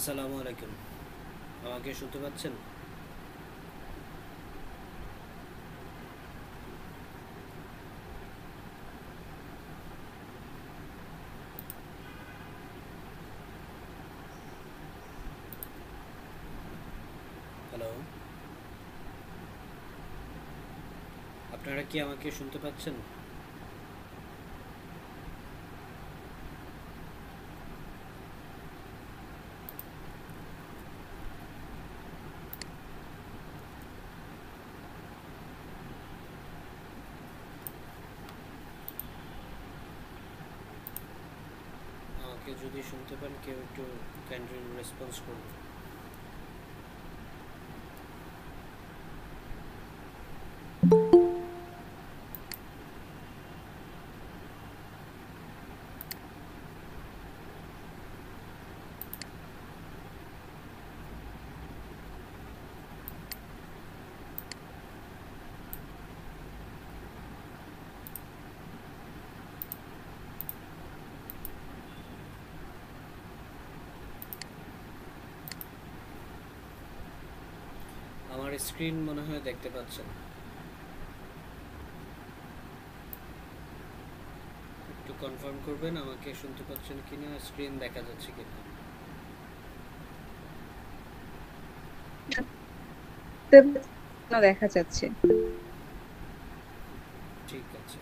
আসসালামু আলাইকুম। আমাকে শুনতে পাচ্ছেন? হ্যালো, আপনারা কি আমাকে শুনতে পাচ্ছেন? আমাকে যদি শুনতে পান কেউ একটু কাইন্ডলি রেসপন্স করুন। আমার স্ক্রিন মনে হয় দেখতে পাচ্ছেন। একটু কনফার্ম করবেন আমাকে শুনতে পাচ্ছেন কিনা, স্ক্রিন দেখা যাচ্ছে কিনা। দেখা যাচ্ছে। ঠিক আছে।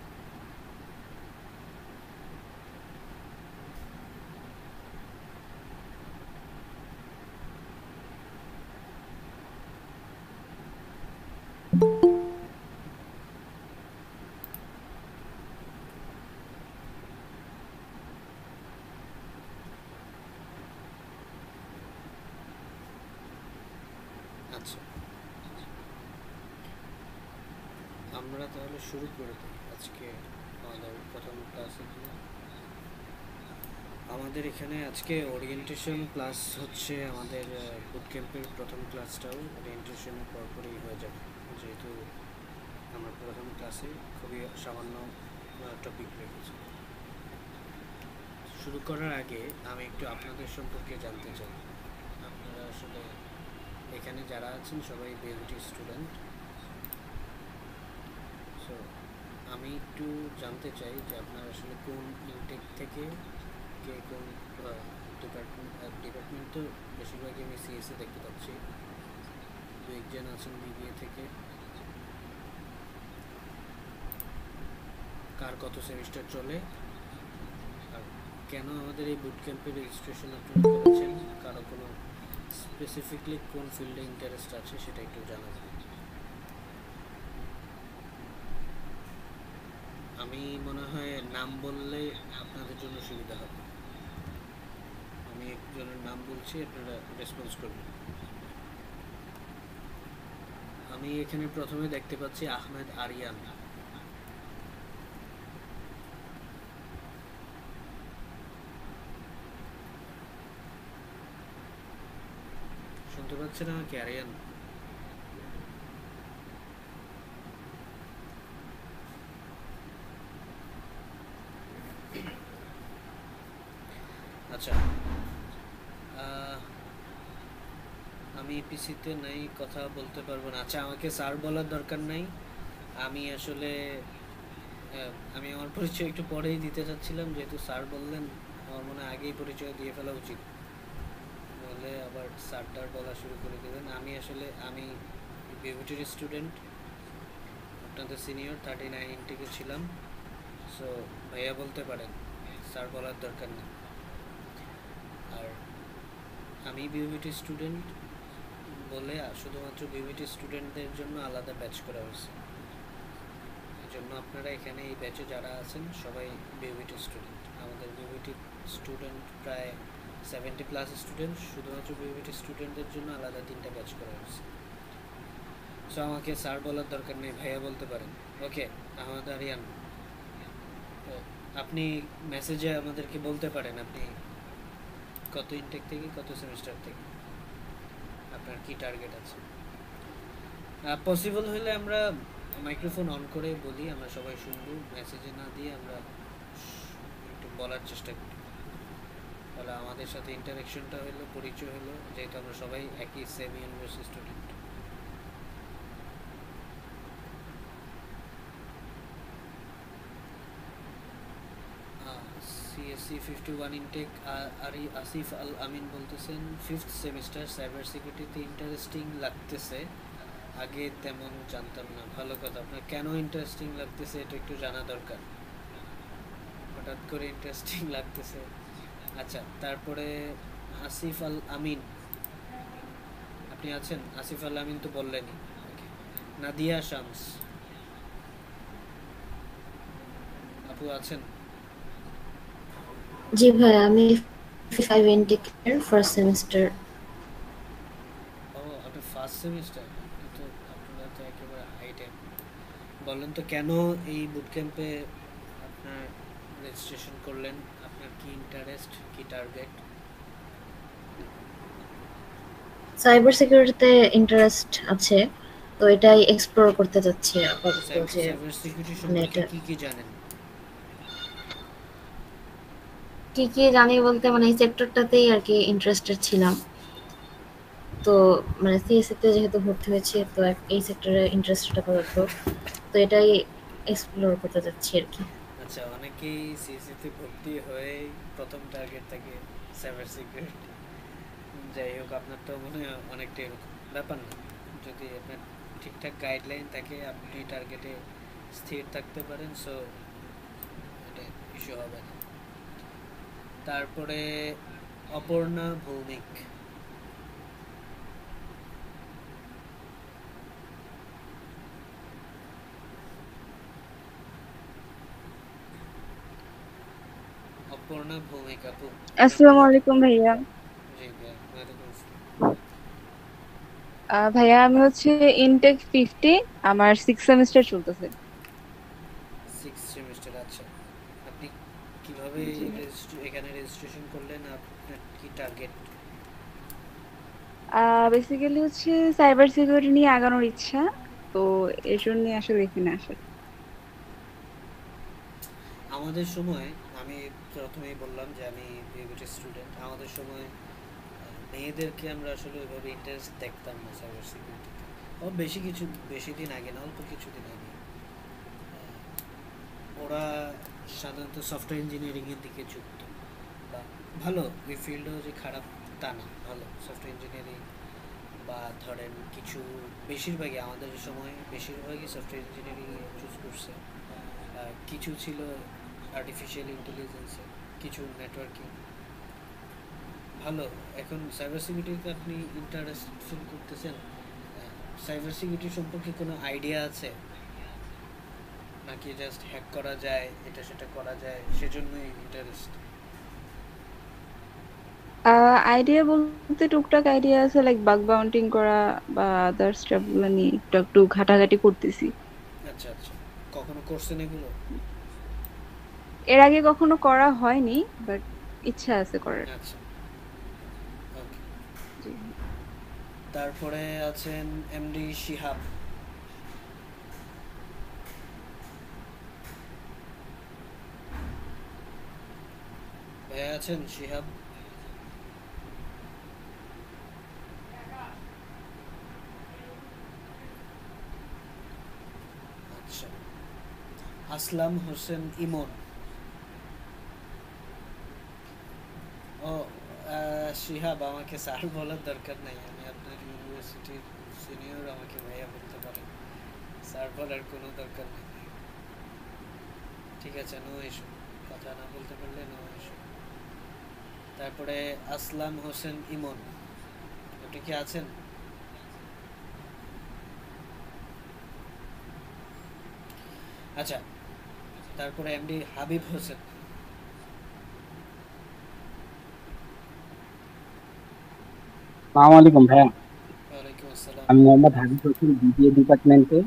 আচ্ছা, আমরা তাহলে শুরু করে দিই আজকে আমাদের প্রথম ক্লাসে। আমাদের এখানে আজকে ওরিয়েন্টেশন ক্লাস হচ্ছে। আমাদের বুট ক্যাম্পের প্রথম ক্লাসটাও ওরিয়েন্টেশনের পরপরই হয়ে যাবে, যেহেতু আমরা প্রথম ক্লাসে খুবই সামান্য টপিক রেখেছি। শুরু করার আগে আমি একটু আপনাদের সম্পর্কে জানতে চাই। আপনারা আসলে এখানে যারা আছেন সবাই বিএলটি স্টুডেন্ট। সো আমি একটু জানতে চাই যে আপনারা আসলে কোন ইনটেক থেকে, কে কোন ডিপার্টমেন্ট তো বেশিরভাগই আমি সিএসসি দেখতে পাচ্ছি, দু একজন আছেন বিবিএ থেকে। কার কত সেমিস্টার চলে, আর কেন আমাদের এই বুট ক্যাম্পে রেজিস্ট্রেশন আপনারা করেছেন, কারো কোনো স্পেসিফিকলি কোন ফিল্ডে ইন্টারেস্ট আছে সেটা একটু জানাবেন। আমি মনে হয় নাম বললে আপনাদের জন্য সুবিধা হবে। আমি একজনের নাম বলছি, আপনারা রেসপন্স করবেন। আমি এখানে প্রথমে দেখতে পাচ্ছি আহমেদ আরিয়ান। শুনতে পাচ্ছেন আমাকে আরিয়ান? আচ্ছা, আমি পিসিতে নাই, কথা বলতে পারবো না। আচ্ছা, আমাকে স্যার বলার দরকার নাই। আমি আসলে আমি আমার পরিচয় একটু পরেই দিতে চাচ্ছিলাম, যেহেতু স্যার বললেন আমার মনে হয় আগেই পরিচয় দিয়ে ফেলা উচিত, বলে আবার স্যারটার বলা শুরু করে দেবেন। আমি বিউটির স্টুডেন্ট, আপনাদের সিনিয়র 39 থেকে ছিলাম। সো ভাইয়া বলতে পারেন, স্যার বলার দরকার নেই। আর আমি বিউটি স্টুডেন্ট বলে শুধুমাত্র বিউটি স্টুডেন্টদের জন্য আলাদা ব্যাচ করা হয়েছে। এই জন্য আপনারা এখানে এই ব্যাচে যারা আছেন সবাই বিউটি স্টুডেন্ট। আমাদের বিউটি স্টুডেন্ট প্রায় 70+ স্টুডেন্ট, শুধুমাত্র বিউটি স্টুডেন্টদের জন্য আলাদা 3টা ব্যাচ করা হয়েছে। সো আমাকে স্যার বলার দরকার নেই, ভাইয়া বলতে পারেন। ওকে, আহমদ আরিয়ান, আপনি মেসেজে আমাদেরকে বলতে পারেন আপনি কত ইনটেক থেকে, কত সেমিস্টার থেকে, আপনার কি টার্গেট আছে। পসিবল হলে আমরা মাইক্রোফোন অন করে বলি, আমরা সবাই শুনবো, মেসেজে না দিয়ে আমরা একটু বলার চেষ্টা করি। তাহলে আমাদের সাথে ইন্টারাকশনটা হলো, পরিচয় হলো, যেহেতু আমরা সবাই একই same university student. CSC 51 intake. Asif Al Amin বলতেছেন 5th সেমিস্টার, সাইবার সিকিউরিটিতে ইন্টারেস্টিং লাগতেছে, আগে তেমন জানতাম না। ভালো কথা, আপনার কেন ইন্টারেস্টিং লাগতেছে এটা একটু জানা দরকার, হঠাৎ করে ইন্টারেস্টিং লাগতেছে। আচ্ছা, তারপরে আসিফ আল আমিন, আপনি আছেন? আসিফ আল আমিন তো বললেনই। Okay. নাদিয়া শামস আপু আছেন? জি ভাই, আমি 5 ইন্টিগ্রেটের ফার্স্ট সেমিস্টার। ও, আপনি ফার্স্ট সেমিস্টার? তো আপনারা তো একেবারে হাই টাইম। বলেন তো কেন এই বুট ক্যাম্পে আপনার রেজিস্ট্রেশন করলেন? আপনার কি ইন্টারেস্ট, কি টার্গেট? সাইবার সিকিউরিটিতে ইন্টারেস্ট আছে, তো এটাই এক্সপ্লোর করতে যাচ্ছি আপাতত। যে সাইবার সিকিউরিটি মানে সম্পর্কে এটা কি কি জানেন? কি কি জানি বলতে, মানে এই সেক্টরটাতেই আর কি ইন্টারেস্টেড ছিলাম। তো মানে সিএসসি তে যেহেতু ভর্তি হয়েছি, তো এই সেক্টরে ইন্টারেস্টেড আপাতত, তো এটাই এক্সপ্লোর করতে যাচ্ছি আর কি। আচ্ছা, অনেকেই সিএসসিতে ভর্তি হয়ে প্রথম টার্গেট থাকে সাইবার সিকিউরিটি। যাই হোক, আপনার তো মনে হয় অনেকটা এরকম ব্যাপার না। যদি আপনার ঠিকঠাক গাইডলাইন থাকে, আপনি টার্গেটে স্থির থাকতে পারেন, সো এটা ইস্যু হবে না। তারপরে অপর্ণা ভৌমিক, অপর্ণা ভৌমিক আপু, কেমন আসসালামু আছেন? আলাইকুম ভাইয়া। জি ভাইয়া, ওয়ালাইকুম আসসালাম। ভাইয়া আমি হচ্ছে ইনটেক 50, আমার 6 সেমিস্টার চলতেছে। 6th সেমিস্টার, আচ্ছা। আপনি কিভাবে জি। এখানে রেজিস্ট্রেশন করলেন? আপনার কি টার্গেট? বেসিক্যালি হচ্ছে সাইবার সিকিউরিটি নিয়ে আগানোর ইচ্ছা, তো এর জন্য আসলে এখানে আসা। আমাদের সময়, আমি প্রথমেই বললাম যে আমি বিএবিটি স্টুডেন্ট, আমাদের সময় মেয়েদেরকে আমরা আসলে ওইভাবে ইন্টারেস্ট দেখতাম না সাইবার সিকিউরিটিতে। বেশি দিন আগে না, অল্প কিছুদিন আগে ওরা সাধারণত সফটওয়্যার ইঞ্জিনিয়ারিংয়ের দিকে ঝুঁকতো। বা ভালো, ওই ফিল্ডও যে খারাপ তা না, ভালো সফটওয়্যার ইঞ্জিনিয়ারিং। বা ধরেন কিছু, বেশিরভাগই আমাদের সময় বেশিরভাগই সফটওয়্যার ইঞ্জিনিয়ারিং চুজ করছে। কিছু ছিল আর্টিফিশিয়াল ইন্টেলিজেন্সে, কিছু নেটওয়ার্কিং। ভালো। এখন সাইবার সিকিউরিটিতে আপনি ইন্টারেস্ট ফিল করতেছেন, সাইবার সিকিউরিটি সম্পর্কে কোনো আইডিয়া আছে নাকি জাস্ট হ্যাক করা যায়, এটা সেটা করা যায় সেজন্যই ইন্টারেস্ট? আইডিয়া বলতে টুকটাক আইডিয়া আছে, লাইক বাগ বাউন্টিং করা বা আদার স্টাফ গুলো নিয়ে একটু একটু ঘাটাঘাটি করতেছি। আচ্ছা আচ্ছা, কখনো করছেন এগুলো? এর আগে কখনো করা হয়নি, বাট ইচ্ছা আছে করার। আচ্ছা, ওকে। জি। তারপরে আছেন এমডি শিহাব। ভাইয়া আছেন শিহাব? আচ্ছা, আসলাম হোসেন ইমন। ও, শিহাব, আমাকে স্যার বলার দরকার নাই, আমি আপনার ইউনিভার্সিটির সিনিয়র, আমাকে ভাইয়া বলতে পারেন, স্যার বলার কোনো দরকার নেই। ঠিক আছে, নো ইস্যু, কথা না বলতে পারলে নো ইস্যু। তারপরে আসলাম হোসেন ইমন, আপনি কি আছেন? আচ্ছা, তারপরে এমডি হাবিব হোসেন। সালাম আলাইকুম ভাইয়া। ওয়ালাইকুম আসসালাম। আমি মোহাম্মদ হাবিব হোসেন, বিবিএ ডিপার্টমেন্টে,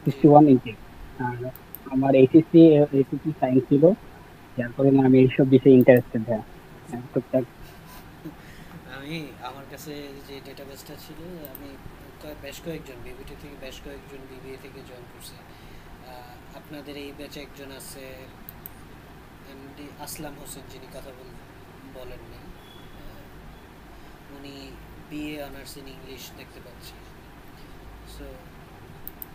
জি 61 ইনটেক। আর আমার এইচএসসি সায়েন্স ছিল, যার কারণে আমি এইসব বিষয়ে ইন্টারেস্টেড ভাইয়া। টুকটাক। আমি, আমার কাছে যে ডেটাবেসটা ছিল, আমি বেশ কয়েকজন বিবিটি থেকে, বেশ কয়েকজন বিবিএ থেকে জয়েন করছে। আপনাদের এই ব্যাচে একজন আছে এমডি আসলাম হোসেন, যিনি কথা বললেন, বলেননি। উনি বিএ অনার্স ইন ইংলিশ দেখতে পাচ্ছি। সো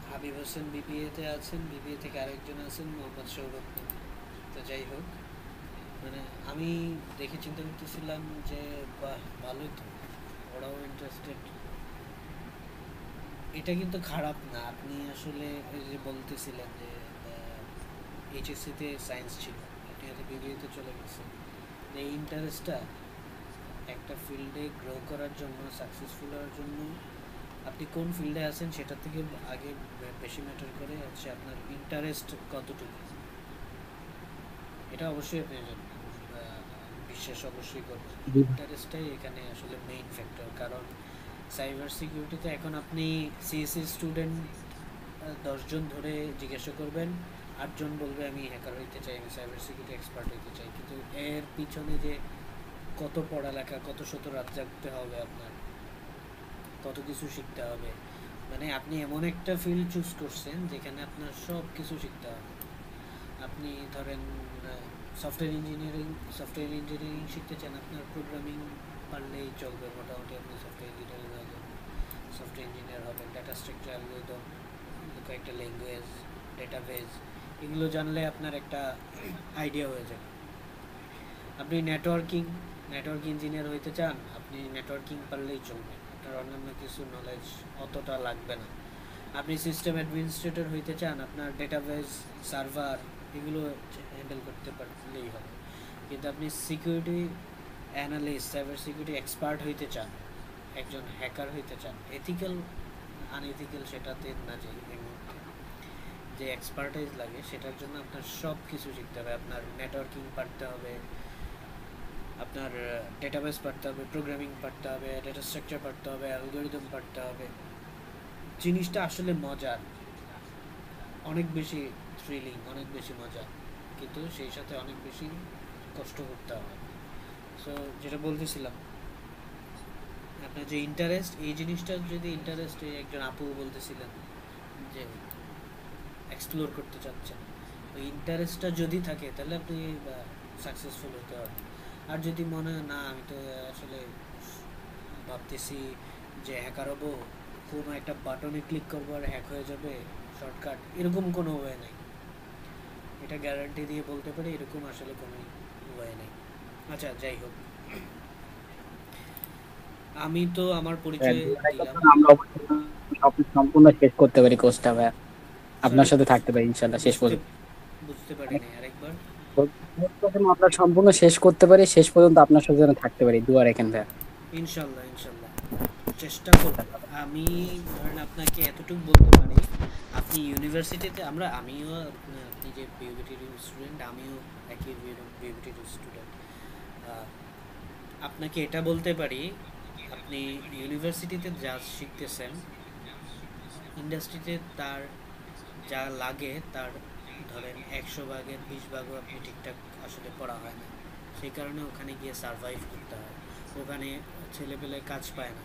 হাবিব হোসেন বিবিএতে আছেন, বিবিএ থেকে আরেকজন আছেন মোহাম্মদ সৌরভ নামে। তো যাই হোক, মানে আমি দেখে চিন্তা করতেছিলাম যে বাহ, ভালোই তো, ওরাও ইন্টারেস্টেড। এটা কিন্তু খারাপ না। আপনি আসলে ওই যে বলতেছিলেন যে এইচএসসিতে সায়েন্স ছিল, আপনি হয়তো বিবিএতে চলে গেছেন। এই ইন্টারেস্টটা একটা ফিল্ডে গ্রো করার জন্য, সাকসেসফুল হওয়ার জন্য আপনি কোন ফিল্ডে আছেন সেটা থেকে আগে বেশি ম্যাটার করে হচ্ছে আপনার ইন্টারেস্ট কতটুকু। এটা অবশ্যই আপনি বিশ্বাস অবশ্যই করবেন, ইন্টারেস্টটাই এখানে আসলে মেইন ফ্যাক্টর। কারণ সাইবার সিকিউরিটিতে এখন আপনি সিএসসি স্টুডেন্ট 10 জন ধরে জিজ্ঞাসা করবেন, 8 জন বলবে আমি হ্যাকার হইতে চাই, আমি সাইবার সিকিউরিটি এক্সপার্ট হইতে চাই। কিন্তু এর পিছনে যে কত পড়ালেখা, কত শত রাত জাগতে হবে আপনার, কত কিছু শিখতে হবে। মানে আপনি এমন একটা ফিল্ড চুজ করছেন যেখানে আপনার সব কিছু শিখতে হবে। আপনি ধরেন সফটওয়্যার ইঞ্জিনিয়ারিং শিখতে চান, আপনার প্রোগ্রামিং পারলেই চলবে, মোটামুটি আপনি সফটওয়্যার ইঞ্জিনিয়ারিং হয়ে যাবেন, সফটওয়্যার ইঞ্জিনিয়ার হবেন। ডাটা স্ট্রাকচার, অ্যালগরিদম, কয়েকটা ল্যাঙ্গুয়েজ, ডেটাবেজ, এগুলো জানলে আপনার একটা আইডিয়া হয়ে যাবে। আপনি নেটওয়ার্কিং ইঞ্জিনিয়ার হইতে চান, আপনি নেটওয়ার্কিং পারলেই চলবে, আপনার অন্যান্য কিছু নলেজ অতটা লাগবে না। আপনি সিস্টেম অ্যাডমিনিস্ট্রেটর হইতে চান, আপনার ডেটাবেজ, সার্ভার, এগুলো হ্যান্ডেল করতে পারলেই হবে। কিন্তু আপনি security analyst, cyber security expert হইতে চান, একজন হ্যাকার হইতে চান, এথিক্যাল আনএথিক্যাল সেটাতে না যাই, যে এক্সপার্টাইজ লাগে সেটার জন্য আপনার সব কিছু শিখতে হবে। আপনার নেটওয়ার্কিং পারতে হবে, আপনার ডেটাবেস পারতে হবে, প্রোগ্রামিং পারতে হবে, ডেটা স্ট্রাকচার পারতে হবে, অ্যালগরিদম পারতে হবে। জিনিসটা আসলে মজার, অনেক বেশি থ্রিলিং, অনেক বেশি মজা, কিন্তু সেই সাথে অনেক বেশি কষ্ট করতে হবে। সো যেটা বলতেছিলাম, আপনার যে ইন্টারেস্ট, এই জিনিসটার যদি ইন্টারেস্ট, একজন আপু বলতেছিলেন যে এক্সপ্লোর করতে চাচ্ছেন, ওই ইন্টারেস্টটা যদি থাকে তাহলে আপনি সাকসেসফুল হতে পারবেন। আর যদি মনে হয় না আমি তো আসলে ভাবতেছি যে হ্যাকার হবো, কোনো একটা বাটনে ক্লিক করবো আর হ্যাক হয়ে যাবে, শর্টকাট, এরকম কোনো ওয়ে নেই। এটা গ্যারান্টি দিয়ে বলতে পারি, এরকম আসলে কোনো ওয়ে নেই। আচ্ছা, যাই হোক, আমি তো আমার পরিচয় দিলাম। আমরা অবশ্যই সম্পূর্ণ শেষ করতে পারি কোর্সটা ভাই, আপনার সাথে থাকতে পারি ইনশাআল্লাহ শেষ পর্যন্ত। বুঝতে পারি না আরেকবার। আমরা সম্পূর্ণ শেষ করতে পারি, শেষ পর্যন্ত আপনার সাথে যেন থাকতে পারি, দোয়া রাখেন ভাই। ইনশাল্লাহ চেষ্টা করব। আমি ধরেন আপনাকে এতটুকু বলতে পারি, আপনি ইউনিভার্সিটিতে, আমিও, আপনি যে বিউবিটির স্টুডেন্ট, আমিও একই বিউবিটির স্টুডেন্ট। আপনাকে এটা বলতে পারি, আপনি ইউনিভার্সিটিতে যা শিখতেছেন, ইন্ডাস্ট্রিতে তার যা লাগে তার ধরেন 100 ভাগের 20 ভাগও আপনি ঠিকঠাক আসলে পড়া হয় না। সেই কারণে ওখানে গিয়ে সারভাইভ করতে হয়, ওখানে ছেলেপেলে কাজ পায় না,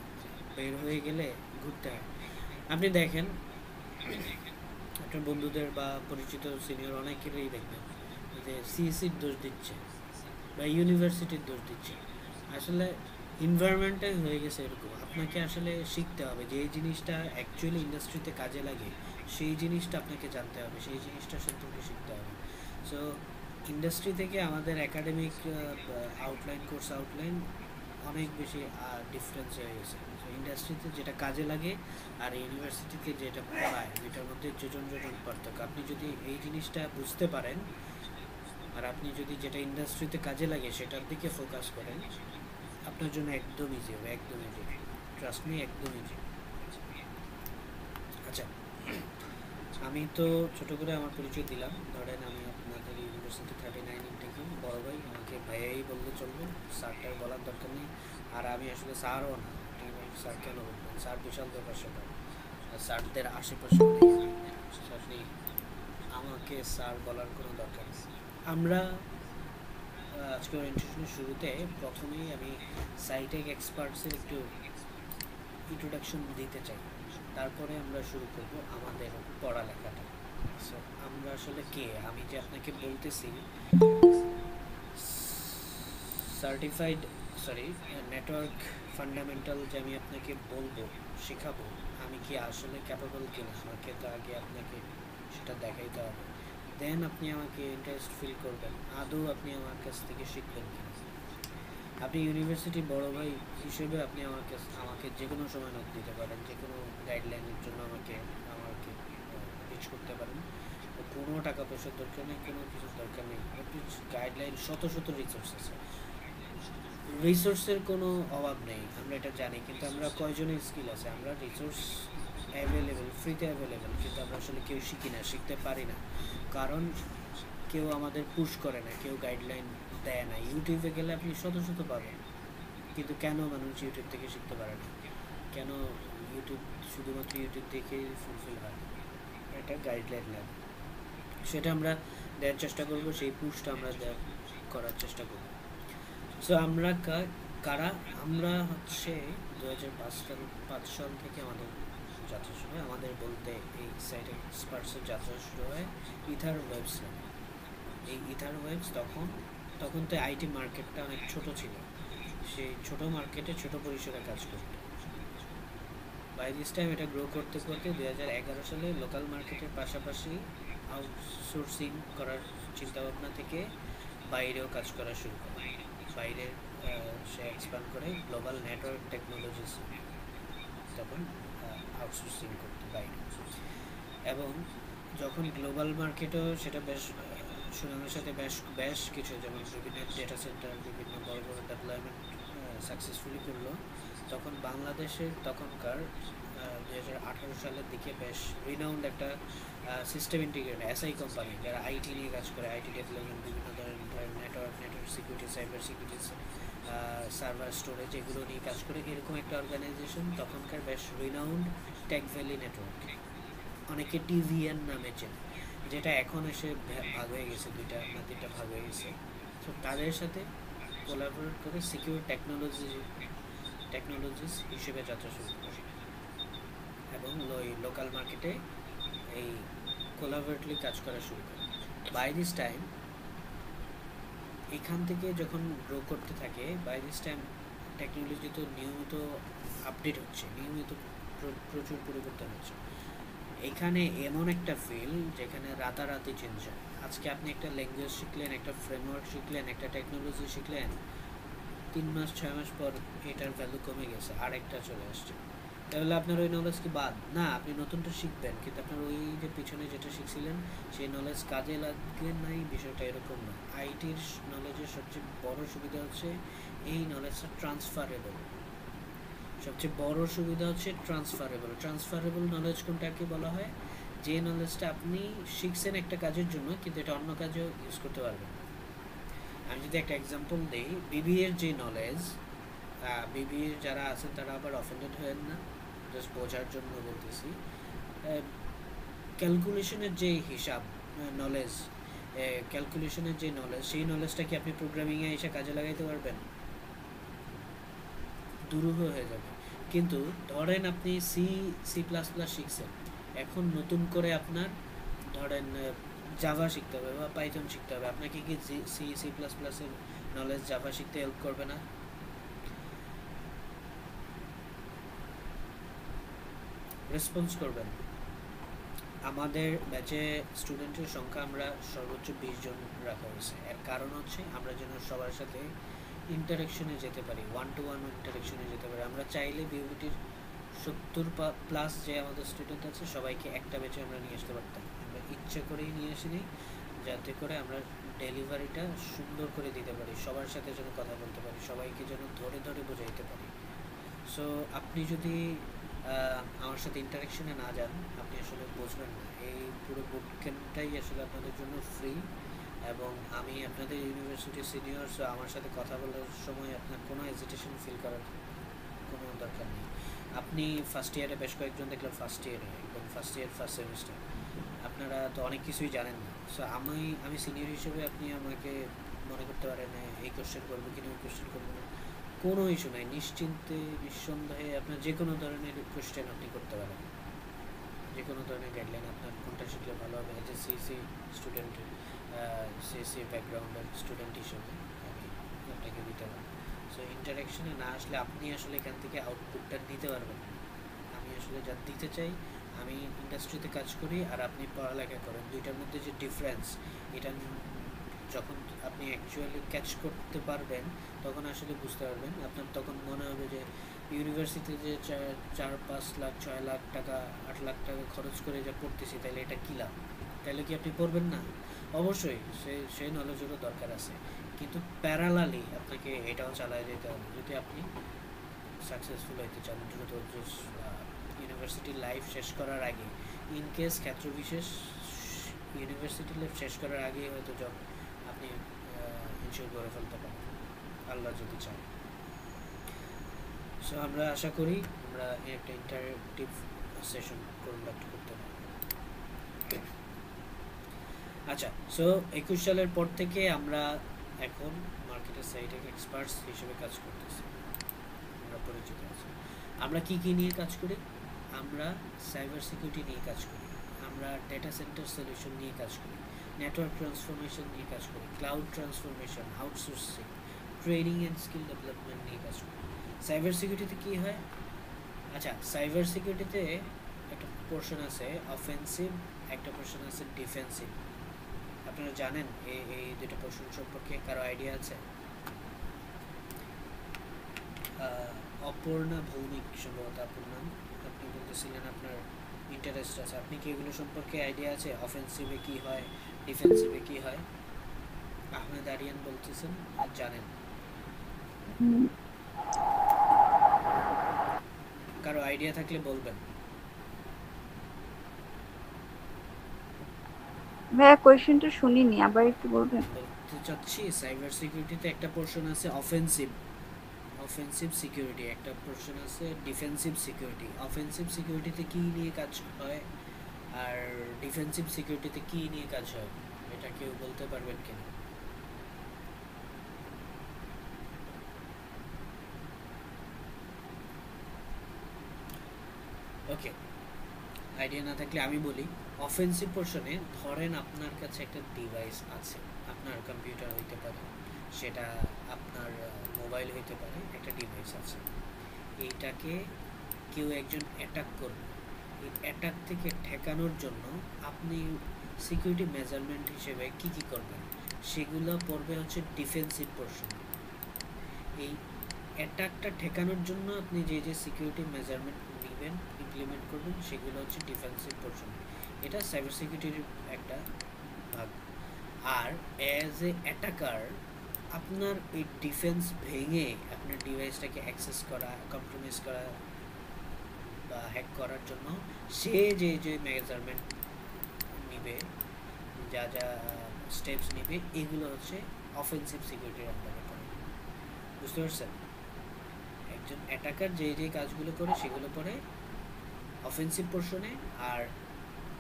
বের হয়ে গেলে ঘুরতে হয়। আপনি দেখেন আপনার বন্ধুদের বা পরিচিত সিনিয়র অনেকেরই দেখবেন যে সিএসির দোষ দিচ্ছে বা ইউনিভার্সিটির দোষ দিচ্ছে। আসলে এনভায়রনমেন্টটাই হয়ে গেছে এরকম। আপনাকে আসলে শিখতে হবে যে এই জিনিসটা অ্যাকচুয়ালি ইন্ডাস্ট্রিতে কাজে লাগে, সেই জিনিসটা আপনাকে জানতে হবে, সেই জিনিসটা সম্পর্কে শিখতে হবে। সো ইন্ডাস্ট্রি থেকে আমাদের একাডেমিক কোর্স আউটলাইন অনেক বেশি ডিফারেন্স হয়ে গেছে। সো ইন্ডাস্ট্রিতে যেটা কাজে লাগে আর ইউনিভার্সিটিতে যেটা পড়ায়, এটার মধ্যে যোজন পার্থক্য। আপনি যদি এই জিনিসটা বুঝতে পারেন আর আপনি যদি যেটা ইন্ডাস্ট্রিতে কাজে লাগে সেটার দিকে ফোকাস করেন, আপনার জন্য একদম ইজি হবে, একদম ইজি, ট্রাস্ট মি, একদম ইজি। আচ্ছা, আমি তো ছোট করে আমার পরিচয় দিলাম। ধরেন আমি আপনাদের ইউনিভার্সিটি 39 ইন্টেকে বড় ভাই, আমাকে ভাইয়াই বললে চলবে, স্যারটার বলার দরকার নেই। আর আমি আসলে স্যারও না, স্যার কেন বলবেন, স্যার বিশাল ব্যাপার সেটা, আর স্যারদের আশেপাশে আপনি আমাকে স্যার বলার কোনো দরকার নেই। আমরা আজকে ওরিয়েন্টেশনের শুরুতে প্রথমেই আমি সাইটেক এক্সপার্টসের একটু ইন্ট্রোডাকশন দিতে চাই, তারপরে আমরা শুরু করব আমাদের পড়ালেখাটা। সো আমরা আসলে কে, আমি যে আপনাকে বলতেছি সার্টিফাইড নেটওয়ার্ক ফান্ডামেন্টাল যে আমি আপনাকে বলবো, শেখাবো, আমি কি আসলে ক্যাপেবল কিনা, আমাকে তো আগে আপনাকে সেটা দেখাইতে হবে। দেন আপনি আমাকে ইন্টারেস্ট ফিল করবেন, আদৌ আপনি আমার কাছ থেকে শিখবেন কিনা। আপনি ইউনিভার্সিটি বড় ভাই হিসেবে আপনি আমাকে যে কোনো সময় নোট দিতে পারেন, যে কোনো গাইডলাইনের জন্য আমাকে রিচ করতে পারেন। কোনো টাকা পয়সার দরকার নেই, কোনো কিছুর দরকার নেই। আপনি গাইডলাইন, শত শত রিসোর্স আছে, রিসোর্সের কোনো অভাব নেই, আমরা এটা জানি। কিন্তু আমরা কয়জনের স্কিল আছে, আমরা রিসোর্স অ্যাভেলেবেল, ফ্রিতে অ্যাভেলেবেল, কিন্তু আমরা আসলে কেউ শিখি না, শিখতে পারি না, কারণ কেউ আমাদের পুশ করে না, কেউ গাইডলাইন দেয় না। ইউটিউবে গেলে আপনি শত শত পাবেন, কিন্তু কেন মানুষ ইউটিউব থেকে শিখতে পারে না? কেন ইউটিউব শুধুমাত্র ইউটিউব দেখেই ফুলফিল হয়? এটা গাইডলাইন লাগে, সেটা আমরা দেওয়ার চেষ্টা করব, সেই পুশটা আমরা করার চেষ্টা করব। সো আমরা কারা? আমরা হচ্ছে 2005 সাল থেকে আমাদের যাত্রা শুরু হয়। আমাদের বলতে এই সাইটে স্পার্সের যাত্রা শুরু হয় ইথার ওয়েবস নামে। এই ইথার ওয়েবস তখন তো আইটি মার্কেটটা অনেক ছোট ছিল, সেই ছোট মার্কেটে ছোট পরিসরে কাজ করত। বাই দিস টাইম এটা গ্রো করতে করতে 2011 সালে লোকাল মার্কেটের পাশাপাশি আউটসোর্সিং করার চিন্তাভাবনা থেকে বাইরেও কাজ করা শুরু করে। বাইরে সে এক্সপ্যান্ড করে গ্লোবাল নেটওয়ার্ক টেকনোলজিস, তখন আউটসোর্সিং করতে বাইরে। এবং যখন গ্লোবাল মার্কেটও সেটা বেশ সুনামের সাথে বেশ কিছু, যেমন বিভিন্ন ডেটা সেন্টার, বিভিন্ন বড় বড় ডেভেলপমেন্ট সাকসেসফুলি করলো, তখন বাংলাদেশের তখনকার 2018 সালের দিকে বেশ রিনাউন্ড একটা সিস্টেম ইন্টিগ্রেটর এসআই কোম্পানি, যারা আইটি নিয়ে কাজ করে, আইটি ডেভেলপমেন্ট, বিভিন্ন ধরনের network security, cyber security, server storage, এগুলো নিয়ে কাজ করে, এরকম একটা অর্গানাইজেশন তখনকার বেশ রিনাউন্ড টেক ভ্যালি নেটওয়ার্ক, অনেকে টিভিএন নামে চেনে, যেটা এখন এসে ভাগ হয়ে গেছে, 2টা না 3টা ভাগ হয়ে গেছে। তো তাদের সাথে কোলাবোরেট করে সিকিউর টেকনোলজিস হিসেবে যাত্রা শুরু করে, এবং লোকাল মার্কেটে এই কোলাবোরেটলি কাজ করা শুরু করে। বাই দিস টাইম এখান থেকে যখন গ্রো করতে থাকে, বাই দিস টাইম টেকনোলজি তো নিয়মিত আপডেট হচ্ছে, নিয়মিত প্রচুর পরিবর্তন হচ্ছে। এখানে এমন একটা ফিল্ড যেখানে রাতারাতি চেঞ্জ হয়। আজকে আপনি একটা ল্যাঙ্গুয়েজ শিখলেন, একটা ফ্রেমওয়ার্ক শিখলেন, একটা টেকনোলজি শিখলেন, 3 মাস 6 মাস পর এটার ভ্যালু কমে গেছে, আরেকটা চলে আসছে। তাহলে আপনার ওই নলেজ কি বাদ? না, আপনি নতুনটা শিখবেন, কিন্তু আপনার ওই যে পিছনে যেটা শিখছিলেন সেই নলেজ কাজে লাগবে নাই, বিষয়টা এরকম না। আইটির নলেজের সবচেয়ে বড় সুবিধা হচ্ছে এই নলেজটা ট্রান্সফারেবল। সবচেয়ে বড় সুবিধা হচ্ছে ট্রান্সফারেবল নলেজ কোনটাকে বলা হয়? যে নলেজটা আপনি শিখছেন একটা কাজের জন্য, কিন্তু এটা অন্য কাজেও ইউজ করতে পারবেন। আমি যদি একটা এক্সাম্পল দিই, বিবিএর যে নলেজ, বিবিএর যারা আছেন তারা আবার অফেন্ডেড হয়েন না, জাস্ট বোঝার জন্য বলতেছি। ক্যালকুলেশনের যে হিসাব নলেজ, ক্যালকুলেশনের যে নলেজ, সেই নলেজটা কি আপনি প্রোগ্রামিংয়ে এসে কাজে লাগাইতে পারবেন? দুরূহ হয়ে যাবে। কিন্তু ধরেন আপনি সি প্লাস প্লাস শিখছেন, এখন নতুন করে আপনার ধরেন জাভা শিখতে হবে বা পাইথন শিখতে হবে, আপনাকে কি সি প্লাস প্লাসের নলেজ জাভা শিখতে হেল্প করবে না? রেসপন্স করবেন। আমাদের ব্যাচে স্টুডেন্টের সংখ্যা আমরা সর্বোচ্চ 20 জন রাখা হয়েছে। এর কারণ হচ্ছে আমরা যেন সবার সাথে ইন্টারাকশনে যেতে পারি, 1-to-1 ইন্টারাকশনে যেতে পারি। আমরা চাইলে বিউটির 70+ যে আমাদের স্টুডেন্ট আছে সবাইকে একটা ব্যাচে আমরা নিয়ে আসতে পারতাম, আমরা ইচ্ছে করেই নিয়ে আসিনি, যাতে করে আমরা ডেলিভারিটা সুন্দর করে দিতে পারি, সবার সাথে যেন কথা বলতে পারি, সবাইকে যেন ধরে ধরে বোঝাইতে পারি। সো আপনি যদি আমার সাথে ইন্টারাকশনে না যান, আপনি আসলে বুঝবেন না। এই পুরো বুট ক্যাম্পটাই আসলে আপনাদের জন্য ফ্রি, এবং আমি আপনাদের ইউনিভার্সিটির সিনিয়র, সো আমার সাথে কথা বলার সময় আপনার কোনো হেজিটেশন ফিল করার কোনো দরকার নেই। আপনি ফার্স্ট ইয়ারে বেশ কয়েকজন দেখলাম, ফার্স্ট ইয়ার ফার্স্ট সেমিস্টার, আপনারা তো অনেক কিছুই জানেন না। সো আমি সিনিয়র হিসেবে আপনি আমাকে মনে করতে পারেন এই কোশ্চেন করবো কিনা, ওই কোশ্চেন করবো না, কোনো ইস্যু নাই। নিশ্চিন্তে নিঃসন্দেহে আপনার যে কোনো ধরনের কোশ্চেন আপনি করতে পারেন, যে কোনো ধরনের গাইডলাইন আপনার কোনটা শিখলে ভালো হবে। As a CSC student, CSC ব্যাকগ্রাউন্ডের স্টুডেন্ট হিসেবে আমি একটা আপনাকে দিতে হবে। সো ইন্টারাকশনে না আসলে আপনি আসলে এখান থেকে আউটপুটটা নিতে পারবেন না। আমি আসলে যা দিতে চাই, আমি ইন্ডাস্ট্রিতে কাজ করি আর আপনি পড়ালেখা করেন, দুইটার মধ্যে যে ডিফারেন্স, এটা যখন আপনি অ্যাকচুয়ালি ক্যাচ করতে পারবেন তখন আসলে বুঝতে পারবেন। আপনার তখন মনে হবে যে ইউনিভার্সিটিতে যে 4-5 লাখ 6 লাখ টাকা 8 লাখ টাকা খরচ করে যা পড়তেছি, তাহলে এটা কী লাভ? তাহলে কি আপনি পড়বেন না? অবশ্যই সেই নলেজেরও দরকার আছে, কিন্তু প্যারালালি আপনাকে এটাও চালায় যেতে হবে যদি আপনি সাকসেসফুল হইতে চান দ্রুত। ইউনিভার্সিটি লাইফ শেষ করার আগে, ইন কেস ক্ষেত্র বিশেষ ইউনিভার্সিটি লাইফ শেষ করার আগে হয়তো জব আপনি ইনশিওর করে ফেলতে পারেন, আল্লাহ যদি চান। সো আমরা আশা করি আমরা একটা ইন্টারেক্টিভ সেশন কন্ডাক্ট করতে পারি। আচ্ছা, সো 21 সালের পর থেকে আমরা এখন মার্কেটের সাইডে এক্সপার্টস হিসেবে কাজ করতেছি, আমরা পরিচিত আছি। আমরা কি নিয়ে কাজ করি? আমরা সাইবার সিকিউরিটি নিয়ে কাজ করি, আমরা ডেটা সেন্টার সলিউশন নিয়ে কাজ করি, নেটওয়ার্ক ট্রান্সফরমেশন নিয়ে কাজ করি, cloud transformation, outsourcing, training and skill development নিয়ে কাজ করি। সাইবার সিকিউরিটিতে কী হয়? আচ্ছা, সাইবার সিকিউরিটিতে একটা পোর্শন আছে অফেন্সিভ, একটা পোর্শন আছে ডিফেন্সিভ। আপনারা জানেন এই দুটো পোর্শন সম্পর্কে কারো আইডিয়া আছে? অপর্ণা ভৌমিক সম্ভবত আপনার নাম, আপনি বলতেছিলেন আপনার ইন্টারেস্ট আছে, আপনি কি এগুলো সম্পর্কে আইডিয়া আছে? অফেন্সিভে কি হয়, ডিফেন্সিভে কি হয়? আহমেদ আরিয়ান বলতেছেন জানেন, কারো আইডিয়া থাকলে বলবেন। ভাইয়া কোয়েশ্চেনটা শুনিনি, আবার একটু বলবেন? বলতে চাচ্ছি সাইবার সিকিউরিটিতে একটা পোর্শন আছে অফেন্সিভ সিকিউরিটি, একটা পোর্শন আছে ডিফেন্সিভ সিকিউরিটি। অফেন্সিভ সিকিউরিটিতে কি নিয়ে কাজ হয় আর ডিফেন্সিভ সিকিউরিটিতে কি নিয়ে কাজ হয়, এটা কেউ বলতে পারবেন কিনা? ওকে, আইডিয়া না থাকলে আমি বলি। অফেন্সিভ পোর্শনে ধরেন আপনার কাছে একটা ডিভাইস আছে, আপনার কম্পিউটার হইতে পারে, সেটা আপনার মোবাইল হইতে পারে, একটা ডিভাইস আছে, এইটাকে কেউ একজন অ্যাটাক করবে। এই অ্যাটাক থেকে ঠেকানোর জন্য আপনি সিকিউরিটি মেজারমেন্ট হিসেবে কি করবেন, সেগুলো পড়বে হচ্ছে ডিফেন্সিভ পোর্শন। এই অ্যাটাকটা ঠেকানোর জন্য আপনি যে সিকিউরিটি মেজারমেন্ট নেবেন, ইমপ্লিমেন্ট করবেন, সেগুলো হচ্ছে ডিফেন্সিভ পোর্শন। এটা সাইবার সিকিউরিটির একটা ভাগ। আর অ্যাজ এ অ্যাটাকার আপনার এই ডিফেন্স ভেঙে আপনার ডিভাইসটাকে অ্যাক্সেস করা, কম্প্রোমাইজ করা বা হ্যাক করার জন্য সে যে মেজারমেন্ট নিবে, যা স্টেপস নিবে, এগুলো হচ্ছে অফেন্সিভ সিকিউরিটির আন্ডারে পড়ে। বুঝতে পারছেন? একজন অ্যাটাকার যে কাজগুলো করে সেগুলো পড়ে অফেন্সিভ পোর্শনে। আর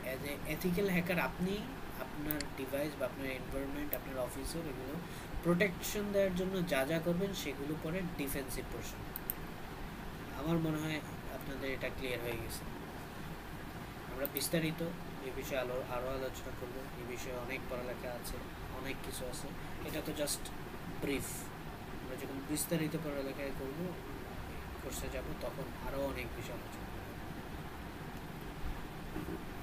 অ্যাজ এ এথিক্যাল হ্যাকার আপনি আপনার ডিভাইস বা আপনার এনভায়রনমেন্ট, আপনার অফিসের এগুলো প্রোটেকশন দেওয়ার জন্য যা করবেন সেগুলো পড়ে ডিফেন্সিভ পোর্শন। আমার মনে হয় আপনাদের এটা ক্লিয়ার হয়ে গেছে। আমরা বিস্তারিত এই বিষয়ে আরও আলোচনা করব। এই বিষয়ে অনেক পড়ালেখা আছে, অনেক কিছু আছে, এটা তো জাস্ট ব্রিফ। আমরা যখন বিস্তারিত পড়ালেখায় করবো, কোর্সে যাব, তখন আরও অনেক বিষয় আলোচনা করব।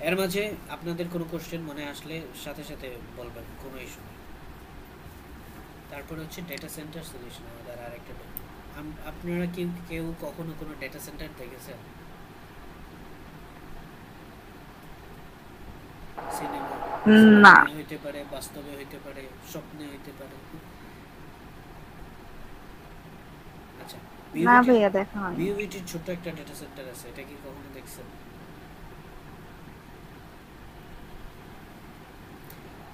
এর মাঝে আপনাদের কোনো কোশ্চেন মনে আসলে সাথে সাথে বলবেন, কোনো ইস্যু নেই। তারপরে হচ্ছে ডেটা সেন্টার সলিউশন, আমাদের আরেকটা। আপনারা কেউ কখনো কোনো ডেটা সেন্টার দেখেছেন? সিনেমা হইতে পারে, বাস্তবে হইতে পারে, স্বপ্নে হইতে পারে। আচ্ছা, না ভাইয়া দেখা হয়নি। বিউবিটির ছোট একটা ডেটা সেন্টার আছে, এটা কি কখনো দেখছেন?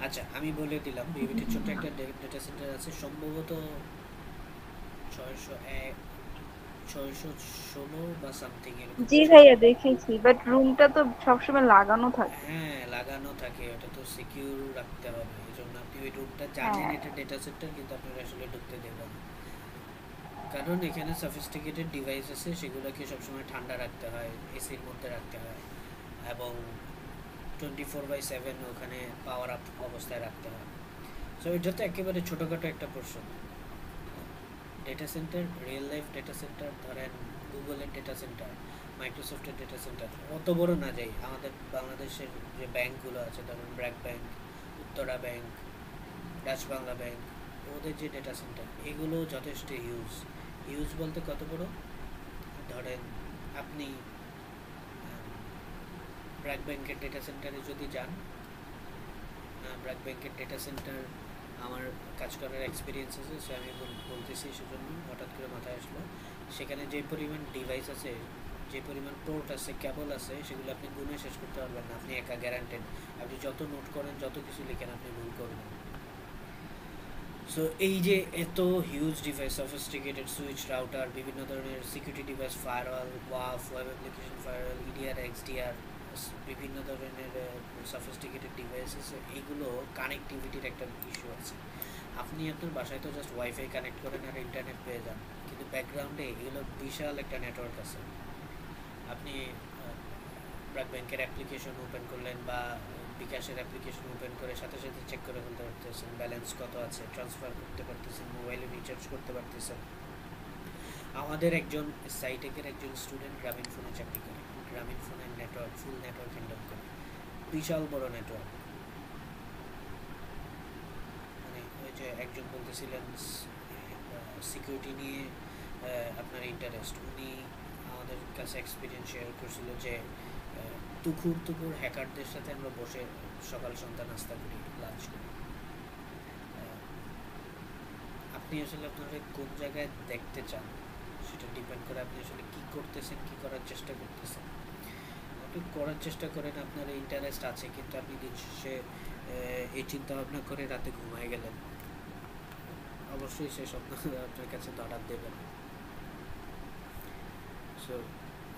আচ্ছা, আমি বলে দিলাম, বিউবিটির ছোট একটা ডেটা সেন্টার আছে, সম্ভবত 616 বা সামথিং এরকম। জি ভাইয়া দেখেছি, বাট রুমটা তো সবসময় লাগানো থাকে। হ্যাঁ, লাগানো থাকে, ওটা তো সিকিউর রাখতে হবে। এজন্য আপনি ওই রুমটা জানেন এটা ডেটা সেন্টার, কিন্তু আপনারা আসলে ঢুকতে দেবেন, কারণ এখানে সফিস্টিকেটেড ডিভাইস আছে, সেগুলোকে সবসময় ঠান্ডা রাখতে হয়, এসির মধ্যে রাখতে হয়, এবং 24/7 ওখানে পাওয়ার আপ অবস্থায় রাখতে হয়। সো এটা তো একেবারে ছোটোখাটো একটা portion. Data centre, real life data centre, ধরেন গুগলের ডেটা সেন্টার, মাইক্রোসফটের ডেটা সেন্টার, অত বড় না যাই, আমাদের বাংলাদেশের যে ব্যাংকগুলো আছে, ধরেন BRAC bank, Uttara bank, Dutch Bangla bank, ওদের যে ডেটা সেন্টার, এগুলো যথেষ্ট হিউজ বলতে কত বড়, ধরেন আপনি ব্র্যাক ব্যাংকের ডেটা সেন্টারে যদি যান, ব্র্যাক ব্যাংকের ডেটা সেন্টার আমার কাজ করার এক্সপিরিয়েন্স আছে, সে আমি বলতেছি সেজন্য হঠাৎ করে মাথায় আসলো। সেখানে যে পরিমাণ ডিভাইস আছে, যে পরিমাণ পোর্ট আছে, কেবল আছে, সেগুলো আপনি গুনে শেষ করতে পারবেন না, আপনি একা গ্যারান্টেড। আপনি যত নোট করেন, যত কিছু লিখেন, আপনি ভুল করবেন। সো এই যে এত huge device, sophisticated switch, router, বিভিন্ন ধরনের সিকিউরিটি ডিভাইস, ফায়ারওয়াল, ওয়াফ, web application firewall, EDR, XDR, বিভিন্ন ধরনের সফিস্টিকেটেড ডিভাইসেস, এইগুলো কানেক্টিভিটির একটা ইস্যু আছে। আপনি আপনার বাসায় তো জাস্ট ওয়াইফাই কানেক্ট করেন আর ইন্টারনেট পেয়ে যান, কিন্তু ব্যাকগ্রাউন্ডে এগুলো বিশাল একটা নেটওয়ার্ক আছে। আপনি ব্র্যাক ব্যাংকের অ্যাপ্লিকেশন ওপেন করলেন বা বিকাশের অ্যাপ্লিকেশন ওপেন করে সাথে সাথে চেক করে ফেলতে পারতেছেন ব্যালেন্স কত আছে, ট্রান্সফার করতে পারতেছেন, মোবাইলে রিচার্জ করতে পারতেছেন। আমাদের একজন সাইটেকের একজন স্টুডেন্ট গ্রামীণ ফোনে চাকরি করে, গ্রামীণ ফোনের নেটওয়ার্ক, ফুল নেটওয়ার্ক হ্যান্ডেল করে, বিশাল বড় নেটওয়ার্ক। মানে ওই যে একজন বলতেছিলেন সিকিউরিটি নিয়ে আপনার ইন্টারেস্ট, উনি আমাদের কাছে এক্সপিরিয়েন্স শেয়ার করছিল যে তুকুর হ্যাকারদের সাথে আমরা বসে সকাল সন্ধ্যা নাস্তা করি, লাঞ্চ করি। আপনি আসলে আপনারা কোন জায়গায় দেখতে চান সেটা ডিপেন্ড করে, আপনি আসলে কী করতেছেন, কী করার চেষ্টা করতেছেন। আপনি করার চেষ্টা করেন, আপনার ইন্টারেস্ট আছে, কিন্তু আপনি দিন শেষে এই চিন্তা ভাবনা করে রাতে ঘুমায় গেলেন, অবশ্যই সে স্বপ্ন আপনার কাছে ধরা দেবে না। সো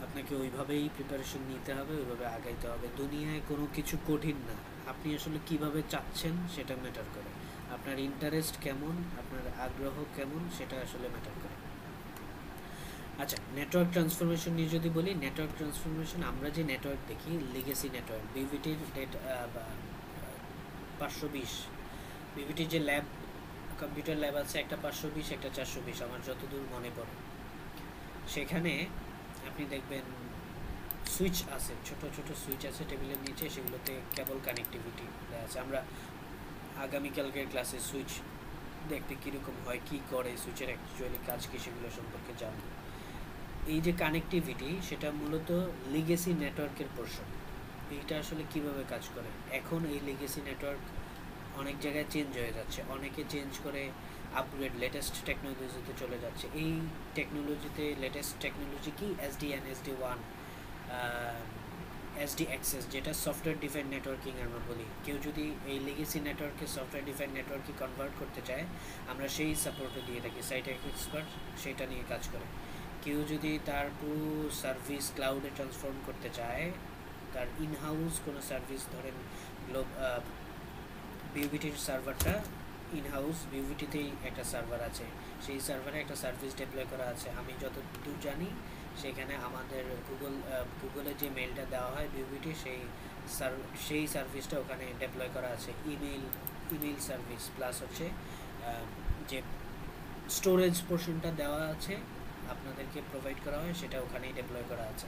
আপনাকে ওইভাবেই প্রিপারেশন নিতে হবে, ওইভাবে আগাইতে হবে। দুনিয়ায় কোনো কিছু কঠিন না, আপনি আসলে কিভাবে চাচ্ছেন সেটা ম্যাটার করে। আপনার ইন্টারেস্ট কেমন, আপনার আগ্রহ কেমন, সেটা আসলে ম্যাটার করে। আচ্ছা, নেটওয়ার্ক ট্রান্সফরমেশন নিয়ে যদি বলি, নেটওয়ার্ক ট্রান্সফরমেশন আমরা যে নেটওয়ার্ক দেখি, লিগেসি নেটওয়ার্ক, বিভিটির 520, বিভিটির যে ল্যাব, কম্পিউটার ল্যাব আছে, একটা 520, একটা 420 আমার যতদূর মনে পড়ে। সেখানে আপনি দেখবেন সুইচ আছে, ছোট ছোট সুইচ আছে টেবিলের নিচে, সেগুলোতে কেবল কানেক্টিভিটি আছে। আমরা আগামীকালকের ক্লাসে সুইচ দেখতে কীরকম হয়, কী করে, সুইচের অ্যাকচুয়ালি কাজ কী, সেগুলো সম্পর্কে জানব। এই যে কানেক্টিভিটি, সেটা মূলত লিগেসি নেটওয়ার্কের পোর্শন। এইটা আসলে কিভাবে কাজ করে, এখন এই লিগেসি নেটওয়ার্ক অনেক জায়গায় চেঞ্জ হয়ে যাচ্ছে, অনেকে চেঞ্জ করে আপগ্রেড লেটেস্ট টেকনোলজিতে চলে যাচ্ছে। এই টেকনোলজিতে লেটেস্ট টেকনোলজি কি, এসডিএন, SD-WAN, এসডি অ্যাক্সেস, যেটা সফটওয়্যার ডিফাইন্ড নেটওয়ার্কিং আমরা বলি। কেউ যদি এই লিগেসি নেটওয়ার্কে সফটওয়্যার ডিফাইন্ড নেটওয়ার্কে কনভার্ট করতে চায়, আমরা সেই সাপোর্টও দিয়ে থাকি, সাইটেক এক্সপার্ট সেটা নিয়ে কাজ করে। কেউ যদি তার পুরো সার্ভিস ক্লাউডে ট্রান্সফর্ম করতে চায়, তার ইনহাউস কোনো সার্ভিস, ধরেন বিউবিটির সার্ভারটা ইনহাউস, বিউবিটিতেই একটা সার্ভার আছে, সেই সার্ভারে একটা সার্ভিস ডিপ্লয় করা আছে। আমি যতদূর জানি সেখানে আমাদের গুগলে যে মেলটা দেওয়া হয় বিউবিটি, সেই সার্ভিসটা ওখানে ডিপ্লয় করা আছে। ইমেল সার্ভিস প্লাস হচ্ছে যে স্টোরেজ পোর্শনটা দেওয়া আছে, আপনাদেরকে প্রোভাইড করা হয়, সেটা ওখানেই ডিপ্লয় করা আছে।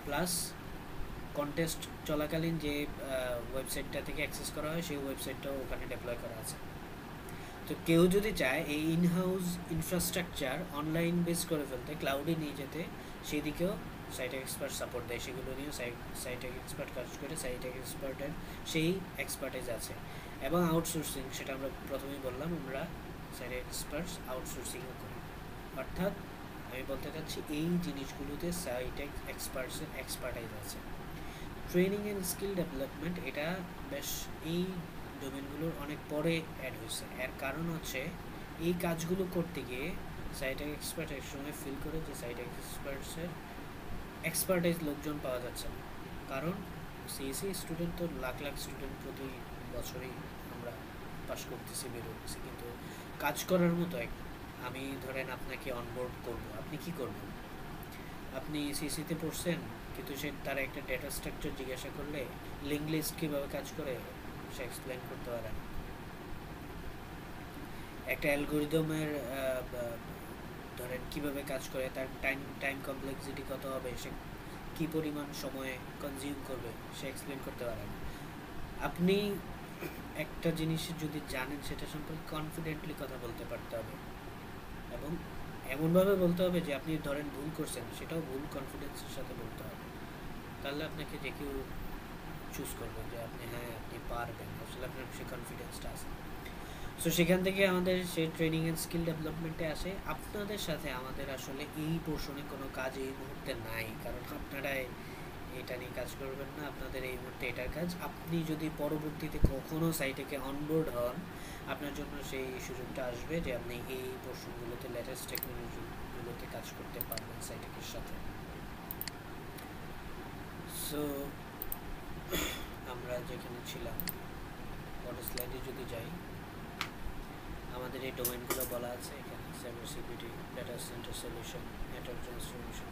প্লাস কন্টেস্ট চলাকালীন যে ওয়েবসাইটটা থেকে অ্যাক্সেস করা হয়, সেই ওয়েবসাইটটাও ওখানে ডিপ্লয় করা আছে। তো কেউ যদি চায় এই ইনহাউস ইনফ্রাস্ট্রাকচার অনলাইন বেস করে ফেলতে, ক্লাউডে নিয়ে যেতে, সেই দিকেও সাইটেক এক্সপার্ট সাপোর্ট দেয়। সেগুলো নিয়ে সাইটেক এক্সপার্ট কাজ করে, সাইটেক এক্সপার্টের সেই এক্সপার্টাইজ আছে। এবং আউটসোর্সিং, সেটা আমরা প্রথমেই বললাম, আমরা সাইটেক এক্সপার্টস আউটসোর্সিংও করি। অর্থাৎ আমি বলতে চাচ্ছি এই জিনিসগুলোতে সাইটেক এক্সপার্টসের এক্সপার্টাইজ আছে। ট্রেনিং অ্যান্ড স্কিল ডেভেলপমেন্ট, এটা বেশ এই ডোমেনগুলোর অনেক পরে অ্যাড হয়েছে। এর কারণ হচ্ছে এই কাজগুলো করতে গিয়ে সাইটেক এক্সপার্ট এক সময় ফিল করে যে সাইটেক এক্সপার্টসের এক্সপার্টাইজ লোকজন পাওয়া যাচ্ছে না। কারণ সিএসসি স্টুডেন্ট তো লাখ লাখ স্টুডেন্ট প্রতি বছরই আমরা পাস করতেছি, বের হতেছি, কিন্তু কাজ করার মতো আমি ধরেন আপনাকে অনবোর্ড করবো, আপনি কি করবেন? আপনি সিএসসিতে পড়ছেন, কিন্তু তার একটা ডেটা স্ট্রাকচার জিজ্ঞাসা করলে লিঙ্ক লিস্ট কীভাবে কাজ করে সে এক্সপ্লেন করতে পারে না। একটা অ্যালগোরিদমের ধরেন কিভাবে কাজ করে, তার টাইম কমপ্লেক্সিটি কত হবে, সে কী পরিমাণ সময় কনজিউম করবে, সে এক্সপ্লেন করতে পারে না। আপনি একটা জিনিস যদি জানেন সেটা সম্পর্কে কনফিডেন্টলি কথা বলতে পারতে হবে, এবং এমনভাবে বলতে হবে যে আপনি ধরেন ভুল করছেন, সেটাও ভুল কনফিডেন্সের সাথে বলতে হবে। তাহলে আপনাকে যে কেউ চুজ করবে যে আপনি হ্যাঁ আপনি পারবেন, আসলে আপনার সেই কনফিডেন্সটা আছে। সো সেখান থেকে আমাদের সেই ট্রেনিং অ্যান্ড স্কিল ডেভেলপমেন্টে আসে। আপনাদের সাথে আমাদের আসলে এই পোর্শনে কোনো কাজ এই মুহূর্তে নাই, কারণ আপনারা এটা নিয়ে কাজ করবেন না, আপনাদের এই মুহূর্তে এটার কাজ। আপনি যদি পরবর্তীতে কখনো সাইটেকে অনবোর্ড হন, আপনার জন্য সেই সুযোগটা আসবে যে আপনি এই পোর্শনগুলোতে লেটেস্ট টেকনোলজিগুলোতে কাজ করতে পারবেন সাইটেকের সাথে। সো আমরা যেখানে ছিলাম, পরের স্লাইডে যদি যাই, আমাদের এই ডোমেনগুলো বলা আছে এখানে: cyber security, data centre solution, network transformation.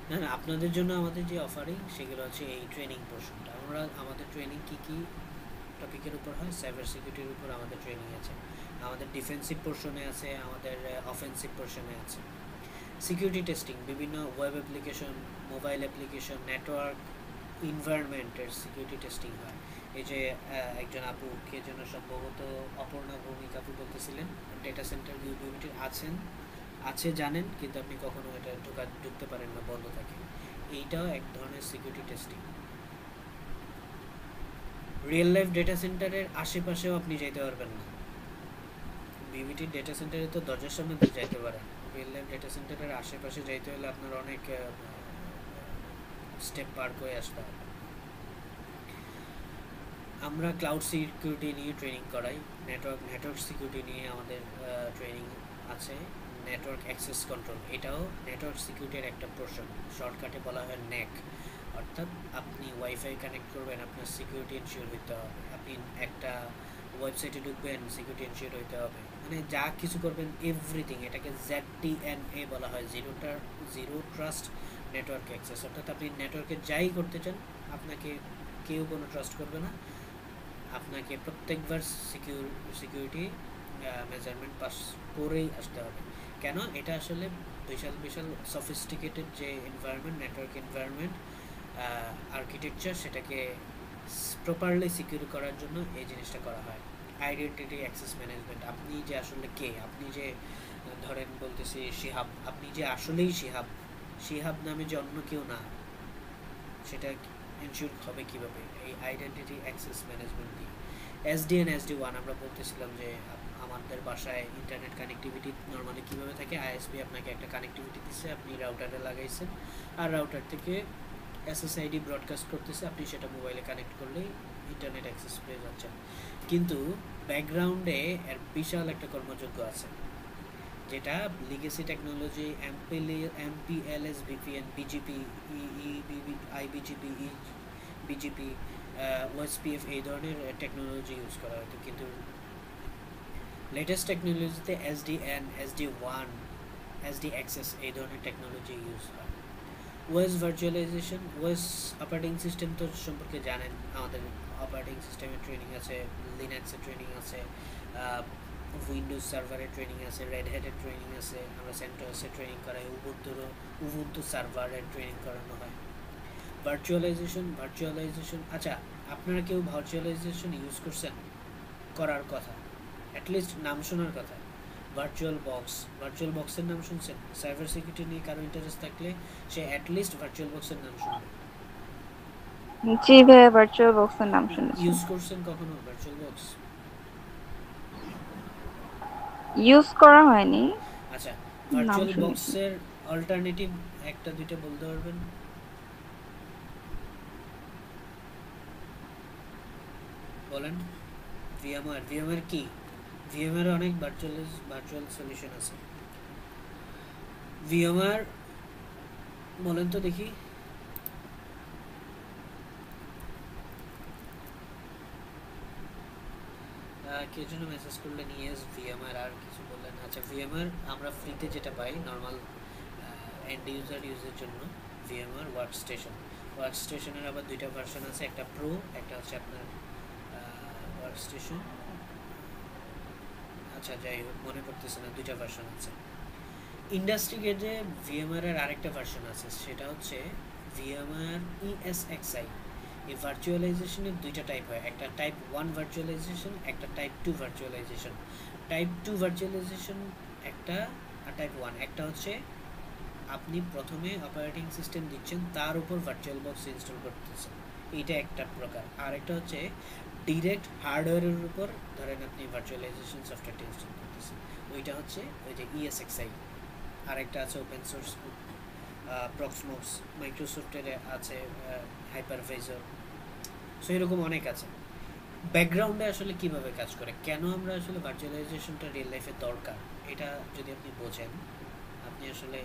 না না, আপনাদের জন্য আমাদের যে অফারিং সেগুলো হচ্ছে এই ট্রেনিং পোর্শনটা। আমরা আমাদের ট্রেনিং কী কী টপিকের উপর হয়? সাইবার সিকিউরিটির উপর আমাদের ট্রেনিং আছে, আমাদের ডিফেন্সিভ পোর্শনে আছে, আমাদের অফেন্সিভ পোর্শনে আছে। সিকিউরিটি টেস্টিং, বিভিন্ন web application, mobile application, network এনভায়রনমেন্টের সিকিউরিটি টেস্টিং হয়। এই যে একজন আপু, কে যেন সম্ভবত অপর্ণা ভৌমিক আপু বলতেছিলেন, ডেটা সেন্টার ইউবিটির আছে জানেন, কিন্তু আপনি কখনো এটা ঢুকতে পারেন না, বন্ধ থাকে। এইটাও এক ধরনের security testing. Real life data সেন্টারের আশেপাশেও আপনি যাইতে পারবেন না। বিবিটির ডেটা সেন্টারে তো দরজার সামনে দিয়ে যাইতে পারেন, রিয়েল লাইফ ডেটা সেন্টারের আশেপাশে যাইতে হলে আপনার অনেক স্টেপ পার করে আসতে হবে। আমরা ক্লাউড সিকিউরিটি নিয়ে ট্রেনিং করাই, নেটওয়ার্ক সিকিউরিটি নিয়ে আমাদের ট্রেনিং আছে। নেটওয়ার্ক অ্যাক্সেস কন্ট্রোল, এটাও নেটওয়ার্ক সিকিউরিটির একটা পোর্শন, শর্টকাটে বলা হয় ন্যাক। অর্থাৎ আপনি ওয়াইফাই কানেক্ট করবেন, আপনার সিকিউরিটি এনশিওর হইতে হবে। আপনি একটা ওয়েবসাইটে ঢুকবেন, সিকিউরিটি এনশিওর হইতে হবে। মানে যা কিছু করবেন এভরিথিং, এটাকে ZTNA বলা হয়, জিরো ট্রাস্ট নেটওয়ার্ক অ্যাক্সেস। অর্থাৎ আপনি নেটওয়ার্কে যাই করতে চান, আপনাকে কেউ কোনো ট্রাস্ট করবে না, আপনাকে প্রত্যেকবার সিকিউরিটি মেজারমেন্ট পাস করেই আসতে হবে। কেন? এটা আসলে বিশাল সফিস্টিকেটেড যে এনভায়রনমেন্ট, নেটওয়ার্ক এনভায়রনমেন্ট আর্কিটেকচার, সেটাকে প্রপারলি সিকিউর করার জন্য এই জিনিসটা করা হয়। আইডেন্টিটি অ্যাক্সেস ম্যানেজমেন্ট, আপনি যে আসলে কে, আপনি যে ধরেন বলতেছি শিহাব, আপনি যে আসলেই শিহাব নামে যে অন্য কেউ না, সেটা এনশিওর হবে কীভাবে? এই আইডেন্টিটি অ্যাক্সেস ম্যানেজমেন্ট দিয়ে। SDN SD1 আমরা বলতেছিলাম যে আমাদের বাসায় ইন্টারনেট কানেক্টিভিটি নর্মালি কীভাবে থাকে, ISP আপনাকে একটা কানেক্টিভিটি দিচ্ছে, আপনি রাউটারে লাগাইছেন, আর রাউটার থেকে SSID ব্রডকাস্ট করতেছে, আপনি সেটা মোবাইলে কানেক্ট করলেই ইন্টারনেট অ্যাক্সেস পেয়ে যাচ্ছেন। কিন্তু ব্যাকগ্রাউন্ডে এর বিশাল একটা কর্মযোগ্য আছে, যেটা legacy technology, MPLS, VPN, BGP, IBGP, BGP, OSPF, এই ধরনের টেকনোলজি ইউজ করা হতো। কিন্তু লেটেস্ট টেকনোলজিতে SDN, SD1, SD অ্যাক্সেস, এই ধরনের টেকনোলজি ইউজ হয়। OS virtualisation, OS operating system তো সম্পর্কে জানেন, আমাদের অপারেটিং সিস্টেমের ট্রেনিং আছে, লিনাক্সের ট্রেনিং আছে, উইন্ডোজ সার্ভারের ট্রেনিং আছে, রেড হ্যাটের ট্রেনিং আছে, আমরা সেন্টোসের ট্রেনিং করাই, উবুন্টু সার্ভারের ট্রেনিং করানো হয়। ভার্চুয়ালাইজেশন, আচ্ছা আপনারা কেউ ভার্চুয়ালাইজেশন ইউজ করছেন? করার কথা, অ্যাটলিস্ট নাম শোনার কথা। ভার্চুয়াল বক্সের নাম শুনছেন? সাইবার সিকিউরিটি নিয়ে কারো ইন্টারেস্ট থাকলে সে অ্যাটলিস্ট ভার্চুয়াল বক্সের নাম শুনবে। জি ভাই, ভার্চুয়াল বক্সের নাম শুনেছি। ইউজ করছেন কখনো ভার্চুয়াল বক্স? ইউজ করা হয়নি। আচ্ছা, ভার্চুয়াল বক্সের অল্টারনেটিভ একটা দুইটা বলতে পারবেন? বলেন। ভিএমআর কি? ভিএমআর অনেক ভার্চুয়াল সলিউশন আছে। ভিএমআর বলেন তো দেখি। কে জন্য মেসেজ করলেন? ইয়েস ভিএমআর, আর কিছু বললেন? আচ্ছা, ভিএমআর আমরা ফ্রিতে যেটা পাই নর্মাল এন্ড ইউজের জন্য, ভিএমআর ওয়ার্কস্টেশনের আবার দুইটা ভার্সন আছে, একটা প্রো, একটা হচ্ছে আপনার ওয়ার্কস্টেশন। আচ্ছা যাই হোক, মনে পড়তেছে না, দুইটা ভার্সন আছে। ইন্ডাস্ট্রি গেটে ভিএমআর এর আরেকটা ভার্সন আছে, সেটা হচ্ছে ভিএমআর ESXi। এই ভার্চুয়ালাইজেশনের দুইটা টাইপ হয়, একটা টাইপ 1 ভার্চুয়ালাইজেশন, একটা টাইপ 2 ভার্চুয়ালাইজেশন। টাইপ 2 ভার্চুয়ালাইজেশন একটা, আর টাইপ 1 একটা হচ্ছে আপনি প্রথমে অপারেটিং সিস্টেম দিচ্ছেন, তার উপর ভার্চুয়াল বক্স ইনস্টল করতেছেন, এইটা একটা প্রকার। আর একটা হচ্ছে ডিরেক্ট হার্ডওয়্যারের উপর ধরেন আপনি ভার্চুয়ালাইজেশন সফটওয়্যারটা ইনস্টল করতেছেন, ওইটা হচ্ছে ওই যে ESXi। আর একটা আছে ওপেন সোর্স প্রক্সমক্স, মাইক্রোসফটের আছে হাইপারভাইজার। সো এরকম অনেক আছে। ব্যাকগ্রাউন্ডে আসলে কিভাবে কাজ করে, কেন আমরা আসলে ভার্চুয়ালাইজেশনটা রিয়েল লাইফে দরকার, এটা যদি আপনি বোঝেন, আপনি আসলে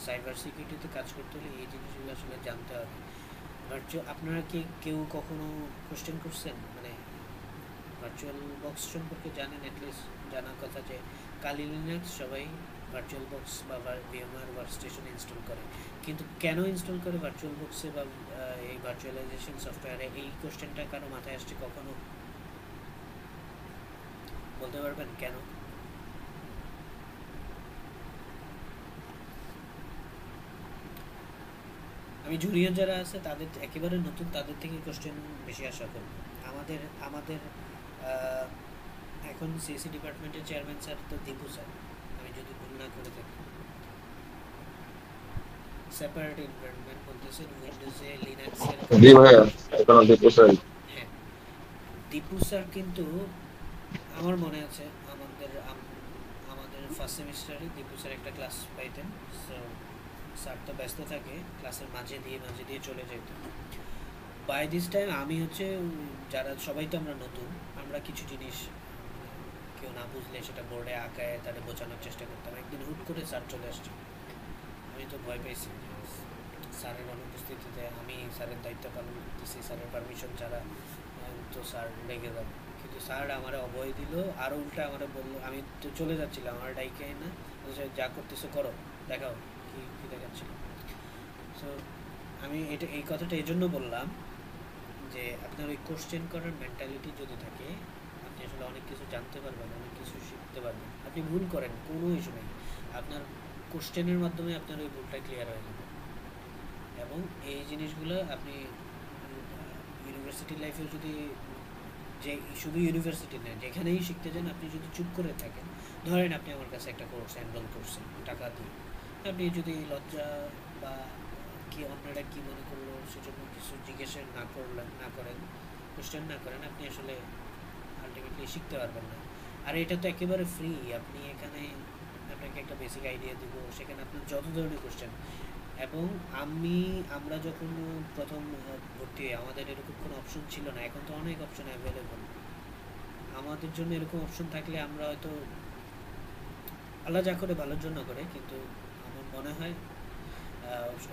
সাইবার সিকিউরিটিতে কাজ করতে হলে এই জিনিসগুলো আসলে জানতে হবে। আপনারা কি কেউ কখনো কোশ্চেন করছেন, মানে ভার্চুয়াল বক্স সম্পর্কে জানেন? অ্যাটলিস্ট জানার কথা যে কালি লিনাক্স সবাই ভার্চুয়াল বক্স বা ভিএমআর ওয়ার্কস্টেশন ইনস্টল করে, কিন্তু কেন ইনস্টল করে ভার্চুয়াল বক্সে বা এই ভার্চুয়ালাইজেশন সফটওয়্যারে, এই কোশ্চেনটা কারো মাথায় আসছে কখনো? বলতে পারবেন কেন? আমি জুনিয়র যারা আছে তাদের একেবারে নতুন, তাদের থেকে কোশ্চেন বেশি আশা করব। আমাদের আমাদের এখন সিএসি ডিপার্টমেন্টের চেয়ারম্যান স্যার তো দীপু স্যার, আমি যদি ভুল না করে থাকি। সেপারেট এনভায়রনমেন্ট বলতেছেন উইন্ডোজে, লিনাক্সের। জি ভাইয়া, এখনো দীপু স্যার। হ্যাঁ, দীপু স্যার কিন্তু আমার মনে আছে আমাদের ফার্স্ট সেমিস্টারে দীপু স্যার একটা ক্লাস পাইতেন। সো স্যার তো ব্যস্ত থাকে, ক্লাসের মাঝে দিয়ে চলে যেত। বাই দিস টাইম আমি হচ্ছে যারা সবাই তো আমরা নতুন, আমরা কিছু জিনিস কেউ না বুঝলে সেটা বোর্ডে আঁকায় তাদের বোঝানোর চেষ্টা করতাম। একদিন হুট করে স্যার চলে আসছে, আমি তো ভয় পেয়েছি স্যারের অনুপস্থিতিতে আমি স্যারের দায়িত্ব পালন করতেছি, স্যারের পারমিশন ছাড়া, তো স্যার রেগে যাবে। কিন্তু স্যার আমার অভয় দিল, আরও উল্টা আমার বললো, আমি তো চলে যাচ্ছিলাম, আমার ডাইকে না যা করতেছো করো, দেখাও কি কী দেখাচ্ছিল। সো আমি এই কথাটা এই জন্য বললাম যে আপনার ওই কোশ্চেন করার মেন্টালিটি যদি থাকে, আপনি আসলে অনেক কিছু জানতে পারবেন, অনেক কিছু শিখতে পারবেন। আপনি ভুল করেন, কোনো ইস্যু নেই, আপনার কোশ্চেনের মাধ্যমে আপনার ওই ভুলটা ক্লিয়ার হয়ে যাবে। এবং এই জিনিসগুলো আপনি ইউনিভার্সিটি লাইফেও যদি, যে শুধু ইউনিভার্সিটি নেই, যেখানেই শিখতে যান, আপনি যদি চুপ করে থাকেন, ধরেন আপনি আমার কাছে একটা কোর্স এনরোল করছেন টাকা দিয়ে, আপনি যদি লজ্জা বা কি অন্যরা কি মনে করলো সেজন্য কিছু জিজ্ঞেস না করেন, কোশ্চেন না করেন, আপনি আসলে আলটিমেটলি শিখতে পারবেন না। আর এটা তো একেবারে ফ্রি, আপনি এখানে আপনাকে একটা বেসিক আইডিয়া দিব, সেখানে আপনার যত ধরনের কোশ্চেন। এবং আমরা যখন প্রথম ভর্তি হই, আমাদের এরকম কোনো অপশন ছিল না, এখন তো অনেক অপশন অ্যাভেলেবল। আমাদের জন্য এরকম অপশন থাকলে আমরা হয়তো, আল্লাহ যা করে ভালোর জন্য করে, কিন্তু আমার মনে হয়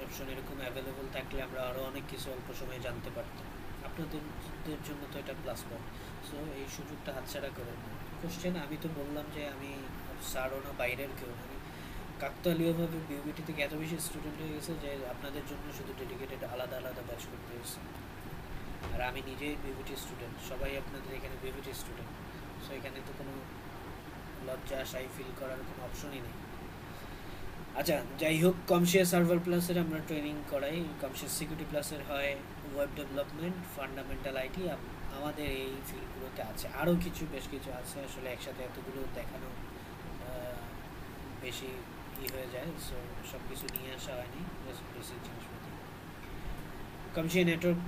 অপশন এরকম অ্যাভেলেবল থাকলে আমরা আরও অনেক কিছু অল্প সময়ে জানতে পারতাম। আপনাদের জন্য তো এটা প্লাস পয়েন্ট। সো এই সুযোগটা হাতছাড়া করে কোশ্চেন, আমি তো বললাম যে আমি স্যারও না, বাইরের কেউ না, আমি কাকতালীয়ভাবে বিউবিটি থেকে এত বেশি স্টুডেন্ট হয়ে গেছে যে আপনাদের জন্য শুধু ডেডিকেটেড আলাদা আলাদা ব্যাচ করতে হয়েছে। আর আমি নিজেই বিউবিটি স্টুডেন্ট, সবাই আপনাদের এখানে বিউবিটি স্টুডেন্ট। সো এখানে তো কোনো লজ্জা শাই ফিল করার কোনো অপশনই নেই। আচ্ছা, যাই হোক, কমশিয়াস সার্ভার প্লাসের আমরা ট্রেনিং করাই, কমশিয়াস সিকিউরিটি প্লাসের হয় ওয়েব ডেভেলপমেন্ট, ফান্ডামেন্টাল আইটি, আমাদের এই ফিল্ডগুলোতে আছে। আরও বেশ কিছু আছে, আসলে একসাথে এতগুলো দেখানো বেশি হয়ে যায়, সো সব কিছু নিয়ে আসা হয়নি, বেসিক জিনিসপত্র। কমশিয়া নেটওয়ার্ক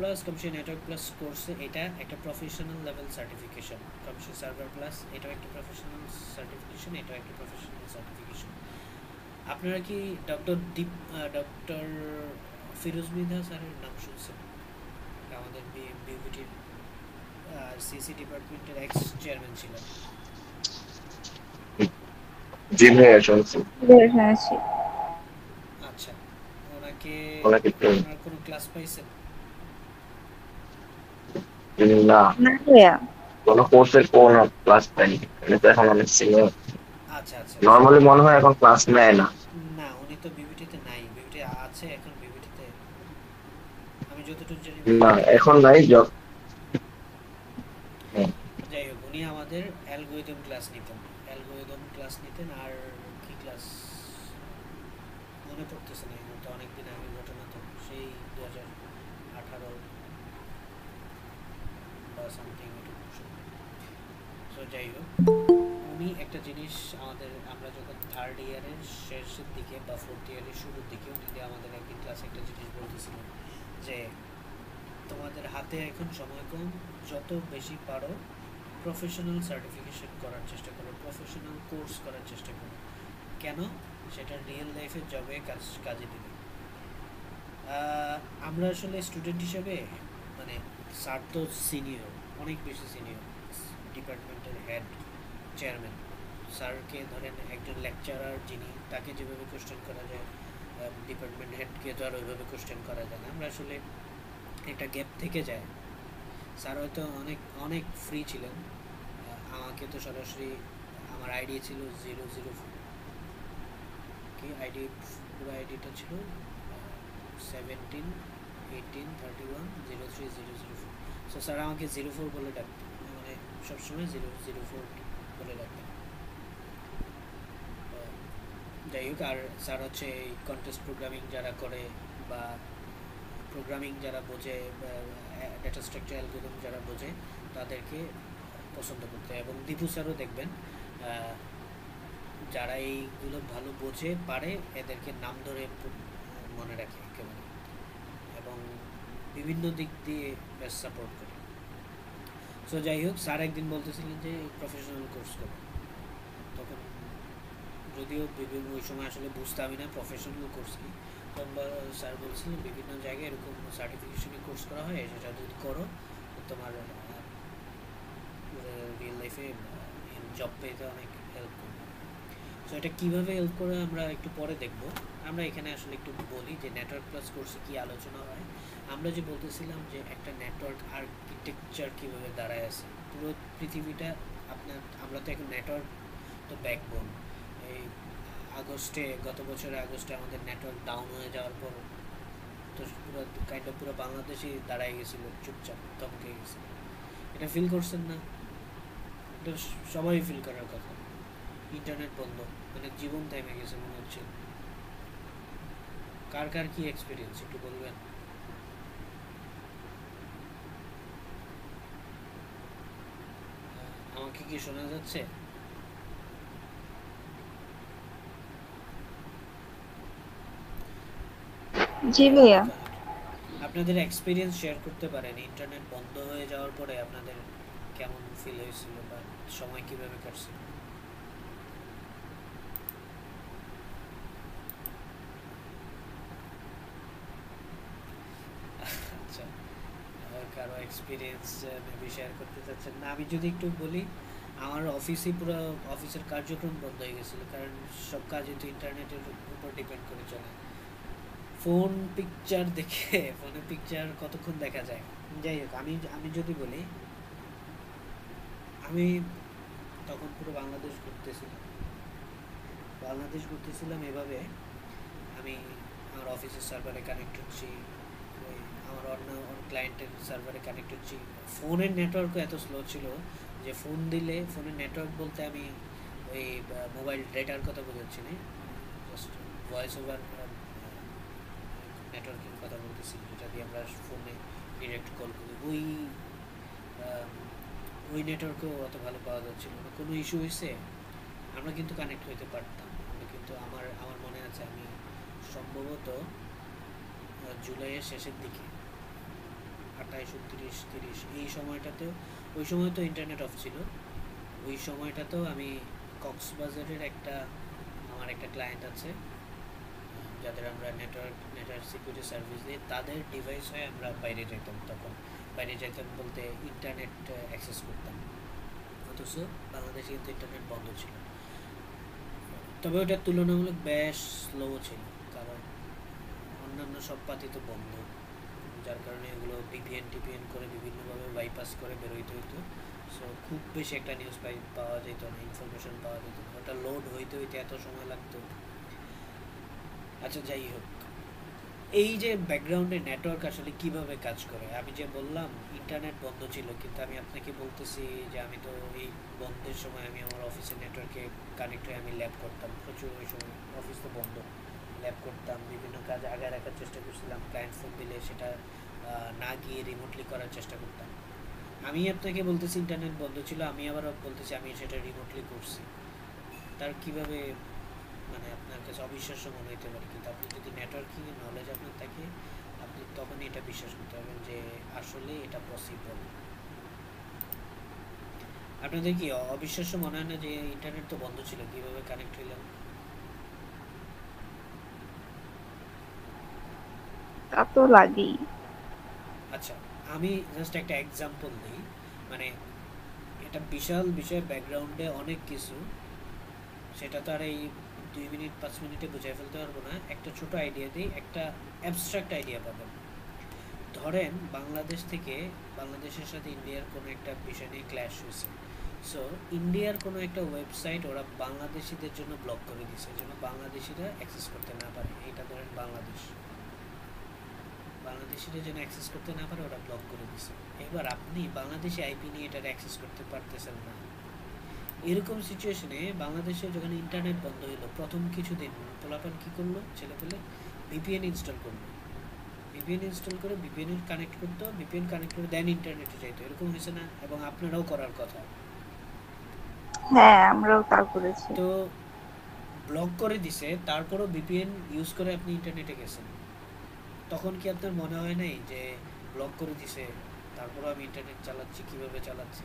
প্লাস কোর্সে এটা একটা professional level certification. CompTIA server plus এটাও একটা প্রফেশনাল সার্টিফিকেশন, এটাও একটা প্রফেশনাল সার্টিফিকেশন। আপনারা কি ডক্টর ফিরোজ মৃধা স্যারের নাম শুনছেন? আমাদের বিউবিটির সিসি ডিপার্টমেন্টের এক্স চেয়ারম্যান ছিলেন। জি ভাইয়া, শুনছি। আচ্ছা, ওনাকে আপনার কোনো ক্লাস পাইছেন? না, কোনো কোর্সের কোনো ক্লাস পাইনি, এটা তো এখন অনেক সিনিয়র। আচ্ছা আচ্ছা, নরমালি মনে হয় এখন ক্লাস নেয় না। না, উনি তো বিবিটিতে নাই, বিবিটি আছে এখন, বিবিটিতে আমি যতটুকু জানি না, এখন নাই। যাই হোক, উনি আমাদের অ্যালগোরিদম ক্লাস নিতেন। আর কি ক্লাস মনে পড়তেছে না, এটা অনেকদিন আগের ঘটনা, তো সেই 2018 বা সামথিং এরকম সময়। তো যাই হোক, উনি একটা জিনিস আমরা যখন থার্ড ইয়ারের শেষের দিকে বা ফোর্থ ইয়ারের শুরুর দিকে উনি আমাদের একদিন ক্লাসে একটা জিনিস বলতেছিলেন যে তোমাদের হাতে এখন সময় কম, যত বেশি পারো প্রফেশনাল সার্টিফিকেশন করার চেষ্টা করো, প্রফেশনাল কোর্স করার চেষ্টা করো। কেন? সেটা রিয়েল লাইফে জবে কাজে দেবে। আমরা আসলে স্টুডেন্ট হিসেবে মানে স্যার তো সিনিয়র, অনেক বেশি সিনিয়র, ডিপার্টমেন্টের হেড, চেয়ারম্যান। স্যারকে ধরেন একজন লেকচারার যিনি, তাকে যেভাবে কোশ্চেন করা যায়, ডিপার্টমেন্ট হেডকে তো আর ওইভাবে কোশ্চেন করা যায় না। আমরা আসলে একটা গ্যাপ থেকে যায়। স্যার হয়তো অনেক অনেক ফ্রি ছিলেন, আমাকে তো সরাসরি আমার আইডি ছিল 004, কি আইডি, পুরো আইডিটা ছিল 17, 18, 31, 03, 004। সো স্যার আমাকে 04 বলে ডাকতেন, মানে সবসময় 004 বলে ডাকতেন। যাই হোক, আর স্যার হচ্ছে এই কন্টেস্ট প্রোগ্রামিং যারা করে বা প্রোগ্রামিং যারা বোঝে, ডেটা স্ট্রাকচার অ্যালগরিদম যারা বোঝে, তাদেরকে পছন্দ করতে। এবং দীপু স্যারও দেখবেন যারা এইগুলো ভালো বোঝে পারে, এদেরকে নাম ধরে মনে রাখে একেবারে, এবং বিভিন্ন দিক দিয়ে বেশ সাপোর্ট করে। সো যাই হোক, স্যার একদিন বলতেছিলেন যে প্রফেশনাল কোর্স করো। তখন যদিও ওই সময় আসলে বুঝতামই না প্রফেশনাল কোর্স কি, তখন স্যার বলছিলেন বিভিন্ন জায়গায় এরকম সার্টিফিকেশনের কোর্স করা হয়, সেটা যদি করো তোমার রিয়েল লাইফে জব পেতে অনেক হেল্প করবে। সো এটা কীভাবে হেল্প করে আমরা একটু পরে দেখব। আমরা এখানে আসলে একটু বলি যে নেটওয়ার্ক প্লাস কোর্সে কী আলোচনা হয়। আমরা যে বলতেছিলাম যে একটা নেটওয়ার্ক আর্কিটেকচার কীভাবে দাঁড়ায় আছে পুরো পৃথিবীটা। আমরা তো এখন নেটওয়ার্ক তো ব্যাকবোন। এই গত বছরের আগস্টে আমাদের নেটওয়ার্ক ডাউন হয়ে যাওয়ার পর তো পুরো বাংলাদেশই দাঁড়ায় গেছিলো, চুপচাপ থমকে গেছিল। এটা ফিল করছেন না? এটা সবাই ফিল করার কথা। ইন্টারনেট বন্ধ, মানে জীবন থেমে গেছে মনে হচ্ছে। কার কার কি এক্সপিরিয়েন্স একটু বলবেন? আমাকে কি শোনা যাচ্ছে? জি ভাইয়া। আপনাদের এক্সপিরিয়েন্স শেয়ার করতে পারেন, ইন্টারনেট বন্ধ হয়ে যাওয়ার পরে আপনাদের কেমন ফিল হয়েছিল বা সময় কিভাবে কাটছিল? আচ্ছা, কারো এক্সপিরিয়েন্স মেবি শেয়ার করতে চাচ্ছেন না? আমি যদি একটু বলি, আমার পুরো অফিসের কার্যক্রম বন্ধ হয়ে গেছিলো, কারণ সব কাজই তো ইন্টারনেটের উপর ডিপেন্ড করে চলে। ফোন পিকচার দেখে, ফোনে পিকচার কতক্ষণ দেখা যায়। যাই হোক, আমি যদি বলি, আমি তখন পুরো বাংলাদেশ ঘুরতেছিলাম এভাবে। আমি আমার অফিসের সার্ভারে কানেক্ট হচ্ছি, ওই আমার অন্য ক্লায়েন্টের সার্ভারে কানেক্ট হচ্ছি। ফোনের নেটওয়ার্কও এত স্লো ছিল যে ফোন দিলে, ফোনের নেটওয়ার্ক বলতে আমি ওই মোবাইল ডেটার কথা বোঝাচ্ছি না, জাস্ট ভয়েস ওভার নেটওয়ার্কের কথা বলতেছি, যেটা দিয়ে আমরা ফোনে ডিরেক্ট কল করি। ওই নেটওয়ার্কেও অত ভালো পাওয়া যাচ্ছিল না। কোনো ইস্যু হয়েছে আমরা কিন্তু কানেক্ট হইতে পারতাম। আমরা কিন্তু আমার মনে আছে, আমি সম্ভবত জুলাইয়ের শেষের দিকে 28, 29, 30 এই সময়টাতেও, ওই সময় তো ইন্টারনেট অফ ছিল, ওই সময়টাতেও আমি কক্সবাজারের আমার একটা ক্লায়েন্ট আছে যাদের আমরা নেটওয়ার্ক সিকিউরিটি সার্ভিস দিই, তাদের ডিভাইস হয়ে আমরা বাইরে যেতাম। তখন বাইরে যেতাম বলতে ইন্টারনেট অ্যাক্সেস করতাম, অথচ বাংলাদেশে কিন্তু ইন্টারনেট বন্ধ ছিল। তবে ওটার তুলনামূলক বেশ স্লো ছিল, কারণ অন্যান্য সব পাতি তো বন্ধ, যার কারণে এগুলো টিপিএন করে বিভিন্নভাবে বাইপাস করে বেরোইতে হইতো। সো খুব বেশি একটা নিউজ পাওয়া যেত না, ইনফরমেশন পাওয়া যেত না, ওটা লোড হইতে এত সময় লাগতো। আচ্ছা, যাই হোক, এই যে ব্যাকগ্রাউন্ডে নেটওয়ার্ক আসলে কিভাবে কাজ করে, আমি যে বললাম ইন্টারনেট বন্ধ ছিল, কিন্তু আমি আপনাকে বলতেছি যে আমি তো এই বন্ধের সময় আমি আমার অফিসের নেটওয়ার্কে কানেক্ট হয়ে আমি ল্যাব করতাম প্রচুর। ওই সময় অফিস তো বন্ধ, ল্যাব করতাম, বিভিন্ন কাজ আগে রাখার চেষ্টা করছিলাম, ক্লায়েন্ট ফোন দিলে সেটা না গিয়ে রিমোটলি করার চেষ্টা করতাম। আমি আপনাকে বলতেছি ইন্টারনেট বন্ধ ছিল, আমি আবার বলতেছি আমি সেটা রিমোটলি করছি। তার কিভাবে মানে আপনার কাছে অবিশ্বাস্য মনে হতে পারে, কিন্তু আপনি যদি নেটওয়ার্কিং এর নলেজ আপনার থাকে, আপনি তখনই এটা বিশ্বাস করতে পারবেন যে আসলে এটা পসিবল। আপনাদের কি অবিশ্বাস্য মনে হয় না যে ইন্টারনেট তো বন্ধ ছিল, কিভাবে কানেক্ট হইলাম? তা তো লাগেই। আচ্ছা, আমি জাস্ট একটা এক্সাম্পল দিই, মানে এটা বিশাল বিষয়, ব্যাকগ্রাউন্ডে অনেক কিছু, সেটা তো আর এই 2 মিনিট 5 মিনিটে বুঝাই ফেলতে পারবো না। একটা ছোট আইডিয়া দিই, একটা অ্যাবস্ট্রাক্ট আইডিয়া পাবেন। ধরেন বাংলাদেশের সাথে ইন্ডিয়ার কোনো একটা বিষয় নিয়ে ক্ল্যাশ হয়েছে। সো ইন্ডিয়ার কোনো একটা ওয়েবসাইট ওরা বাংলাদেশিদের জন্য ব্লক করে দিছে, যেন বাংলাদেশিরা অ্যাক্সেস করতে না পারে। এটা ধরেন বাংলাদেশিরা যেন অ্যাক্সেস করতে না পারে ওরা ব্লক করে দিছে। এবার আপনি বাংলাদেশি আইপি নিয়ে এটার অ্যাক্সেস করতে পারতেছেন না। এরকম সিচুয়েশনে বাংলাদেশে যখন ইন্টারনেট বন্ধ হলো, প্রথম কিছুদিন পোলাপান কী করলো, ছেলেপেলে ভিপিএন ইনস্টল করলো। ভিপিএন ইনস্টল করে ভিপিএন কানেক্ট করতো, ভিপিএন কানেক্ট করে দেন ইন্টারনেটে যাইতো। এরকম হয়েছে না? এবং আপনারাও করার কথা। হ্যাঁ, আমরাও তা করেছি। তো ব্লক করে দিছে, তারপরও ভিপিএন ইউজ করে আপনি ইন্টারনেটে গেছেন। তখন কি আপনার মনে হয় নাই যে ব্লক করে দিছে, তারপরও আমি ইন্টারনেট চালাচ্ছি, কিভাবে চালাচ্ছি?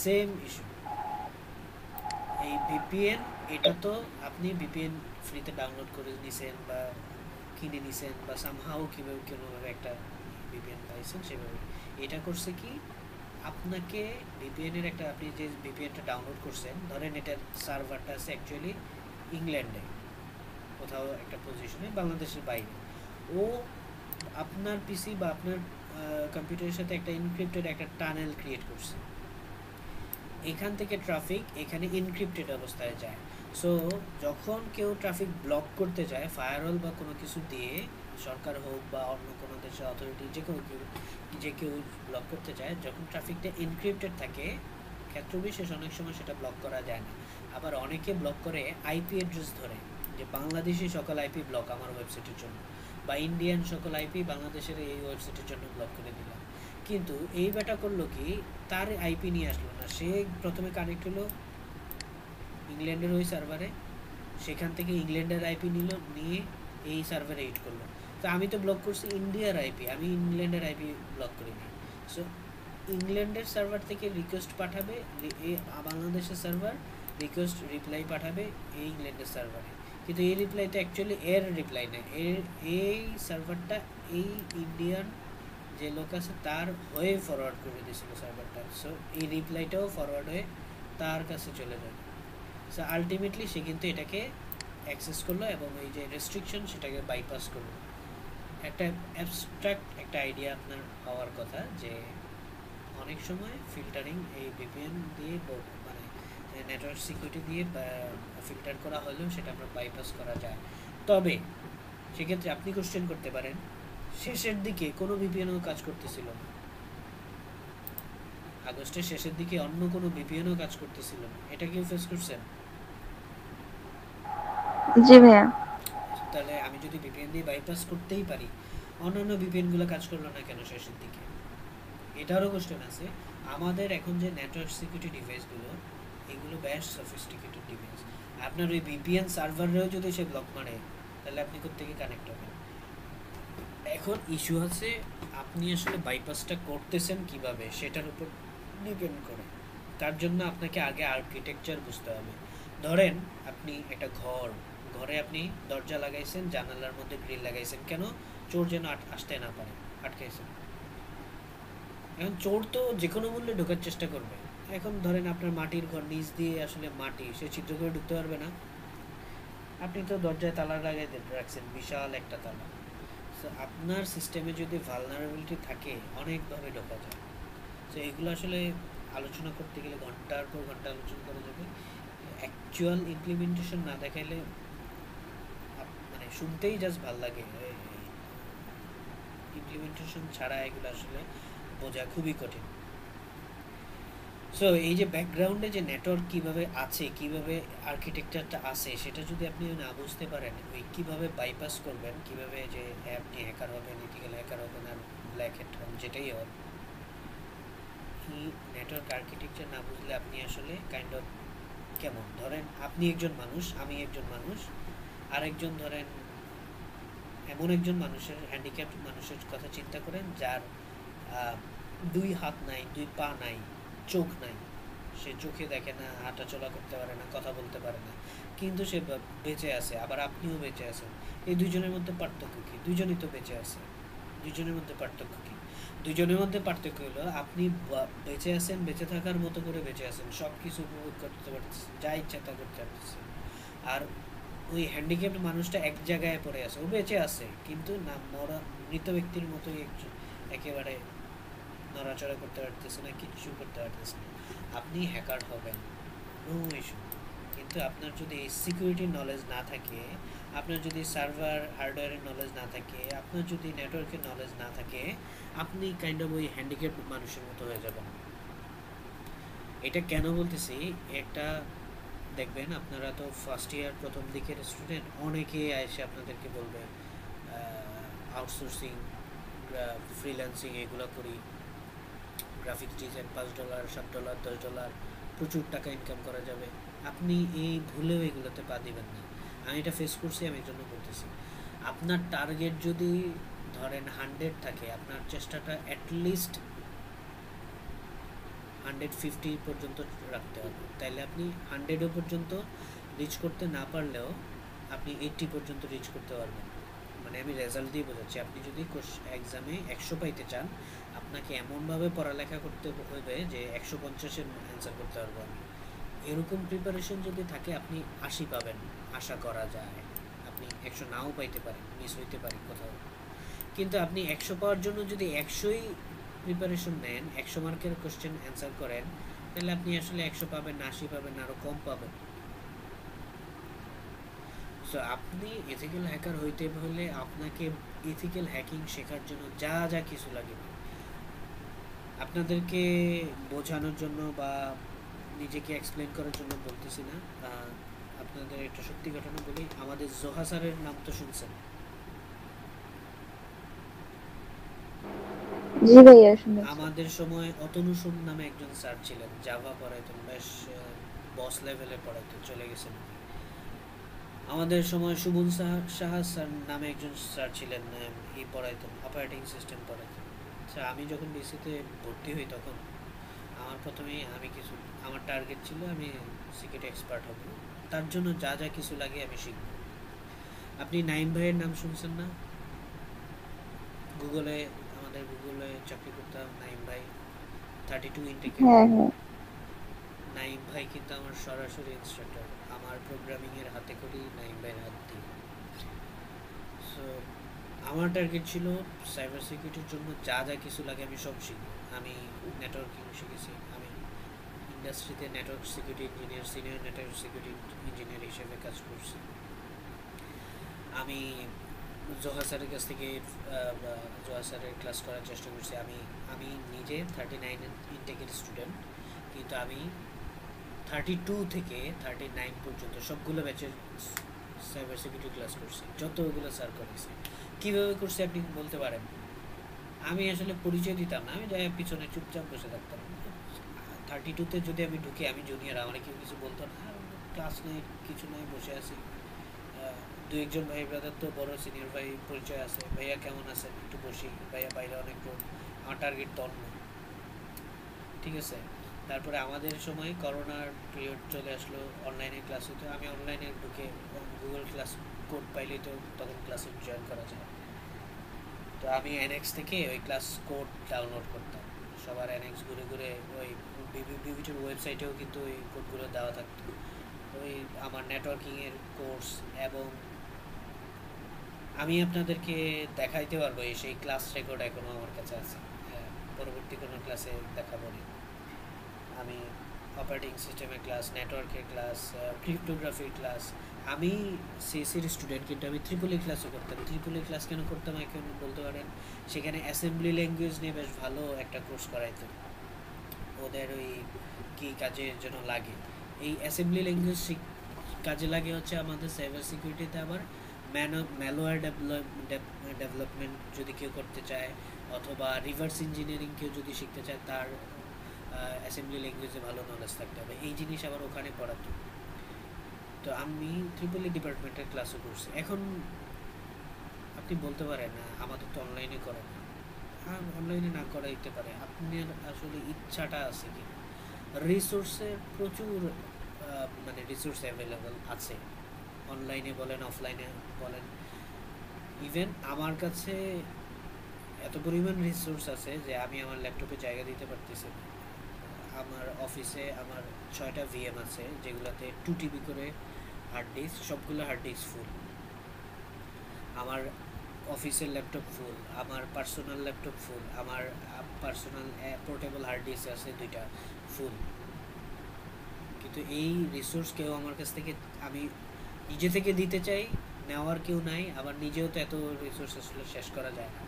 Same issue. এই ভিপিএন, এটা তো আপনি ভিপিএন ফ্রিতে ডাউনলোড করে নিছেন বা কিনে নিছেন বা সামহাও কীভাবে কোনোভাবে একটা ভিপিএন পাইছেন, সেভাবে এটা করছে কি, আপনাকে ভিপিএনের একটা, আপনি যে ভিপিএনটা ডাউনলোড করছেন, ধরেন এটার সার্ভারটা আছে অ্যাকচুয়ালি ইংল্যান্ডে কোথাও একটা পজিশনে, বাংলাদেশের বাইরে। ও আপনার পিসি বা আপনার কম্পিউটারের সাথে একটা এনক্রিপ্টেড একটা টানেল ক্রিয়েট করছে। এখান থেকে ট্রাফিক এখানে এনক্রিপ্টেড অবস্থায় যায়। সো যখন কেউ ট্রাফিক ব্লক করতে যায় ফায়ারওয়াল বা কোনো কিছু দিয়ে, সরকার হোক বা অন্য কোনো দেশের অথরিটি, যে কেউ ব্লক করতে চায়, যখন ট্রাফিকটা এনক্রিপ্টেড থাকে, ক্ষেত্র বিশেষ অনেক সময় সেটা ব্লক করা যায় না। আবার অনেকে ব্লক করে আইপি অ্যাড্রেস ধরে, যে বাংলাদেশি সকল আইপি ব্লক আমার ওয়েবসাইটের জন্য, বা ইন্ডিয়ান সকল আইপি বাংলাদেশের এই ওয়েবসাইটের জন্য ব্লক করে দিলাম। কিন্তু এই ব্যাটা করলো কি, তার আইপি নিয়ে আসলো না, সে প্রথমে কানেক্ট হলো ইংল্যান্ডের ওই সার্ভারে, সেখান থেকে ইংল্যান্ডের আইপি নিয়ে এই সার্ভারে হিট করলো। তো আমি তো ব্লক করছি ইন্ডিয়ার আইপি, আমি ইংল্যান্ডের আইপি ব্লক করিনি। সো ইংল্যান্ডের সার্ভার থেকে রিকোয়েস্ট পাঠাবে বাংলাদেশের সার্ভার, রিকোয়েস্ট রিপ্লাই পাঠাবে এই ইংল্যান্ডের সার্ভারে, কিন্তু এই রিপ্লাইটা অ্যাকচুয়ালি এর রিপ্লাই না, এই সার্ভারটা এই ইন্ডিয়ান যে লোক আছে তার হয়ে ফরওয়ার্ড করে দিয়েছিল সার্ভারটা। সো এই রিপ্লাইটাও ফরওয়ার্ড হয়ে তার কাছে চলে যাবে। সো আলটিমেটলি সে কিন্তু এটাকে অ্যাক্সেস করলো এবং এই যে রেস্ট্রিকশন সেটাকে বাইপাস করলো। একটা অ্যাবস্ট্রাক্ট একটা আইডিয়া আপনার হওয়ার কথা যে অনেক সময় ফিল্টারিং এই ভিপিএন দিয়ে মানে নেটওয়ার্ক সিকিউরিটি দিয়ে ফিল্টার করা হলেও সেটা আমরা বাইপাস করা যায়। তবে সেক্ষেত্রে আপনি কোশ্চেন করতে পারেন, শেষের দিকে কোনো ভিপিএনও কাজ করতেছিল না, আগস্টের শেষের দিকে অন্য কোনো ভিপিএনও কাজ করতেছিল না, এটা কেউ ফেস করছেন? জি ভাইয়া। তাহলে আমি যদি ভিপিএন দিয়ে বাইপাস করতেই পারি, অন্যান্য ভিপিএনগুলো কাজ করলো না কেন শেষের দিকে? এটারও কোশ্চেন আছে। আমাদের এখন যে নেটওয়ার্ক সিকিউরিটি ডিভাইসগুলো, এগুলো বেশ সফিস্টিকেটেড ডিভাইস। আপনার ওই ভিপিএন সার্ভারেও যদি সে ব্লক মারে, তাহলে আপনি কোত্থেকে কানেক্ট হবেন? এখন ইস্যু আছে আপনি আসলে বাইপাসটা করতেছেন কিভাবে, সেটার উপর ডিপেন্ড করে। তার জন্য আপনাকে আগে আর্কিটেকচার বুঝতে হবে। ধরেন আপনি একটা ঘরে আপনি দরজা লাগাইছেন, জানালার মধ্যে গ্রিল লাগাইছেন, কেন? চোর যেন আসতে না পারে, আটকাইছেন। এখন চোর তো যে কোনো মূল্যে ঢোকার চেষ্টা করবে। এখন ধরেন আপনার মাটির ঘর, নিচ দিয়ে আসলে মাটি, সে ছিদ্র করে ঢুকতে পারবে না। আপনি তো দরজায় তালা লাগাই রাখছেন, বিশাল একটা তালা। সো আপনার সিস্টেমে যদি ভালনারেবিলিটি থাকে, অনেকভাবে ঢোকা যায়। সো এগুলো আসলে আলোচনা করতে গেলে ঘন্টার পর ঘন্টা আলোচনা করা যাবে। অ্যাকচুয়াল ইমপ্লিমেন্টেশন না দেখাইলে মানে শুনতেই জাস্ট ভাল লাগে, ইমপ্লিমেন্টেশন ছাড়া এগুলো আসলে বোঝা খুবই কঠিন। সো এই যে ব্যাকগ্রাউন্ডে যে নেটওয়ার্ক কিভাবে আছে, কিভাবে আর্কিটেকচারটা আছে, সেটা যদি আপনি না বুঝতে পারেন, ওই কিভাবে বাইপাস করবেন, কিভাবে যে আপনি হ্যাকার হবেন, ইথিক্যাল হ্যাকার হবেন, আর ব্ল্যাক হ্যাট হন, যেটাই হোক, কি নেটওয়ার্ক আর্কিটেকচার না বুঝলে আপনি আসলে কাইন্ড অফ কেমন, ধরেন আপনি একজন মানুষ, আমি একজন মানুষ, আরেকজন ধরেন এমন একজন মানুষের, হ্যান্ডিক্যাপ্ট মানুষের কথা চিন্তা করেন, যার দুই হাত নাই, দুই পা নাই, চোখ নাই, সে চোখে দেখে না, হাঁটা চলা করতে পারে না, কথা বলতে পারে না, কিন্তু সে বেঁচে আছে, আবার আপনিও বেঁচে আছেন। এই দুইজনের মধ্যে পার্থক্য কি? দুইজনই তো বেঁচে আছে। দুইজনের মধ্যে পার্থক্য কি? দুইজনের মধ্যে পার্থক্য হলো আপনি বেঁচে আছেন, বেঁচে থাকার মতো করে বেঁচে আছেন, সব কিছু উপভোগ করতে পারতেছেন, যা ইচ্ছা তা করতে পারতেছেন। আর ওই হ্যান্ডিক্যাপ্ট মানুষটা এক জায়গায় পড়ে আছে, ও বেঁচে আছে কিন্তু না, মরা মৃত ব্যক্তির মতোই একেবারে নড়াচড়া করতে পারতেছে না, কিচ্ছু করতে পারতেছে না। আপনি হ্যাকার হবেন, নো ইস্যু, কিন্তু আপনার যদি সিকিউরিটির নলেজ না থাকে, আপনার যদি সার্ভার হার্ডওয়্যারের নলেজ না থাকে, আপনার যদি নেটওয়ার্কের নলেজ না থাকে, আপনি কাইন্ড অফ ওই হ্যান্ডিক্যাপ্ট মানুষের মতো হয়ে যাবেন। এটা কেন বলতেছি, একটা দেখবেন আপনারা তো ফার্স্ট ইয়ার প্রথম দিকের স্টুডেন্ট, অনেকে এসে আপনাদেরকে বলবে আউটসোর্সিং, ফ্রিল্যান্সিং এগুলো করি, গ্রাফিক্স ডিজাইন $5, $7, $10, প্রচুর টাকা ইনকাম করা যাবে। আপনি এই ভুলেও এগুলোতে পা দিবেন না। আমি এটা ফেস করছি, আমি এর জন্য বলতেছি। আপনার টার্গেট যদি ধরেন 100 থাকে, আপনার চেষ্টাটা অ্যাটলিস্ট 150 পর্যন্ত রাখতে হবে, তাইলে আপনি 100 পর্যন্ত রিচ করতে না পারলেও আপনি 80 পর্যন্ত রিচ করতে পারবেন। মানে আমি রেজাল্ট দিয়ে বোঝাচ্ছি, আপনি যদি এক্সামে 100 পাইতে চান, আপনাকে এমনভাবে পড়ালেখা করতে হবে যে 150-এর অ্যান্সার করতে পারবো আমি। এরকম প্রিপারেশন যদি থাকে, আপনি 80 পাবেন, আশা করা যায়। আপনি 100 নাও পাইতে পারেন, মিস হইতে পারে কোথাও, কিন্তু আপনি 100 পাওয়ার জন্য যদি 100ই প্রিপারেশন নেন, 100 মার্কের কোশ্চেন অ্যান্সার করেন, তাহলে আপনি আসলে 100 পাবেন না, 80 পাবেন না, আরও কম পাবেন। সো আপনি এথিক্যাল হ্যাকার হইতে হলে আপনাকে এথিক্যাল হ্যাকিং শেখার জন্য যা যা কিছু লাগে, আপনাদেরকে বোঝানোর জন্য বা নিজেকে এক্সপ্লেন করার জন্য বলতেছি না। আপনাদের একটা সত্যি ঘটনা বলি, আমাদের জোহা স্যারের নাম তো শুনছেন? জি ভাইয়া শুনেছি। আমাদের সময় অতনু সোম নামে একজন স্যার ছিলেন, জাভা পড়াইতেন, বেশ বস লেভেলে পড়াইতেন, চলে গেছেন। আমাদের সময় সুমন সাহা স্যার নামে একজন স্যার ছিলেন, ই পড়াইতেন, অপারেটিং সিস্টেম পড়াইতেন। আচ্ছা, আমি যখন বিসিতে ভর্তি হই, তখন আমার প্রথমেই আমার টার্গেট ছিল আমি সিকিউরিটি এক্সপার্ট হব, তার জন্য যা যা কিছু লাগে আমি শিখব। আপনি নাইম ভাইয়ের নাম শুনছেন না? আমাদের গুগলে চাকরি করতাম, নাইম ভাই 32 ইনটেকে। হ্যাঁ হ্যাঁ। নাইম ভাই কিন্তু আমার সরাসরি ইনস্ট্রাক্টর, আমার প্রোগ্রামিংয়ের হাতে করি নাইম ভাইয়ের হাত দিয়ে। সো আমার টার্গেট ছিল সাইবার সিকিউরিটির জন্য যা যা কিছু লাগে আমি সব শিখব। আমি নেটওয়ার্কিং শিখেছি, আমি ইন্ডাস্ট্রিতে network security engineer, senior network security engineer হিসেবে কাজ করছি। আমি জোহা স্যারের কাছ থেকে জোহা স্যারের ক্লাস করার চেষ্টা করছি। আমি নিজে 39 ইনটেকের স্টুডেন্ট, কিন্তু আমি 32 থেকে 39 পর্যন্ত সবগুলো ব্যাচের সাইবার সিকিউরিটি ক্লাস করছি, যতগুলো স্যার করেছি। কীভাবে করছি আপনি বলতে পারেন? আমি আসলে পরিচয় দিতাম না, আমি যাই পিছনে চুপচাপ বসে থাকতাম। 32-তে যদি আমি ঢুকি, আমি জুনিয়র, আমার কেউ কিছু বলতো না, ক্লাস নেই, কিছু নাই, বসে আছি। দু একজন ভাই ব্রাদার তো বড় সিনিয়র ভাই পরিচয় আছে, ভাইয়া কেমন আছেন, একটু বসি, ভাইয়া বাইরে অনেক রোদ, আমার টার্গেট তো অন্য, ঠিক আছে। তারপরে আমাদের সময় করোনার পিরিয়ড চলে আসলো, অনলাইনে ক্লাস হতো, আমি অনলাইনে ঢুকে গুগল ক্লাস কোড পাইলেই তো তখন ক্লাসে জয়েন করা যায়। তো আমি এনএক্স থেকে ওই ক্লাস কোড ডাউনলোড করতাম, সবার এনএক্স ঘুরে ঘুরে ওই বিভিটির ওয়েবসাইটেও কিন্তু ওই কোডগুলো দেওয়া থাকতো। ওই আমার নেটওয়ার্কিংয়ের কোর্স, এবং আমি আপনাদেরকে দেখাইতে পারবো সেই ক্লাস রেকর্ড এখনও আমার কাছে আছে, পরবর্তী কোনো ক্লাসে দেখাবো না। আমি অপারেটিং সিস্টেমের ক্লাস, নেটওয়ার্কের ক্লাস, ক্রিপ্টোগ্রাফির ক্লাস, আমি সিএসির স্টুডেন্ট, কিন্তু আমি ট্রিপল ই ক্লাসও করতাম। ট্রিপল ই ক্লাস কেন করতাম এখন বলতে পারেন, সেখানে অ্যাসেম্বলি ল্যাঙ্গুয়েজ নিয়ে বেশ ভালো একটা কোর্স করাইতো। ওদের ওই কি কাজের জন্য লাগে। এই অ্যাসেম্বলি ল্যাঙ্গুয়েজ কাজে লাগে হচ্ছে আমাদের সাইবার সিকিউরিটিতে। আবার ম্যালওয়্যার ডেভেলপমেন্ট যদি কেউ করতে চায় অথবা রিভার্স ইঞ্জিনিয়ারিং কেউ যদি শিখতে চায়, তার অ্যাসেম্বলি ল্যাঙ্গুয়েজে ভালো নলেজ থাকতে হবে। এই জিনিস আবার ওখানে পড়াতো। তো আমি ট্রিপলি ডিপার্টমেন্টের ক্লাসও করছি। এখন আপনি বলতে পারেন আমাদের তো অনলাইনে করে না। হ্যাঁ, অনলাইনে না করা দিতে পারে, আপনার আসলে ইচ্ছাটা আছে কি। রিসোর্সের প্রচুর মানে রিসোর্স অ্যাভেলেবল আছে, অনলাইনে বলেন অফলাইনে বলেন। ইভেন আমার কাছে এত পরিমাণ রিসোর্স আছে যে আমি আমার ল্যাপটপে জায়গা দিতে পারতেছি না। আমার অফিসে আমার 6টা VM আছে, যেগুলোতে 2 TB করে হার্ড ডিস্ক, সবগুলো হার্ড ডিস্ক ফুল। আমার অফিসের ল্যাপটপ ফুল, আমার পার্সোনাল ল্যাপটপ ফুল, আমার পার্সোনাল পোর্টেবল হার্ড ডিস্ক আছে 2টা ফুল। কিন্তু এই রিসোর্স কেউ আমার কাছ থেকে, আমি নিজে থেকে দিতে চাই, নেওয়ার কেউ নাই। আবার নিজেও তো এত রিসোর্স আসলে শেষ করা যায় না।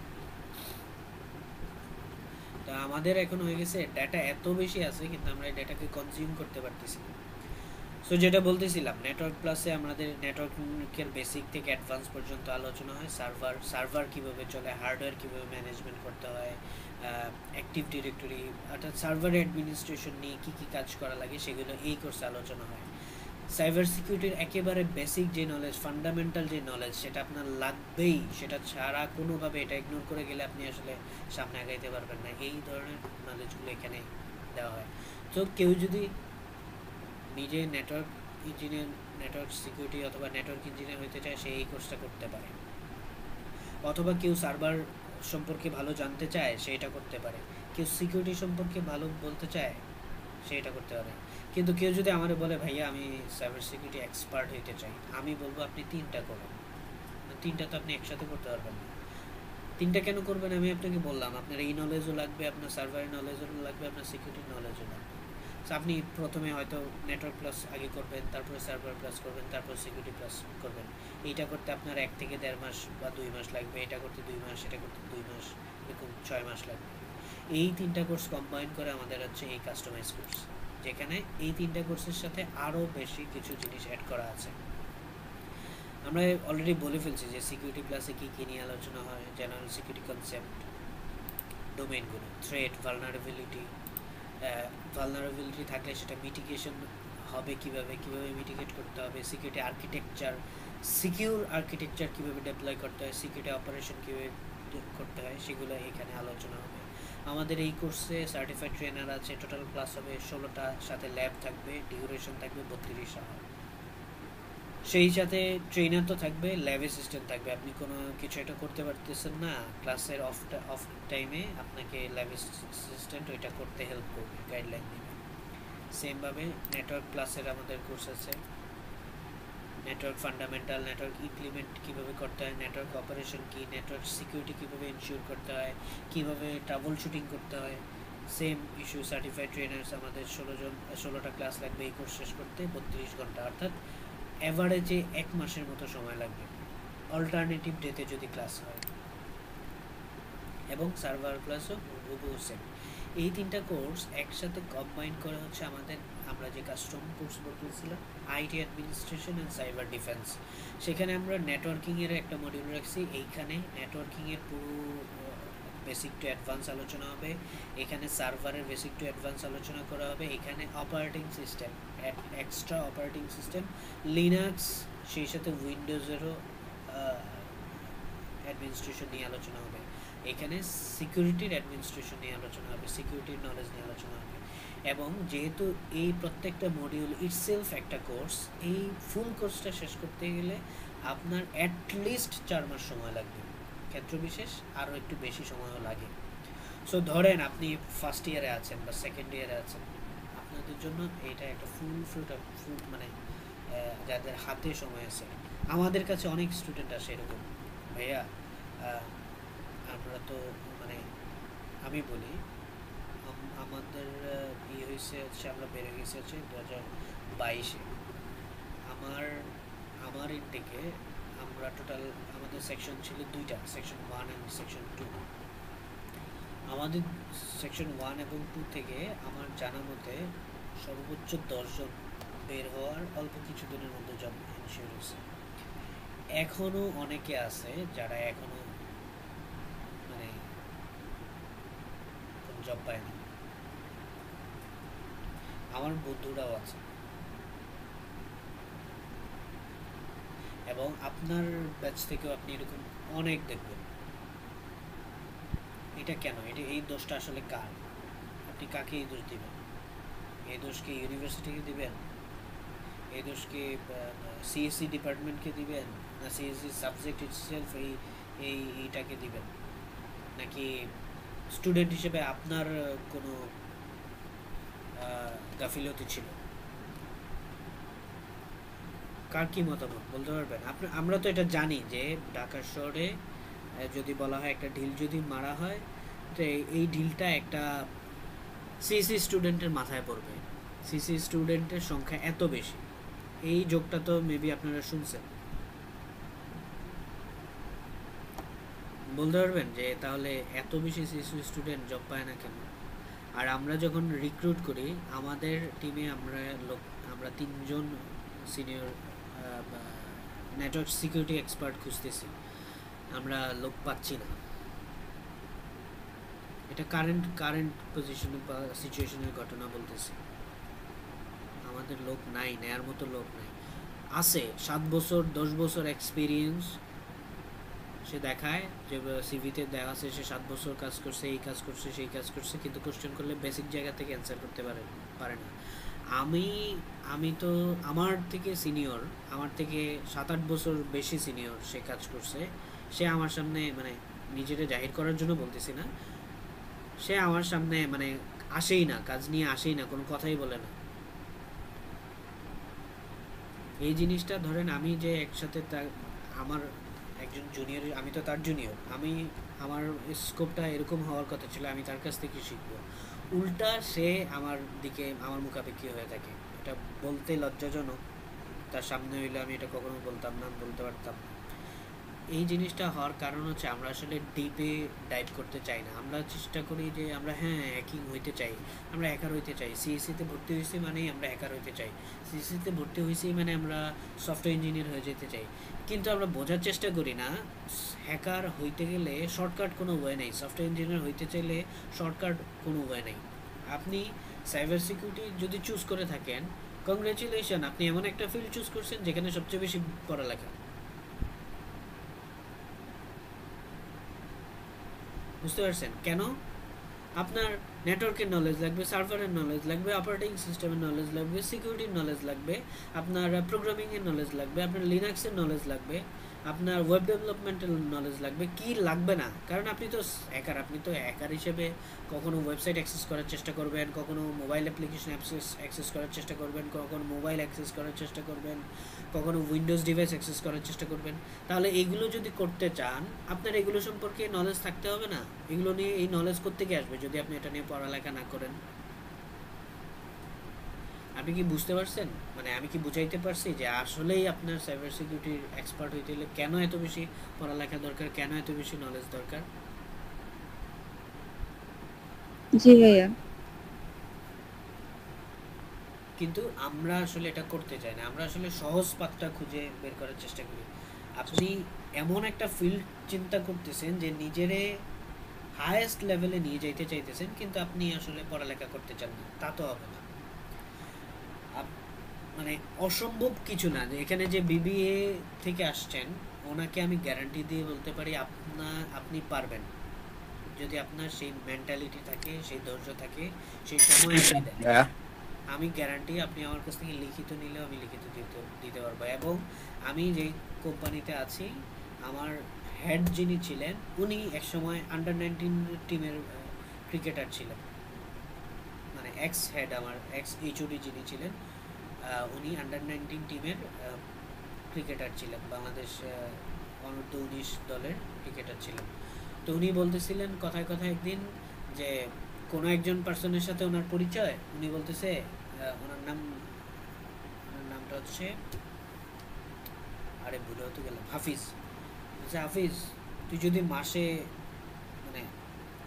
তা আমাদের এখন হয়ে গেছে ডাটা এত বেশি আছে, কিন্তু আমরা এই ডাটাকে কনজিউম করতে পারতেছি না। সো যেটা বলতেছিলাম, নেটওয়ার্ক প্লাসে আমাদের নেটওয়ার্কের বেসিক থেকে অ্যাডভান্স পর্যন্ত আলোচনা হয়। সার্ভার কীভাবে চলে, হার্ডওয়্যার কীভাবে ম্যানেজমেন্ট করতে হয়, অ্যাক্টিভ ডিরেক্টরি অর্থাৎ সার্ভার অ্যাডমিনিস্ট্রেশন নিয়ে কী কী কাজ করা লাগে সেগুলো এই কোর্সে আলোচনা হয়। সাইবার সিকিউরিটির একেবারে বেসিক যে নলেজ, ফান্ডামেন্টাল যে নলেজ, সেটা আপনার লাগবেই। সেটা ছাড়া কোনোভাবে এটা ইগনোর করে গেলে আপনি আসলে সামনে আগাইতে পারবেন না। এই ধরনের নলেজগুলো এখানে দেওয়া হয়। তো কেউ যদি নিজে নেটওয়ার্ক ইঞ্জিনিয়ার, নেটওয়ার্ক সিকিউরিটি অথবা নেটওয়ার্ক ইঞ্জিনিয়ার হতে চায়, সে এই কোর্সটা করতে পারে। অথবা কেউ সার্ভার সম্পর্কে ভালো জানতে চায়, সে এটা করতে পারে। কেউ সিকিউরিটি সম্পর্কে ভালো বলতে চায়, সে এটা করতে পারে। কিন্তু কেউ যদি আমারে বলে ভাইয়া আমি সাইবার সিকিউরিটি এক্সপার্ট হইতে চাই, আমি বলবো আপনি 3টা করুন। 3টা তো আপনি একসাথে করতে পারবেন না। 3টা কেন করবেন আমি আপনাকে বললাম। আপনার এই নলেজও লাগবে, আপনার সার্ভারের নলেজও লাগবে, আপনার সিকিউরিটির নলেজও লাগবে। সো আপনি প্রথমে হয়তো নেটওয়ার্ক প্লাস আগে করবেন, তারপরে সার্ভার প্লাস করবেন, তারপর সিকিউরিটি প্লাস করবেন। এইটা করতে আপনার 1 থেকে 1.5 মাস বা 2 মাস লাগবে, এটা করতে 2 মাস, এটা করতে 2 মাস, এরকম 6 মাস লাগবে। এই 3টা কোর্স কম্বাইন করে আমাদের হচ্ছে এই কাস্টমাইজ কোর্স, যেখানে এই 3টা কোর্সের সাথে আরও বেশি কিছু জিনিস অ্যাড করা আছে। আমরা অলরেডি বলে ফেলছি যে সিকিউরিটি প্লাসে কী কী নিয়ে আলোচনা হয়। জেনারেল সিকিউরিটি কনসেপ্ট, ডোমেইনগুলো, থ্রেট, ভালনারেবিলিটি থাকলে সেটা মিটিগেশন হবে কীভাবে মিটিগেট করতে হবে, সিকিউরিটি আর্কিটেকচার, সিকিউর আর্কিটেকচার কীভাবে ডেপ্লয় করতে হয়, সিকিউরিটি অপারেশন কীভাবে করতে হয়, সেগুলো এখানে আলোচনা হবে। আমাদের এই কোর্সে সার্টিফাইড ট্রেনার আছে, টোটাল ক্লাস হবে 16টা, সাথে ল্যাব থাকবে, ডিউরেশন থাকবে 32 আওয়ার। সেই সাথে ট্রেনার তো থাকবে, ল্যাব অ্যাসিস্ট্যান্ট থাকবে। আপনি কোনো কিছু একটা করতে পারতেছেন না ক্লাসের অফ টাইমে, আপনাকে ল্যাব অ্যাসিস্ট্যান্ট ওইটা করতে হেল্প করবে, গাইডলাইন দেবে। সেমভাবে নেটওয়ার্ক প্লাসের আমাদের কোর্স আছে, নেটওয়ার্ক ফান্ডামেন্টাল, নেটওয়ার্ক ইমপ্লিমেন্ট কীভাবে করতে হয়, নেটওয়ার্ক অপারেশন কী, নেটওয়ার্ক সিকিউরিটি কীভাবে ইনশিওর করতে হয়, কীভাবে ট্রাবল শুটিং করতে হয়। সেম ইস্যু, সার্টিফাইড ট্রেনার্স আমাদের 16টা ক্লাস লাগবে এই কোর্স শেষ করতে, 32 ঘন্টা, অর্থাৎ অ্যাভারেজে 1 মাসের মতো সময় লাগবে অল্টারনেটিভ ডেতে যদি ক্লাস হয়। এবং সার্ভার ক্লাসও হুবহু সেম। এই 3টা কোর্স একসাথে কম্বাইন করে হচ্ছে আমাদের, আমরা যে কাস্টম কোর্স বলতেছিলাম, IT administration and cyber defence. সেখানে আমরা নেটওয়ার্কিংয়ের একটা মডিউল রাখছি। এইখানে নেটওয়ার্কিংয়ের পুরো বেসিক টু অ্যাডভান্স আলোচনা হবে, এখানে সার্ভারের বেসিক টু অ্যাডভান্স আলোচনা করা হবে, এখানে operating system, extra operating system, Linux, সেই সাথে উইন্ডোজেরও অ্যাডমিনিস্ট্রেশন নিয়ে আলোচনা হবে। এখানে সিকিউরিটির অ্যাডমিনিস্ট্রেশন নিয়ে আলোচনা হবে, সিকিউরিটির নলেজ নিয়ে আলোচনা হবে। এবং যেহেতু এই প্রত্যেকটা মডিউল ইটসেলফ একটা কোর্স, এই ফুল কোর্সটা শেষ করতে গেলে আপনার অ্যাটলিস্ট 4 মাস সময় লাগবে, ক্ষেত্র বিশেষ আরও একটু বেশি সময়ও লাগে। সো ধরেন আপনি ফার্স্ট ইয়ারে আছেন বা সেকেন্ড ইয়ারে আছেন, আপনাদের জন্য এটা একটা ফুল মানে যাদের হাতে সময় আছে। আমাদের কাছে অনেক স্টুডেন্ট আসে এরকম, ভাইয়া আমরা তো মানে, আমি বলি আমাদের ইয়ে হয়েছে হচ্ছে, আমরা বেড়ে গেছে হচ্ছে 2022-এ। আমার ইনটেকে আমরা টোটাল, আমাদের সেকশন ছিল 2টা, সেকশন 1 অ্যান্ড সেকশন 2। আমাদের সেকশন 1 এবং 2 থেকে আমার জানা মতে সর্বোচ্চ 10 জন বের হওয়ার অল্প কিছুদিনের মধ্যে জব ইনশিওর হয়েছে। এখনো অনেকে আছে যারা এখনো মানে কোন জব পায় না। আমার বন্ধুরাও আছে, এবং আপনার ব্যাচ থেকেও আপনি এরকম অনেক দেখবেন। এটা কেন? এটা এই দোষটা আসলে কার? আপনি কাকে এই দোষ দিবেন? এই দোষ কি ইউনিভার্সিটিকে দিবেন? এই দোষ কি সিএসসি ডিপার্টমেন্টকে দিবেন, না সিএসসি সাবজেক্ট ইটসেলফ এইটাকে দিবেন, নাকি স্টুডেন্ট হিসেবে আপনার কোনো গাফিলতি ছিল? কার কি মতামত বলতে পারবেন? আমরা তো এটা জানি যে ঢাকা শহরে যদি বলা হয় একটা ঢিল যদি মারা হয়, তো এই ঢিলটা একটা সিসি স্টুডেন্টের মাথায় পড়বে। সিসি স্টুডেন্টের সংখ্যা এত বেশি, এই যোগটা তো মেবি আপনারা শুনছেন। বলতে পারবেন যে তাহলে এত বেশি সিসি স্টুডেন্ট জব পায় না কেন? আর আমরা যখন রিক্রুট করি আমাদের টিমে আমরা 3 জন সিনিয়র নেটওয়ার্ক সিকিউরিটি এক্সপার্ট খুঁজতেছি, আমরা লোক পাচ্ছি না। এটা কারেন্ট পজিশনে বা সিচুয়েশনের ঘটনা বলতেছি। আমাদের লোক নাই, নেয়ার মতো লোক নাই। আছে 7 বছর 10 বছর এক্সপিরিয়েন্স, সে দেখায় যে সিভিতে দেখা আছে সে 7 বছর কাজ করছে, এই কাজ করছে, সেই কাজ করছে, কিন্তু কোশ্চেন করলে বেসিক জায়গা থেকে অ্যান্সার করতে পারে না। আমি তো আমার থেকে সিনিয়র, আমার থেকে 7-8 বছর বেশি সিনিয়র সে কাজ করছে। সে আমার সামনে মানে নিজেকে জাহির করার জন্য বলতেছি না, সে আমার সামনে মানে আসেই না, কাজ নিয়ে আসেই না, কোনো কথাই বলে না। এই জিনিসটা ধরেন আমি যে একসাথে আমার একজন জুনিয়র, আমি তো তার জুনিয়র, আমার স্কোপটা এরকম হওয়ার কথা ছিল, আমি তার কাছ থেকে শিখবো। উল্টা সে আমার দিকে আমার মুখাপেক্ষি হয়ে থাকে। এটা বলতে লজ্জাজনক, তার সামনে হইলে আমি এটা কখনো বলতাম না, বলতে পারতাম না। এই জিনিসটা হওয়ার কারণ হচ্ছে আমরা আসলে ডিপে ডাইভ করতে চাই না। আমরা চেষ্টা করি যে আমরা হ্যাকিং হইতে চাই, আমরা হ্যাকার হইতে চাই। সিএসসিতে ভর্তি হয়েছি মানেই আমরা হ্যাকার হইতে চাই, সিএসসিতে ভর্তি হয়েছি মানে আমরা সফটওয়্যার ইঞ্জিনিয়ার হয়ে যেতে চাই। কিন্তু আমরা বোঝার চেষ্টা করি না হ্যাকার হইতে গেলে শর্টকাট কোনো ওয়ে নেই, সফটওয়্যার ইঞ্জিনিয়ার হইতে চাইলে শর্টকাট কোনো ওয়ে নেই। আপনি সাইবার সিকিউরিটি যদি চুজ করে থাকেন, কংগ্রেচুলেশন, আপনি এমন একটা ফিল্ড চুজ করছেন যেখানে সবচেয়ে বেশি পড়ালেখা। বুঝতে পারছেন কেন? আপনার নেটওয়ার্কের নলেজ লাগবে, সার্ভারের নলেজ লাগবে, অপারেটিং সিস্টেমের নলেজ লাগবে, সিকিউরিটির নলেজ লাগবে, আপনার প্রোগ্রামিংয়ের নলেজ লাগবে, আপনার লিনাক্সের নলেজ লাগবে, আপনার ওয়েব ডেভেলপমেন্টের নলেজ লাগবে। কি লাগবে না? কারণ আপনি তো হ্যাকার হিসেবে কখনো ওয়েবসাইট অ্যাক্সেস করার চেষ্টা করবেন, কখনো মোবাইল অ্যাপ্লিকেশন অ্যাক্সেস করার চেষ্টা করবেন, কখনো মোবাইল অ্যাক্সেস করার চেষ্টা করবেন, কখনো উইন্ডোজ ডিভাইস অ্যাক্সেস করার চেষ্টা করবেন। তাহলে এগুলো যদি করতে চান আপনার এগুলো সম্পর্কে নলেজ থাকতে হবে না? এগুলো নিয়ে এই নলেজ কোত্থেকে আসবে যদি আপনি এটা নিয়ে পড়ালেখা না করেন? আপনি কি বুঝতে পারছেন? মানে আমি কি বুঝাইতে পারছি যে আসলেই আপনার সাইবার সিকিউরিটির এক্সপার্ট হইতে হলে কেন এত বেশি পড়ালেখা দরকার, কেন এত বেশি নলেজ দরকার? জি ভাইয়া। কিন্তু আমরা আসলে এটা করতে চাই না, আমরা আসলে সহজ পথটা খুঁজে বের করার চেষ্টা করি। আপনি এমন একটা ফিল্ড চিন্তা করতেছেন যে নিজেরে হাইয়েস্ট লেভেলে নিয়ে যাইতে চাইতেছেন, কিন্তু আপনি আসলে পড়ালেখা করতে চান না, তা তো হবে না। মানে অসম্ভব কিছু না। যে এখানে যে বিবিএ থেকে আসছেন ওনাকে আমি গ্যারান্টি দিয়ে বলতে পারি আপনি পারবেন, যদি আপনার সেই মেন্টালিটি থাকে, সেই ধৈর্য থাকে, সেই সময় আপনি দেন। আমি গ্যারান্টি, আপনি আমার কাছ থেকে লিখিত নিলেও আমি লিখিত দিতে পারবো। এবং আমি যেই কোম্পানিতে আছি আমার হেড যিনি ছিলেন উনি একসময় আন্ডার-19 টিমের ক্রিকেটার ছিলেন। মানে এক্স হেড, আমার এক্স এইচওডি যিনি ছিলেন উনি আন্ডার-19 টিমের ক্রিকেটার ছিলেন, বাংলাদেশ অনূর্ধ্ব-19 দলের ক্রিকেটার ছিলেন। তো উনি বলতেছিলেন কথায় কথায় একদিন যে কোনো একজন পার্সনের সাথে ওনার পরিচয়, উনি বলতেছে ওনার নামটা হচ্ছে, আরে ভুলে হতে গেলাম, হাফিজ। বলছে হাফিজ তুই যদি মাসে মানে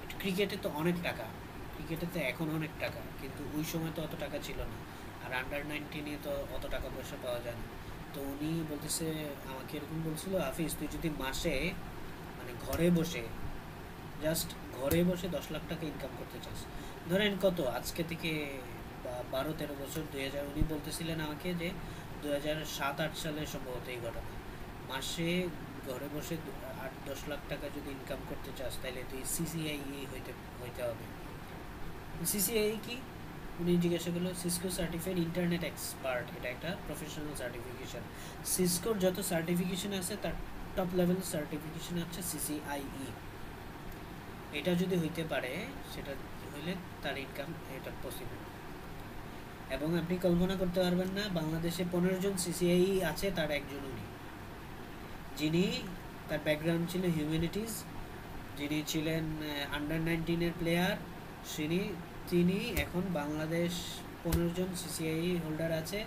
একটু ক্রিকেটে তো অনেক টাকা, ক্রিকেটে তো এখন অনেক টাকা, কিন্তু ওই সময় তো অত টাকা ছিল না। আর আন্ডার 19-এ তো অত টাকা পয়সা পাওয়া যায় না। তো উনি বলতেছে, আমাকে এরকম বলছিল, হাফিজ তুই যদি মাসে মানে ঘরে বসে, জাস্ট ঘরে বসে 10 লাখ টাকা ইনকাম করতে চাস, ধরেন কত আজকে থেকে 12-13 বছর, 2000, উনি বলতেছিলেন আমাকে যে 2007-8 সালে সম্ভবত এই ঘটনা, মাসে ঘরে বসে 8-10 লাখ টাকা যদি ইনকাম করতে চাস তাহলে তুই সিসিআই হইতে হবে। সিসিআই কি? উনি জিজ্ঞাসা করলো, সিসকো সার্টিফাইড ইন্টারনেট এক্সপার্ট, এটা একটা প্রফেশনাল সার্টিফিকেশন। সিসকোর যত সার্টিফিকেশন আছে তার টপ লেভেল সার্টিফিকেশন হচ্ছে সিসিআইই। এটা যদি হইতে পারে, সেটা হইলে তার ইনকাম এটা পসিবল। এবং আপনি কল্পনা করতে পারবেন না, বাংলাদেশে 15 জন সিসিআই আছে, তার একজন উনি, যিনি তার ব্যাকগ্রাউন্ড ছিল হিউম্যানিটিজ, যিনি ছিলেন আন্ডার 19-এর প্লেয়ার, তিনি এখন বাংলাদেশ 15 জন সিসিআই হোল্ডার আছে,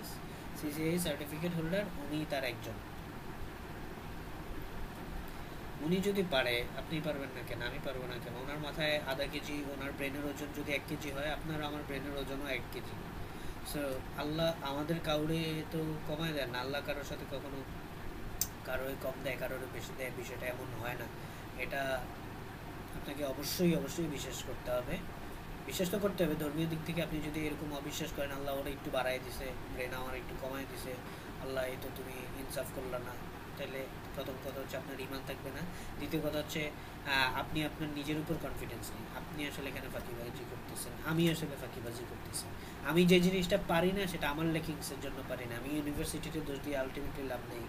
সিসিআই সার্টিফিকেট হোল্ডার, উনি তার একজন। উনি যদি পারে, আপনি পারবেন না কেন? আমি পারবো না কেন? ওনার মাথায় আধা কেজি, ওনার ব্রেনের ওজন যদি 1 কেজি হয়, আপনার আমার ব্রেনের ওজনও 1 কেজি। সো আল্লাহ আমাদের কাউরে তো কমায় দেয় না, আল্লাহ কারোর সাথে কখনো কারোর কম দেয়, কারোর বেশি দেয়, বিষয়টা এমন হয় না। এটা আপনাকে অবশ্যই অবশ্যই বিশ্বাস করতে হবে, বিশ্বাস তো করতে হবে। ধর্মীয় দিক থেকে আপনি যদি এরকম অবিশ্বাস করেন, আল্লাহ ওরা একটু বাড়াই দিছে, ব্রেন আমার একটু কমাই দিছে, আল্লাহ এই তো তুমি ইনসাফ করলা না, তাহলে প্রথম কথা হচ্ছে আপনার ইমান থাকবে না। দ্বিতীয় কথা হচ্ছে আপনি আপনার নিজের উপর কনফিডেন্স নেই, আপনি আসলে এখানে ফাঁকিবাজি করতেছেন, আমি আসলে ফাঁকিবাজি করতেছি। আমি যে জিনিসটা পারি না সেটা আমার লেকিংসের জন্য পারি না। আমি ইউনিভার্সিটিতে দোষ দিয়ে আলটিমেটলি লাভ নেই।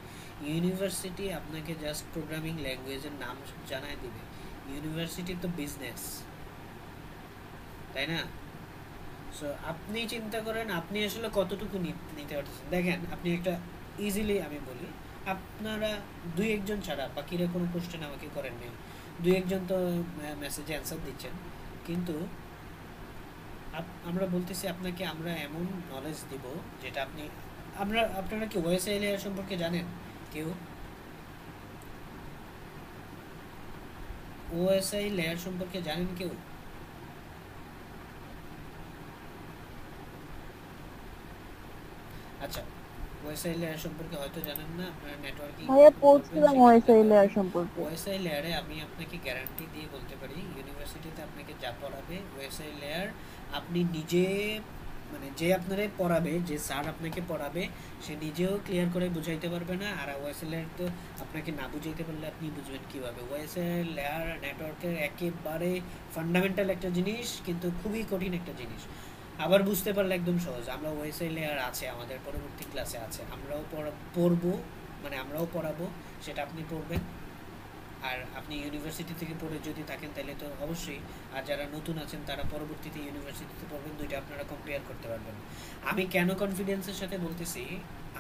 ইউনিভার্সিটি আপনাকে জাস্ট প্রোগ্রামিং ল্যাঙ্গুয়েজের নাম জানায় দিবে, ইউনিভার্সিটি তো বিজনেস, তাই না? সো আপনি চিন্তা করেন আপনি আসলে কতটুকু নিতে পারতেছেন। দেখেন, আপনি একটা ইজিলি আমি বলি, আপনারা 2-1 জন ছাড়া বাকিরা কোনো কোশ্চেন আমাকে করেন নাই, 2-1 জন তো মেসেজে অ্যান্সার দিচ্ছেন, কিন্তু আমরা বলতেছি আপনাকে, আমরা এমন নলেজ দিব যেটা আপনারা কি ওএসআই লেয়ার সম্পর্কে জানেন? কেউ ওএসআই লেয়ার সম্পর্কে জানেন কেউ? আচ্ছা, ওএসআই লেয়ার সম্পর্কে হয়তো জানেন না, আপনারা নেটওয়ার্কিং ভাইয়া পড়ছিলাম ওএসআই লেয়ার সম্পর্কে। ওএসআই লেয়ারে আমি আপনাকে গ্যারান্টি দিয়ে বলতে পারি, ইউনিভার্সিটিতে আপনাকে যা পড়াবে ওএসআই লেয়ার, আপনি নিজে মানে যে আপনারে পড়াবে, যে স্যার আপনাকে পড়াবে, সে নিজেও ক্লিয়ার করে বুঝাইতে পারবে না। আর ওএসআই লেয়ার তো আপনাকে না বুঝাইতে পারলে আপনি বুঝবেন কীভাবে? ওএসআই লেয়ার নেটওয়ার্কের একেবারে ফান্ডামেন্টাল একটা জিনিস, কিন্তু খুবই কঠিন একটা জিনিস। আবার বুঝতে পারলে একদম সহজ। আমরা ওএসআই লেয়ার আছে, আমাদের পরবর্তী ক্লাসে আছে, আমরাও পড়বো, মানে আমরাও পড়াবো, সেটা আপনি পড়বেন। আর আপনি ইউনিভার্সিটি থেকে পড়ে যদি থাকেন তাহলে তো অবশ্যই, আর যারা নতুন আছেন তারা পরবর্তীতে ইউনিভার্সিটিতে পড়বেন, দুইটা আপনারা কম্পেয়ার করতে পারবেন। আমি কেন কনফিডেন্সের সাথে বলতেছি,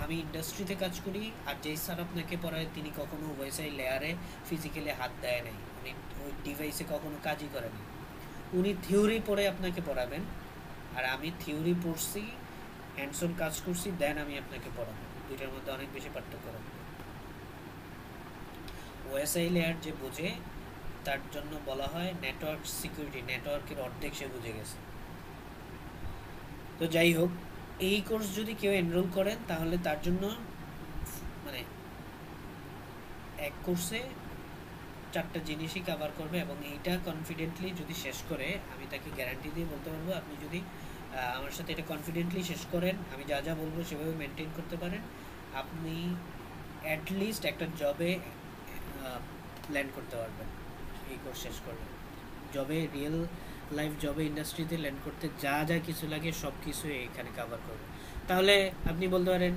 আমি ইন্ডাস্ট্রিতে কাজ করি, আর যেই স্যার আপনাকে পড়ায় তিনি কখনো ওএসআই লেয়ারে ফিজিক্যালি হাত দেয় নাই, উনি ওই ডিভাইসে কখনো কাজই করেনি। উনি থিওরি পড়ে আপনাকে পড়াবেন, আর আমি থিওরি পড়ছি, হ্যান্ডস অন কাজ করছি, দেন আমি আপনাকে পড়াবো। দুইটার মধ্যে অনেক বেশি পার্থক্য রয়েছে। ওএসআই লেয়ার যে বোঝে তার জন্য বলা হয় নেটওয়ার্ক সিকিউরিটি, নেটওয়ার্কের অর্ধেক সে বুঝে গেছে। তো যাই হোক, এই কোর্স যদি কেউ এনরোল করেন তাহলে তার জন্য মানে এক কোর্সে 4টা জিনিসই কভার করবে, এবং এইটা কনফিডেন্টলি যদি শেষ করে, আমি তাকে গ্যারান্টি দিয়ে বলতে পারবো, আপনি যদি আমার সাথে এটা কনফিডেন্টলি শেষ করেন, আমি যা যা বলবো সেভাবে মেনটেন করতে পারেন, আপনি অ্যাটলিস্ট একটা জবে ল্যান্ড করতে পারবেন এই কোর্স শেষ করলে। জবে, রিয়েল লাইফ জবে, ইন্ডাস্ট্রিতে ল্যান্ড করতে যা যা কিছু লাগে সব কিছু এখানে কভার করবে। তাহলে আপনি বলতে পারেন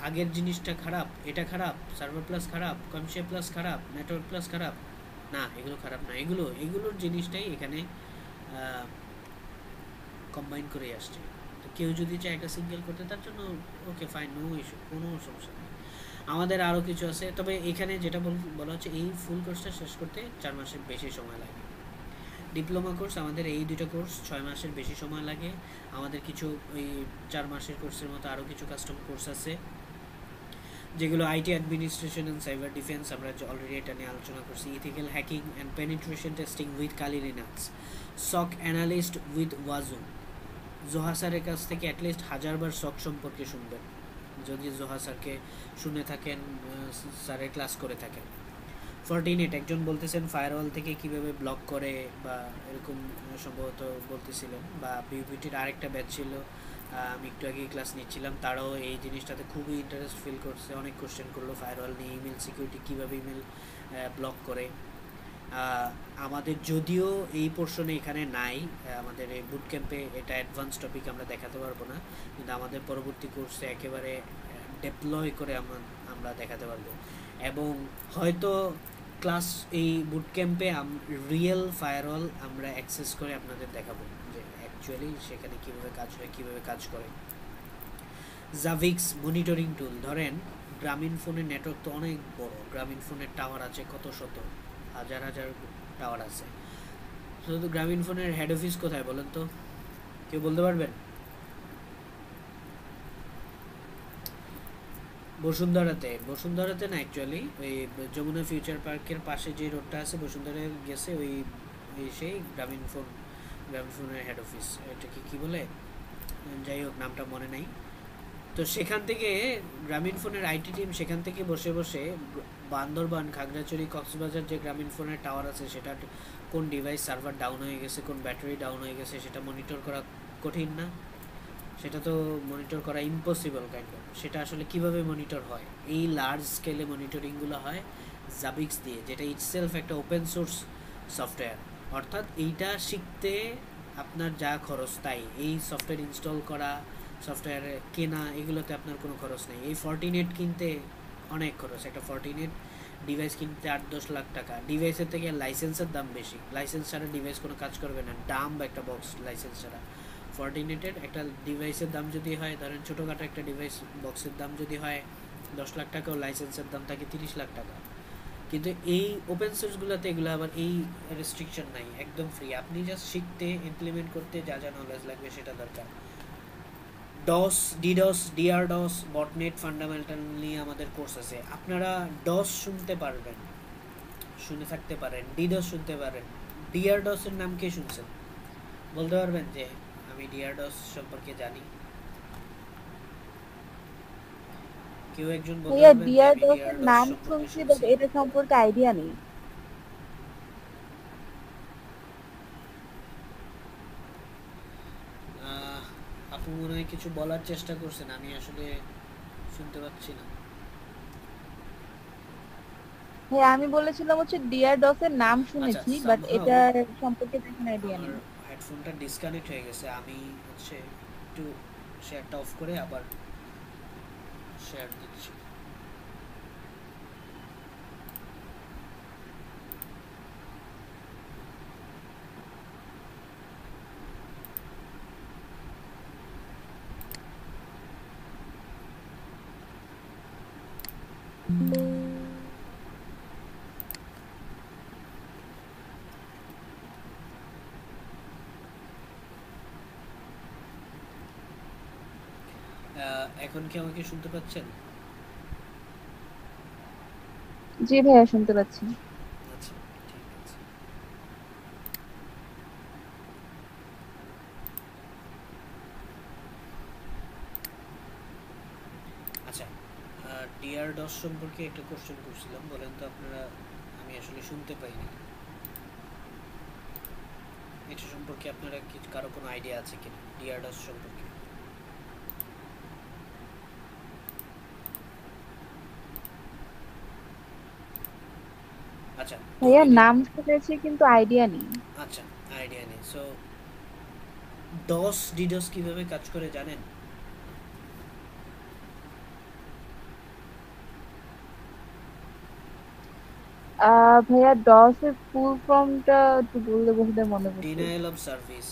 আগের জিনিসটা খারাপ, এটা খারাপ, সার্ভার প্লাস খারাপ, কনশিয়া প্লাস খারাপ, নেটওয়ার্ক প্লাস খারাপ। না, এগুলো খারাপ না, এগুলোর জিনিসটাই এখানে কম্বাইন করে আসছে। তো কেউ যদি চায় একটা সিঙ্গেল করতে, তার জন্য ওকে ফাইন, নো ইস্যু, কোনো সমস্যা নেই। আমাদের আরও কিছু আছে, তবে এখানে যেটা বলা হচ্ছে, এই ফুল কোর্সটা শেষ করতে 4 মাসের বেশি সময় লাগে। ডিপ্লোমা কোর্স আমাদের এই 2টা কোর্স 6 মাসের বেশি সময় লাগে। আমাদের কিছু ওই 4 মাসের কোর্সের মতো আরও কিছু কাস্টম কোর্স আছে। যেগুলো IT administration and cyber defence, আমরা অলরেডি এটা নিয়ে আলোচনা করছি। Ethical hacking and penetration testing with Kali Linux, সক অ্যানালিস্ট উইথ ওয়াজু। জোহা স্যারের কাছ থেকে অ্যাটলিস্ট 1000 বার সক সম্পর্কে শুনবেন, যদি জোহা স্যারকে শুনে থাকেন, স্যারের ক্লাস করে থাকেন। ফর্টিনেট, একজন বলতেছেন ফায়ারওয়াল থেকে কিভাবে ব্লক করে বা এরকম সম্ভবত বলতেছিলেন, বা বিউপিটির আরেকটা ব্যাচ ছিল, আমি একটু আগে ক্লাস নিচ্ছিলাম, তারাও এই জিনিসটাতে খুবই ইন্টারেস্ট ফিল করছে, অনেক কোশ্চেন করলো ফায়ারওয়াল নিয়ে, ইমেল সিকিউরিটি কীভাবে ইমেল ব্লক করে। আমাদের যদিও এই পোর্শনে এখানে নাই, আমাদের এই বুট ক্যাম্পে এটা অ্যাডভান্স টপিক আমরা দেখাতে পারবো না, কিন্তু আমাদের পরবর্তী কোর্সে একেবারে ডেপ্লয় করে আমরা দেখাতে পারবো। এবং হয়তো ক্লাস এই বুট ক্যাম্পে রিয়েল ফায়ারওয়াল আমরা অ্যাক্সেস করে আপনাদের দেখাবো যে অ্যাকচুয়ালি সেখানে কীভাবে কাজ হয়, কীভাবে কাজ করে। জাভিক্স মনিটরিং টুল, ধরেন গ্রামীণ ফোনের নেটওয়ার্ক তো অনেক বড়, গ্রামীণ ফোনের টাওয়ার আছে কত শত, হাজার হাজার টাওয়ার আছে। শুধু গ্রামীণ ফোনের হেড অফিস কোথায় বলেন তো, কেউ বলতে পারবেন? বসুন্ধরাতে না, অ্যাকচুয়ালি ওই যমুনা ফিউচার পার্কের পাশে যে রোডটা আছে বসুন্ধরা গেছে, ওই সেই গ্রামীণ ফোনের হেড অফিস, এটাকে কি বলে, যাই হোক নামটা মনে নাই। তো সেখান থেকে গ্রামীণ ফোনের আইটি টিম সেখান থেকে বসে বসে বান্দরবান, খাগড়াছড়ি, কক্সবাজার যে গ্রামীণ ফোনের টাওয়ার আছে সেটা কোন ডিভাইস সার্ভার ডাউন হয়ে গেছে, কোন ব্যাটারি ডাউন হয়ে গেছে, সেটা মনিটর করা কঠিন না? সেটা তো মনিটর করা ইম্পসিবল কাইন্ড অফ। সেটা আসলে কিভাবে মনিটর হয়, এই লার্জ স্কেলে মনিটরিংগুলো হয় জাবিক্স দিয়ে, যেটা ইটসেলফ একটা ওপেন সোর্স সফটওয়্যার। অর্থাৎ এইটা শিখতে আপনার যা খরচ তাই, এই সফটওয়্যার ইনস্টল করা, সফটওয়্যার কেনা, এগুলোতে আপনার কোনো খরচ নেই। এই ফর্টিনেট কিনতে অনেক খরচ, একটা ফর্টিনেট ডিভাইস কিনতে 8-10 লাখ টাকা। ডিভাইসের থেকে লাইসেন্সের দাম বেশি, লাইসেন্স ছাড়া ডিভাইস কোনো কাজ করবে না, দাম একটা বক্স লাইসেন্স ছাড়া। ফর্টিনেটের একটা ডিভাইসের দাম যদি হয়, ধরেন ছোটোখাটো একটা ডিভাইস বক্সের দাম যদি হয় 10 লাখ টাকা, ও লাইসেন্সের দাম থাকে 30 লাখ টাকা। কিন্তু এই ওপেন সোর্সগুলোতে এগুলো আবার এই রেস্ট্রিকশন নাই, একদম ফ্রি। আপনি জাস্ট শিখতে, ইমপ্লিমেন্ট করতে যা যা নলেজ লাগবে সেটা দরকার। ডস, ডিডস, ডিআরডস, বটনেট ফান্ডামেন্টাল নিয়ে আমাদের কোর্স আছে। আপনারা ডস শুনতে পারবেন, শুনে থাকতে পারেন, ডিডস শুনতে পারেন, ডিআরডসের নাম কে শুনছেন? বলতে পারবেন যে আমি ডিআরডস সম্পর্কে জানি? কেউ একজন বলতে ভাইয়া পারবেন যে আমি ডিআরডস এর ডিআরডস নাম সম্পর্কে শুনছি, বাট শুনছি? এটা সম্পর্কে আইডিয়া নেই। আপু মনে হয় কিছু বলার চেষ্টা করছেন, আমি আসলে শুনতে পাচ্ছি না। হ্যাঁ, আমি বলেছিলাম হচ্ছে ডিআরডস এর নাম শুনেছি, বাট somehow এটা সম্পর্কে তেমন আইডিয়া আমার নেই। হেডফোনটা ডিসকানেক্ট হয়ে গেছে, আমি হচ্ছে একটু শেয়ারটা অফ করে আবার শেয়ার দিচ্ছি। এখন কি আমাকে শুনতে পাচ্ছেন? জি ভাইয়া, শুনতে পাচ্ছি। আচ্ছা, ঠিক আছে। আচ্ছা, ডিআরডস সম্পর্কে একটা কোশ্চেন করছিলাম, বলেন তো আপনারা, আমি আসলে শুনতে পাইনি। এটা সম্পর্কে আপনারা কি কারো কোনো আইডিয়া আছে কিনা ডিআরডস সম্পর্কে? আচ্ছা ভাইয়া নাম শুনেছি কিন্তু আইডিয়া নেই। আচ্ছা, আইডিয়া নেই। সো ডস ডিডস কিভাবে কাজ করে জানেন? ভাইয়া ডস এর ফুল ফর্মটা একটু বললে বোধহয় মনে পড়ছে। Denial of service.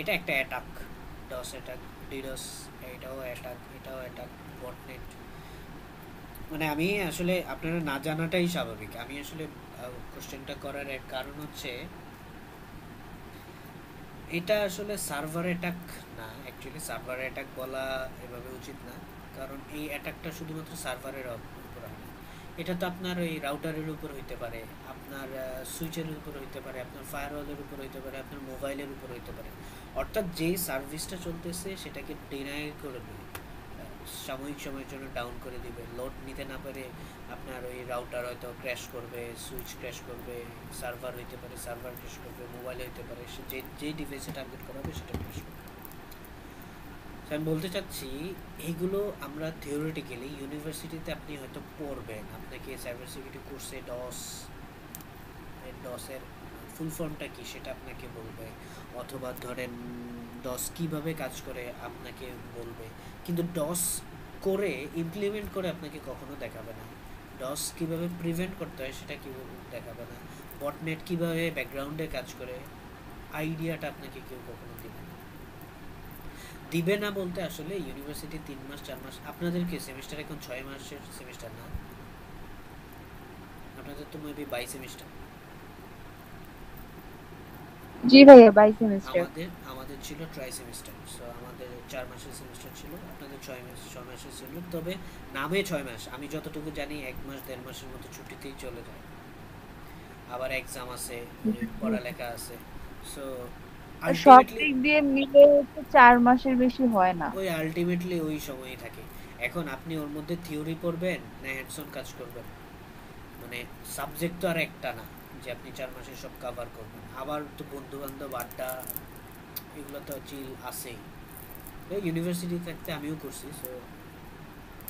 এটা একটা অ্যাটাক, ডস অ্যাটাক, ডিডস এটাও অ্যাটাক, এটাও অ্যাটাক, বটনেট। মানে আমি আসলে আপনারা না জানাটাই স্বাভাবিক। আমি আসলে কোশ্চেনটা করার এক কারণ হচ্ছে এটা আসলে সার্ভার অ্যাটাক না, অ্যাকচুয়ালি সার্ভার অ্যাটাক বলা এভাবে উচিত না, কারণ এই অ্যাটাকটা শুধুমাত্র সার্ভারের উপর হয় না, এটা তো আপনার ওই রাউটারের উপর হইতে পারে, আপনার সুইচের উপর হইতে পারে, আপনার ফায়ারওয়ালের উপর হইতে পারে, আপনার মোবাইলের উপর হইতে পারে। অর্থাৎ যেই সার্ভিসটা চলতেছে সেটাকে ডিনাই করে দেবে, সাময়িক সময়ের জন্য ডাউন করে দিবে, লোড নিতে না পারে আপনার ওই রাউটার হয়তো ক্র্যাশ করবে, সুইচ ক্র্যাশ করবে, সার্ভার হইতে পারে সার্ভার ক্র্যাশ করবে, মোবাইল হইতে পারে, সে যে ডিভাইসে টার্গেট করা হবে সেটা ক্র্যাশ করবে। আমি বলতে চাচ্ছি এইগুলো আমরা থিওরিটিক্যালি ইউনিভার্সিটিতে আপনি হয়তো পড়বেন, আপনাকে সাইবার সিকিউরিটি কোর্সে ডসের ফুল ফর্মটা কি সেটা আপনাকে বলবে, অথবা ধরেন ডস কিভাবে কাজ করে আপনাকে বলবে, কিন্তু ডস করে ইমপ্লিমেন্ট করে আপনাকে কখনো দেখাবে না, ডস কিভাবে প্রিভেন্ট করতে হয় সেটা কি দেখাবে না, বটনেট কিভাবে ব্যাকগ্রাউন্ডে কাজ করে আইডিয়াটা আপনাকে কেউ কখনো দিবে না বলতে আসলে ইউনিভার্সিটি 3 মাস 4 মাস, আপনাদের কি সেমিস্টার এখন 6 মাসের সেমিস্টার না, আপনাদের তো মেবি 22 সেমিস্টার। জি ভাইয়া 22 সেমিস্টার। আমাদের ছিল ট্রাই সেমিস্টার, সো আমাদের 4 মাসের সেমিস্টার ছিল, আপনাদের 6 মাসের ছিল, তবে নামে 6 মাস, আমি যতটুকু জানি 1 মাস 1.5 মাসের মতো ছুটিতেই চলে যায়, আবার এক্সাম আছে, পড়ালেখা আছে, সো সব দিক দিয়ে মিলে 4 মাসের বেশি হয় না, ওই আলটিমেটলি ওই সময়ই থাকে। এখন আপনি ওর মধ্যে থিওরি পড়বেন না হ্যান্ডস-অন কাজ করবেন, মানে সাবজেক্ট তো আর একটা না যে আপনি 4 মাসে সব কভার করবেন, আবার তো বন্ধু বান্ধব আড্ডা এগুলো তো চিল আছেই, ইউনিভার্সিটি থাকতে আমিও করছি, সো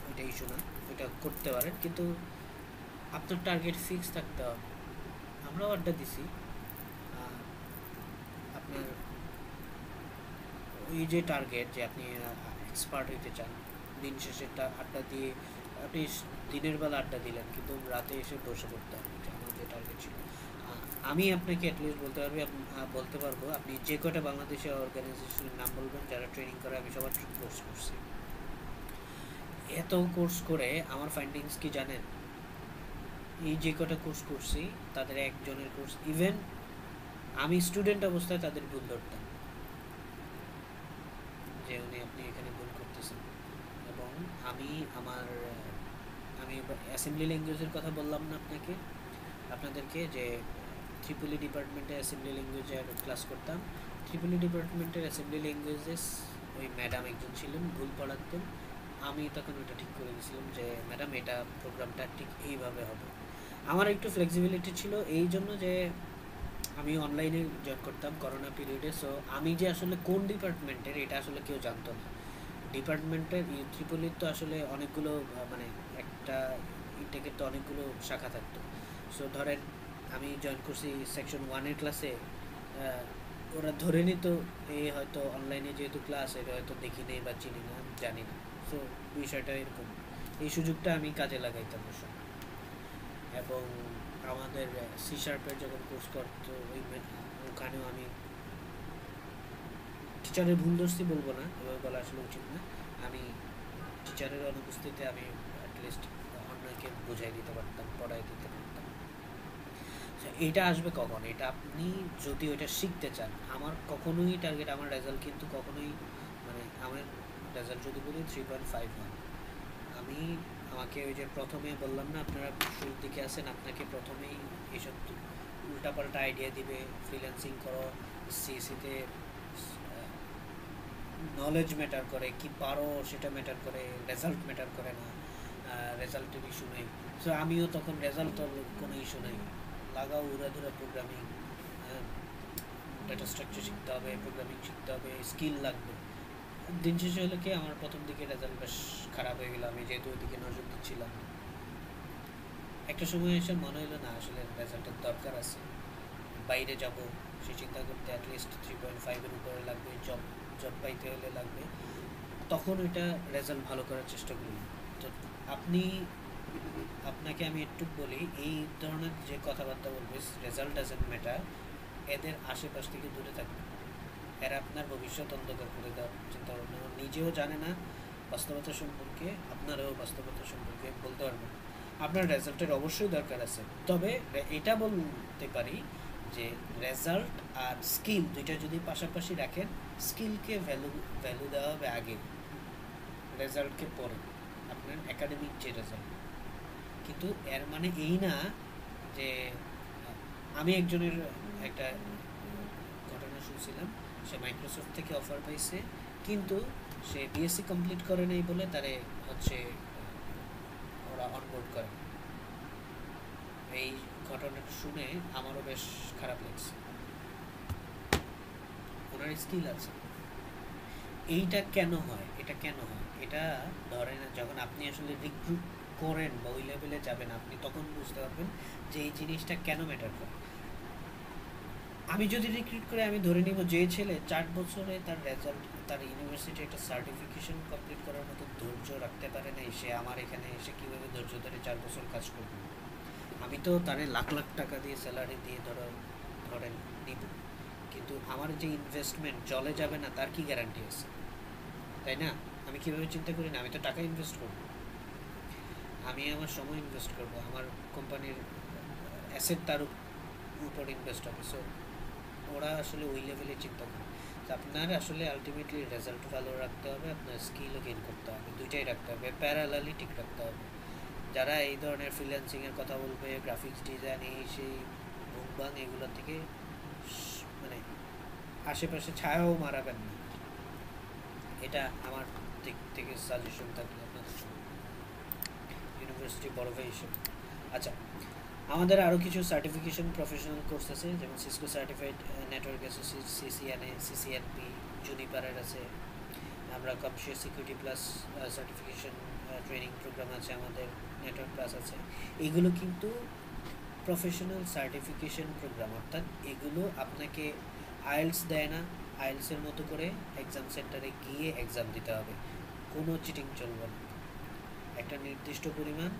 ওইটা ইস্যু না, ওইটা করতে পারেন, কিন্তু আপনার টার্গেট ফিক্স থাকতে হবে। আমরাও আড্ডা দিছি, আপনার ওই যে টার্গেট যে আপনি এক্সপার্ট হইতে চান, দিন শেষে আড্ডা দিয়ে আপনি দিনের বেলা আড্ডা দিলেন কিন্তু রাতে এসে বসে পড়তে হবে, আমার যে টার্গেট ছিল। আমি আপনাকে অ্যাটলিস্ট বলতে পারবো আপনি যে কটা বাংলাদেশের অর্গানাইজেশনের নাম বলবেন যারা ট্রেনিং করে, আমি সবার কোর্স করছি, এত কোর্স করে আমার ফাইন্ডিংস কি জানেন, এই যে কটা কোর্স করছি তাদের একজনের কোর্স, ইভেন আমি স্টুডেন্ট অবস্থায় তাদের ভুল ধরতাম যে উনি আপনি এখানে ভুল করতেছেন, এবং আমি অ্যাসেম্বলি ল্যাঙ্গুয়েজের কথা বললাম না আপনাদেরকে যে ট্রিপলি ডিপার্টমেন্টে অ্যাসেম্বলি ল্যাঙ্গুয়েজের ক্লাস করতাম, ট্রিপলি ডিপার্টমেন্টের অ্যাসেম্বলি ল্যাঙ্গুয়েজেস ওই ম্যাডাম একজন ছিলেন ভুল পড়াতেন, আমি তখন ওটা ঠিক করে দিয়েছিলাম যে ম্যাডাম এটা প্রোগ্রামটা ঠিক এইভাবে হবে। আমার একটু ফ্লেক্সিবিলিটি ছিল এই জন্য যে আমি অনলাইনে জয়েন করতাম করোনা পিরিয়ডে, সো আমি যে আসলে কোন ডিপার্টমেন্টের এটা আসলে কেউ জানতো না, ডিপার্টমেন্টের ট্রিপলির তো আসলে অনেকগুলো মানে একটা ইনটেকের তো অনেকগুলো শাখা থাকতো, সো ধরেন আমি জয়েন করছি সেকশন 1-এর ক্লাসে, ওরা ধরে নিত এ হয়তো অনলাইনে যেহেতু ক্লাস এটা হয়তো দেখি নেই বা চিনি না জানি না, সো বিষয়টা এরকম, এই সুযোগটা আমি কাজে লাগাইতাম ওর সময়। এবং আমাদের সি শার্পের যখন কোর্স করতো ওখানেও আমি টিচারের ভুল দোষী বলবো না, এভাবে বলা আসলে উচিত না, আমি টিচারের অনুপস্থিতিতে আমি অ্যাটলিস্ট অন্যকে বুঝাই দিতে পারতাম, পড়াই দিতে পারতাম। এটা আসবে কখন, এটা আপনি যদি ওইটা শিখতে চান, আমার কখনোই টার্গেট, আমার রেজাল্ট কিন্তু কখনোই মানে আমার রেজাল্ট যদি বলি 3.51, আমি আমাকে ওই যে প্রথমে বললাম না আপনারা শুরুর দিকে আছেন, আপনাকে প্রথমেই এইসব উল্টাপাল্টা আইডিয়া দিবে, ফ্রিল্যান্সিং করো, সিএসিতে নলেজ ম্যাটার করে, কি পারো সেটা ম্যাটার করে, রেজাল্ট ম্যাটার করে না, রেজাল্টের ইস্যু নেই, সো আমিও তখন রেজাল্ট কোনো ইস্যু নেই, লাগাও উড়াধুরা প্রোগ্রামিং, ডেটা স্ট্রাকচার শিখতে হবে, প্রোগ্রামিং শিখতে হবে, স্কিল লাগবে। দিন শেষে হলো কি আমার প্রথম দিকে রেজাল্ট বেশ খারাপ হয়ে গেল, আমি যেহেতু ওইদিকে নজর দিচ্ছিলাম, একটা সময় এসে মনে হলো না আসলে রেজাল্টের দরকার আছে, বাইরে যাব সে চিন্তা করতে অ্যাটলিস্ট 3.5-এর উপরে লাগবে, জব পাইতে হলে লাগবে, তখন ওইটা রেজাল্ট ভালো করার চেষ্টা করি। তো আপনাকে আমি একটু বলি, এই ধরনের যে কথাবার্তা বলবে রেজাল্ট ডাজন্ট ম্যাটার, এদের আশেপাশ থেকে দূরে থাকবে, এরা আপনার ভবিষ্যৎ অন্ধকার করে দেওয়ার চিন্তা ভাবনা, নিজেও জানে না বাস্তবতা সম্পর্কে, আপনারাও বাস্তবতা সম্পর্কে বলতে পারবেন। আপনার রেজাল্টের অবশ্যই দরকার আছে, তবে এটা বলতে পারি যে রেজাল্ট আর স্কিল দুইটা যদি পাশাপাশি রাখেন, স্কিলকে ভ্যালু দেওয়া হবে আগে, রেজাল্টকে পরে, আপনার একাডেমিক যে রেজাল্ট। কিন্তু এর মানে এই না যে আমি একজনের একটা ঘটনা শুনছিলাম, সে মাইক্রোসফট থেকে অফার পাইছে, কিন্তু সে বিএসসি কমপ্লিট করে নাই বলে তারে হচ্ছে ওরা অনবোর্ড করে। এই ঘটনাটা শুনে আমারও বেশ খারাপ লাগছে। ওনার স্কিল আছে। এইটা কেন হয়? এটা ধরেন যখন আপনি আসলে রিক্রুট করেন বা ওই লেভেলে যাবেন, আপনি তখন বুঝতে পারবেন যে এই জিনিসটা কেন ম্যাটার করে। আমি যদি রিক্রুট করে আমি ধরে নিব যে ছেলে 4 বছরে তার রেজাল্ট, তার ইউনিভার্সিটি একটা সার্টিফিকেশন কমপ্লিট করার মতো ধৈর্য রাখতে পারে নাই, সে আমার এখানে এসে কীভাবে ধৈর্য ধরে 4 বছর কাজ করবে? আমি তো তারে লাখ লাখ টাকা দিয়ে স্যালারি দিয়ে ধরেন নিব, কিন্তু আমার যে ইনভেস্টমেন্ট জলে যাবে না তার কি গ্যারান্টি আছে? তাই না? আমি কীভাবে চিন্তা করি না, আমি তো টাকা ইনভেস্ট করব, আমি আমার সময় ইনভেস্ট করব, আমার কোম্পানির অ্যাসেট তার উপর ইনভেস্ট হবে। সো ওরা আসলে ওই লেভেলে চিন্তা করে। তো আপনার আসলে আলটিমেটলি রেজাল্ট ভালো রাখতে হবে, আপনার স্কিলও গেইন করতে হবে, দুইটাই রাখতে হবে, প্যারালালি ঠিক রাখতে হবে। যারা এই ধরনের ফ্রিল্যান্সিংয়ের কথা বলবে, গ্রাফিক্স ডিজাইন, এই সেই ভুংবাং, এগুলো থেকে মানে আশেপাশে ছায়াও মারাবেন না, এটা আমার দিক থেকে সাজেশন থাকলে আপনাদের জন্য, ইউনিভার্সিটি বড় ভাই হিসেবে। আচ্ছা, আমাদের আরও কিছু সার্টিফিকেশন প্রফেশনাল কোর্স আছে, যেমন Cisco certified network associate, CCNP, জুনিপারের আছে। আমরা commercial security plus certification training programme আছে, আমাদের নেটওয়ার্ক প্লাস আছে। এগুলো কিন্তু প্রফেশনাল সার্টিফিকেশন প্রোগ্রাম, অর্থাৎ এগুলো আপনাকে আইএলস দেয় না, আইএলসের মতো করে এক্সাম সেন্টারে গিয়ে এক্সাম দিতে হবে, কোনো চিটিং চলবে না। একটা নির্দিষ্ট পরিমাণ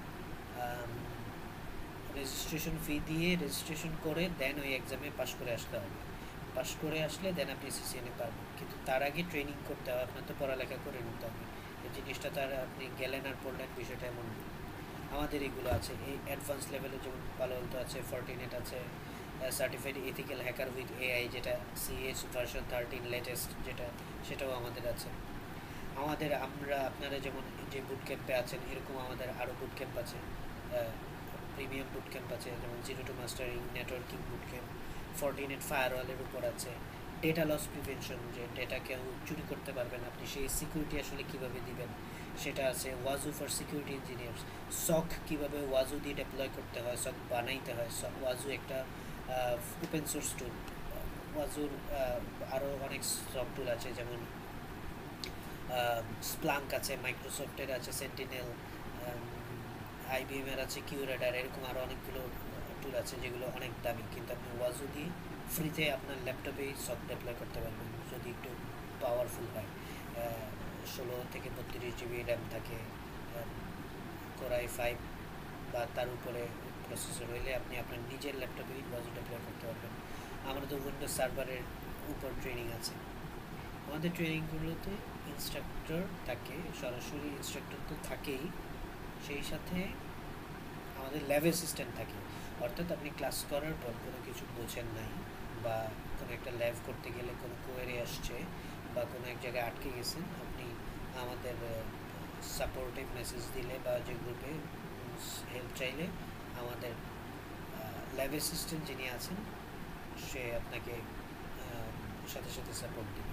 রেজিস্ট্রেশন ফি দিয়ে রেজিস্ট্রেশন করে দেন ওই এক্সামে পাশ করে আসতে হবে, পাশ করে আসলে দেন আপনি সিসিএনে পারবেন। কিন্তু তার আগে ট্রেনিং করতে হবে, আপনার তো পড়ালেখা করে নিতে হবে। এই জিনিসটা তার আপনি গেলেন আর পড়লেন, বিষয়টা এমন। আমাদের এগুলো আছে, এই অ্যাডভান্স লেভেলে যেমন পালো আলতো আছে, ফর্টিনেট আছে, certified ethical hacker with AI, যেটা সিএস ভার্সন 13 লেটেস্ট, সেটাও আমাদের আছে। আপনারা যেমন যে বুট ক্যাম্পে আছেন, এরকম আমাদের আরও বুট ক্যাম্প আছে, প্রিমিয়াম বুট ক্যাম্প আছে, যেমন 0 to mastering networking boot camp, Fortinet ফায়ারওয়ালের উপর আছে, ডেটা লস প্রিভেনশন, যে ডেটা কেউ চুরি করতে পারবেন আপনি, সেই সিকিউরিটি আসলে কীভাবে দিবেন সেটা আছে, ওয়াজু ফর সিকিউরিটি ইঞ্জিনিয়ার্স, সক কীভাবে ওয়াজু দিয়ে ডেপ্লয় করতে হয়, সক বানাইতে হয়। ওয়াজু একটা ওপেন সোর্স টুল, ওয়াজুর আরও অনেক সক টুল আছে, যেমন স্প্লাঙ্ক আছে, মাইক্রোসফটের আছে সেন্টিনেল, আইবিএমের আছে কিউরেডার, এরকম আরও অনেকগুলো টুল আছে যেগুলো অনেক দামি, কিন্তু আপনি ওয়াজু দিয়ে ফ্রিতে আপনার ল্যাপটপেই সব ডেপ্লয় করতে পারবেন যদি একটু পাওয়ারফুল হয়। 16 থেকে 32 জিবি র্যাম থাকে, কোরাই 5 বা তার উপরে প্রসেসর হইলে আপনি আপনার নিজের ল্যাপটপেই ওয়াজু ডেপ্লয় করতে পারবেন। আমাদের উইন্ডোজ সার্ভারের উপর ট্রেনিং আছে। আমাদের ট্রেনিংগুলোতে ইনস্ট্রাক্টর থাকে, সরাসরি ইনস্ট্রাক্টর তো থাকেই, সেই সাথে আমাদের ল্যাব অ্যাসিস্ট্যান্ট থাকে। অর্থাৎ আপনি ক্লাস করার পর কোনো কিছু বোঝেন নাই, বা কোনো একটা ল্যাব করতে গেলে কোনো কোয়েরি আসছে, বা কোনো এক জায়গায় আটকে গেছেন, আপনি আমাদের সাপোর্টিভ মেসেজ দিলে বা যে গ্রুপে হেল্প চাইলে, আমাদের ল্যাব অ্যাসিস্ট্যান্ট যিনি আছেন সে আপনাকে সাথে সাথে সাপোর্ট দেবে।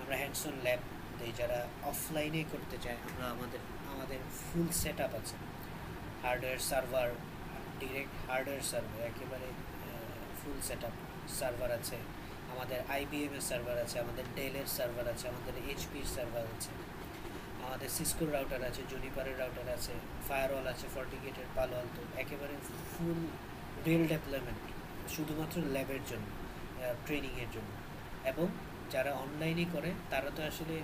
আমরা হ্যান্ডস অন ল্যাব দিই, যারা অফলাইনে করতে চায়, আমাদের ফুল সেট আপ আছে, hardware server, direct hardware server, একেবারে ফুল সেট আপ সার্ভার আছে, আমাদের আইবিএমের সার্ভার আছে, আমাদের ডেলের সার্ভার আছে, আমাদের এইচপির সার্ভার আছে, আমাদের সিসকোর রাউটার আছে, জুনিপারের রাউটার আছে, ফায়ারওয়াল আছে, ফর্টিগেটের, পালো আলতো, একেবারে ফুল রিয়েল ডেপ্লয়মেন্ট শুধুমাত্র ল্যাবের জন্য, ট্রেনিংয়ের জন্য। এবং যারা অনলাইনে করে তারা তো আসলে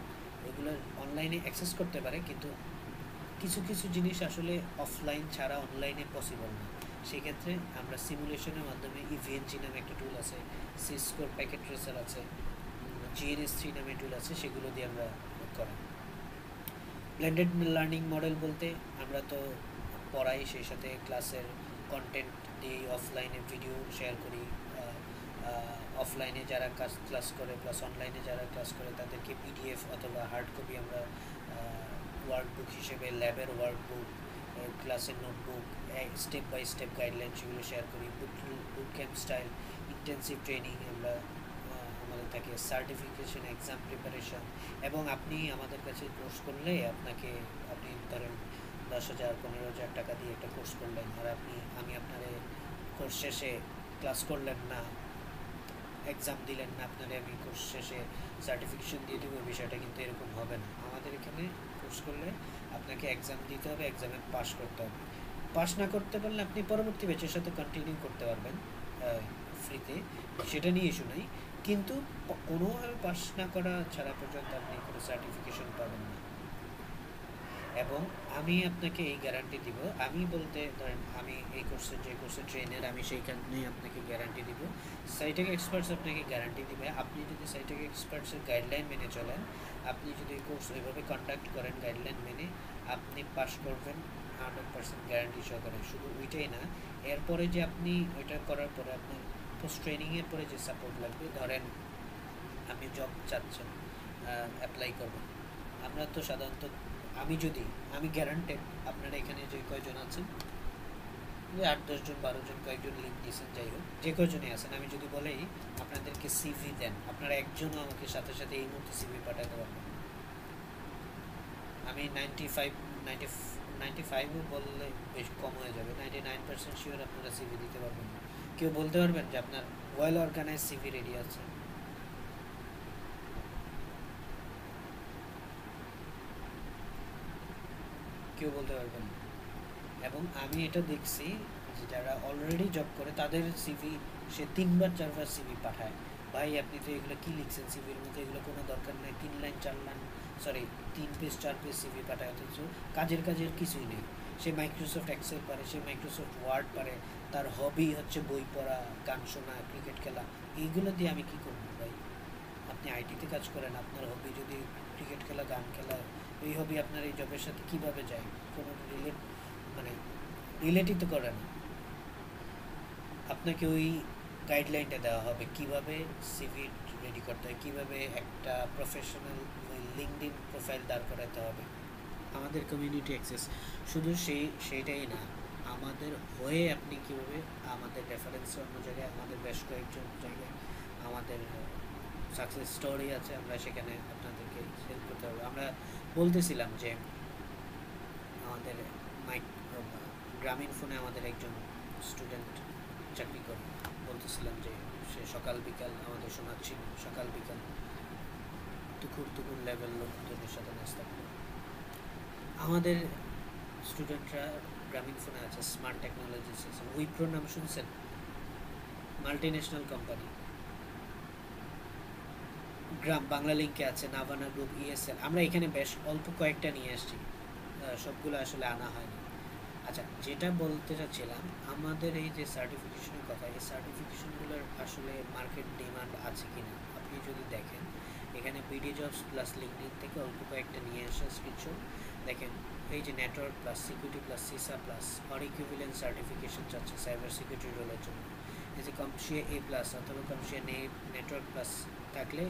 ওইগুলো অনলাইনে অ্যাক্সেস করতে পারে, কিন্তু কিছু কিছু জিনিস আসলে অফলাইন ছাড়া অনলাইনে পসিবল না। সেক্ষেত্রে আমরা সিমুলেশনের মাধ্যমে ইভিএনজি নামে একটা টুল আছে, সিসকোর প্যাকেট ট্রেসার আছে, GNS3 নামে টুল আছে, সেগুলো দিয়ে আমরা করাই। ব্লেন্ডেড লার্নিং মডেল বলতে আমরা তো পড়াই, সেই সাথে ক্লাসের কন্টেন্ট দিয়ে অফলাইনে ভিডিও শেয়ার করি, অফলাইনে যারা ক্লাস করে প্লাস অনলাইনে যারা ক্লাস করে তাদেরকে পিডিএফ অথবা হার্ড কপি আমরা ওয়ার্কবুক হিসেবে ল্যাবের ওয়ার্কবুক, ক্লাসের notebook, step by step guideline সেগুলো শেয়ার করি। Boot camp style intensive training আমরা আমাদের থাকে, সার্টিফিকেশন, এক্সাম প্রিপারেশন। এবং আপনি আমাদের কাছে কোর্স করলে আপনি ধরেন 10,000 15,000 টাকা দিয়ে একটা কোর্স করলেন, আর আমি আপনার কোর্স শেষে ক্লাস করলেন না, এক্সাম দিলেন না, আপনারে আমি কোর্স শেষে সার্টিফিকেশন দিয়ে দেবো, বিষয়টা কিন্তু এরকম হবে না। আমাদের এখানে কোর্স করলে আপনাকে এক্সাম দিতে হবে, এক্সামে পাস করতে হবে। পাস না করতে পারলে আপনি পরবর্তী ব্যাচের সাথে কন্টিনিউ করতে পারবেন ফ্রিতে, সেটা নিয়ে ইস্যু নাই, কিন্তু কোনোভাবে পাস না করা ছাড়া পর্যন্ত আপনি কোনো সার্টিফিকেশন পাবেন না। এবং আমি আপনাকে এই গ্যারান্টি দিব, আমি বলতে ধরেন আমি এই কোর্সের যে কোর্সের ট্রেনার, আমি সেইখানে আপনাকে গ্যারান্টি দিব, সাইটেক এক্সপার্টস আপনাকে গ্যারান্টি দিবে, আপনি যদি সাইটেক এক্সপার্টসের গাইডলাইন মেনে চলেন, আপনি যদি কোর্স ওইভাবে কন্ডাক্ট করেন গাইডলাইন মেনে, আপনি পাস করবেন 100% গ্যারান্টি সহকারে। শুধু ওইটাই না, এরপরে যে আপনি ওইটা করার পরে আপনার পোস্ট ট্রেনিংয়ের পরে যে সাপোর্ট লাগবে, ধরেন আপনি জব চাচ্ছেন, অ্যাপ্লাই করবেন, আমরা তো সাধারণত আমি গ্যারান্টেড আপনারা এখানে যে কয়জন আছেন, 8-10 জন 12 জন কয়েকজন লিঙ্ক দিয়েছেন, যাই হোক যে কয়জনই আছেন, আমি যদি বলেই আপনাদেরকে সিভি দেন, আপনারা একজনও আমাকে সাথে সাথে এই মুহূর্তে সিভি পাঠাতে পারবেন। আমি 95 বললে বেশ কম হয়ে যাবে, 99% শিওর আপনারা সিভি দিতে পারবেন। কেউ বলতে পারবেন যে আপনার ওয়েল অর্গানাইজ সিভি রেডি আছে? কেউ বলতে পারবেন না। এবং আমি এটা দেখছি যে যারা অলরেডি জব করে তাদের সিভি সে 3বার 4বার সিভি পাঠায়। ভাই আপনি তো এগুলো কি লিখছেন সিভির মধ্যে, এগুলো কোনো দরকার নেই, 3 line 4 line 3 page 4 page CV পাঠায়, অথচ কাজের কিছুই নেই। সে মাইক্রোসফট এক্সেল পারে, সে মাইক্রোসফট ওয়ার্ড পারে, তার হবি হচ্ছে বই পড়া, গান শোনা, ক্রিকেট খেলা। এইগুলো দিয়ে আমি কি করবো ভাই? আপনি আইটিতে কাজ করেন, আপনার হবি যদি ক্রিকেট খেলা, গান খেলা, এই হবি আপনার এই জবের সাথে কিভাবে যায়? কোনো রিলেটই তো করে না। আপনাকে ওই গাইডলাইনটা দেওয়া হবে কিভাবে সিভি রেডি করতে হয়, কিভাবে একটা প্রফেশনাল লিঙ্কডইন প্রোফাইল দাঁড় করাতে হবে। আমাদের কমিউনিটি অ্যাক্সেস শুধু সেইটাই না, আমাদের হয়ে আপনি কিভাবে আমাদের রেফারেন্সে অন্য জায়গায়, আমাদের বেশ কয়েকজন জায়গায় আমাদের সাকসেস স্টোরি আছে, আমরা সেখানে আপনাদেরকে হেল্প করতে পারবো। আমরা বলতেছিলাম যে আমাদের গ্রামীণ ফোনে আমাদের একজন স্টুডেন্ট চাকরি করে, বলতেছিলাম যে সে সকাল বিকাল আমাদের শোনাচ্ছিল, সকাল বিকাল দুপুর লেভেল লোকজনের সাথে নাস্তা করে। আমাদের স্টুডেন্টরা গ্রামীণ ফোনে আছে, স্মার্ট টেকনোলজিস আছে, উইপ্রো নাম শুনছেন? Multi national company. বাংলা লিঙ্কে আছে, নাভানা গ্রুপ, ইএসএল। আমরা এখানে বেশ অল্প কয়েকটা নিয়ে আসছি, সবগুলো আসলে আনা হয়নি। আচ্ছা, যেটা বলতে চাচ্ছিলাম, আমাদের এই যে সার্টিফিকেশনের কথা, এই সার্টিফিকেশনগুলোর আসলে মার্কেট ডিমান্ড আছে কিনা আপনি যদি দেখেন, এখানে বিডি জবস প্লাস লিঙ্কডইন থেকে অল্প কয়েকটা নিয়ে আসা স্ক্রিনশট দেখেন। এই যে network plus security plus CySA plus or equivalent certification চাচ্ছে সাইবার সিকিউরিটি রোলের জন্য। এই যে কমশিয়া এ প্লাস অথবা কমশিয়া নেটওয়ার্ক প্লাস থাকলে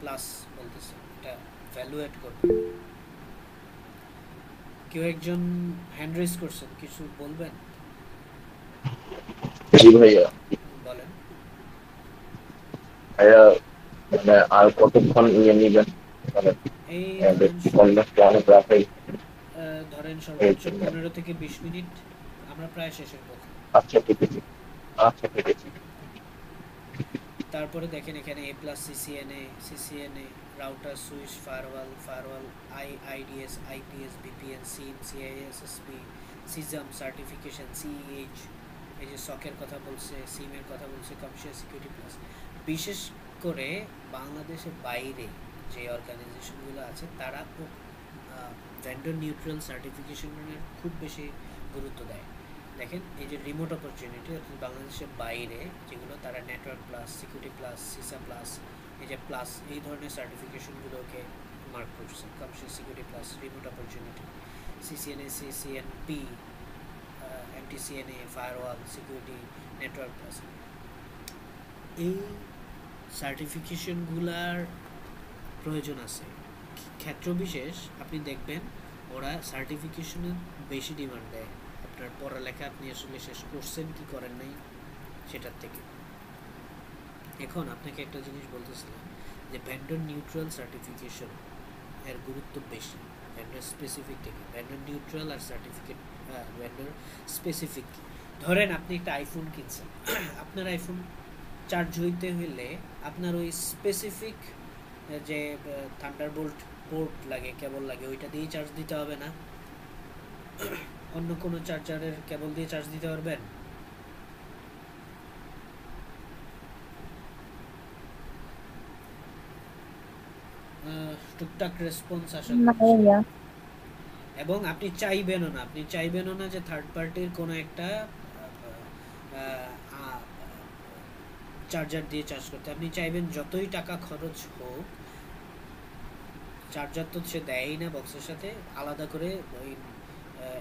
প্লাস বলতেছে, এটা ভ্যালুয়েট করবে। কেউ একজন হ্যান্ড রেজ করছেন, কিছু বলবেন? জি ভাইয়া। বলেন। ভাইয়া মানে আর কতক্ষণ নিবেন? এই ধরেন সর্বোচ্চ 15 থেকে 20 মিনিট, আমরা প্রায় শেষের পথে। আচ্ছা ঠিক আছে, আচ্ছা ঠিক আছে। তারপরে দেখেন এখানে A plus CCNA router switch firewall IDS IPS VPN SIEM CISSP সিজাম সার্টিফিকেশন সিইএইচ, এই যে সকের কথা বলছে, সিমের কথা বলছে, কমার্শিয়াল সিকিউরিটি প্লাস। বিশেষ করে বাংলাদেশের বাইরে যে অর্গানাইজেশনগুলো আছে তারা ভেন্ডর নিউট্রাল সার্টিফিকেশনের খুব বেশি গুরুত্ব দেয়। দেখেন এই যে রিমোট অপরচুনিটি, অর্থাৎ বাংলাদেশের বাইরে যেগুলো, তারা network plus security plus CySA plus, এই যে প্লাস এই ধরনের সার্টিফিকেশনগুলোকে মার্ক করছে। Commercial security plus, remote opportunity, CCNA, CCNP, MTCNA, firewall security, network plus, এই সার্টিফিকেশনগুলার প্রয়োজন আছে। ক্ষেত্র বিশেষ আপনি দেখবেন ওরা সার্টিফিকেশনের বেশি ডিমান্ড দেয় আপনার পড়ালেখা আপনি আসলে শেষ করছেন কি করেন নাই সেটার থেকে। এখন আপনাকে একটা জিনিস বলতেছিলাম যে ভেন্ডর নিউট্রাল সার্টিফিকেশন এর গুরুত্ব বেশি ভেন্ডর স্পেসিফিক থেকে। ভেন্ডর নিউট্রাল আর সার্টিফিকেট ভেন্ডর স্পেসিফিক। ধরেন আপনি একটা আইফোন কিনছেন, আপনার আইফোন চার্জ হইতে হইলে আপনার ওই স্পেসিফিক যে থান্ডারবোল্ট পোর্ট লাগে, কেবল লাগে, ওইটা দিয়ে চার্জ দিতে হবে না। অন্য কোনো চার্জারের কেবল দিয়ে চার্জ দিতে পারবেন? টুকটাক রেসপন্স আশা করছি। এবং আপনি চাইবেনও না যে থার্ড পার্টির কোনো একটা চার্জার দিয়ে চার্জ করতে। আপনি চাইবেন যতই টাকা খরচ হোক, চার্জার তো সে দেয়ই না বক্সের সাথে, আলাদা করে ওই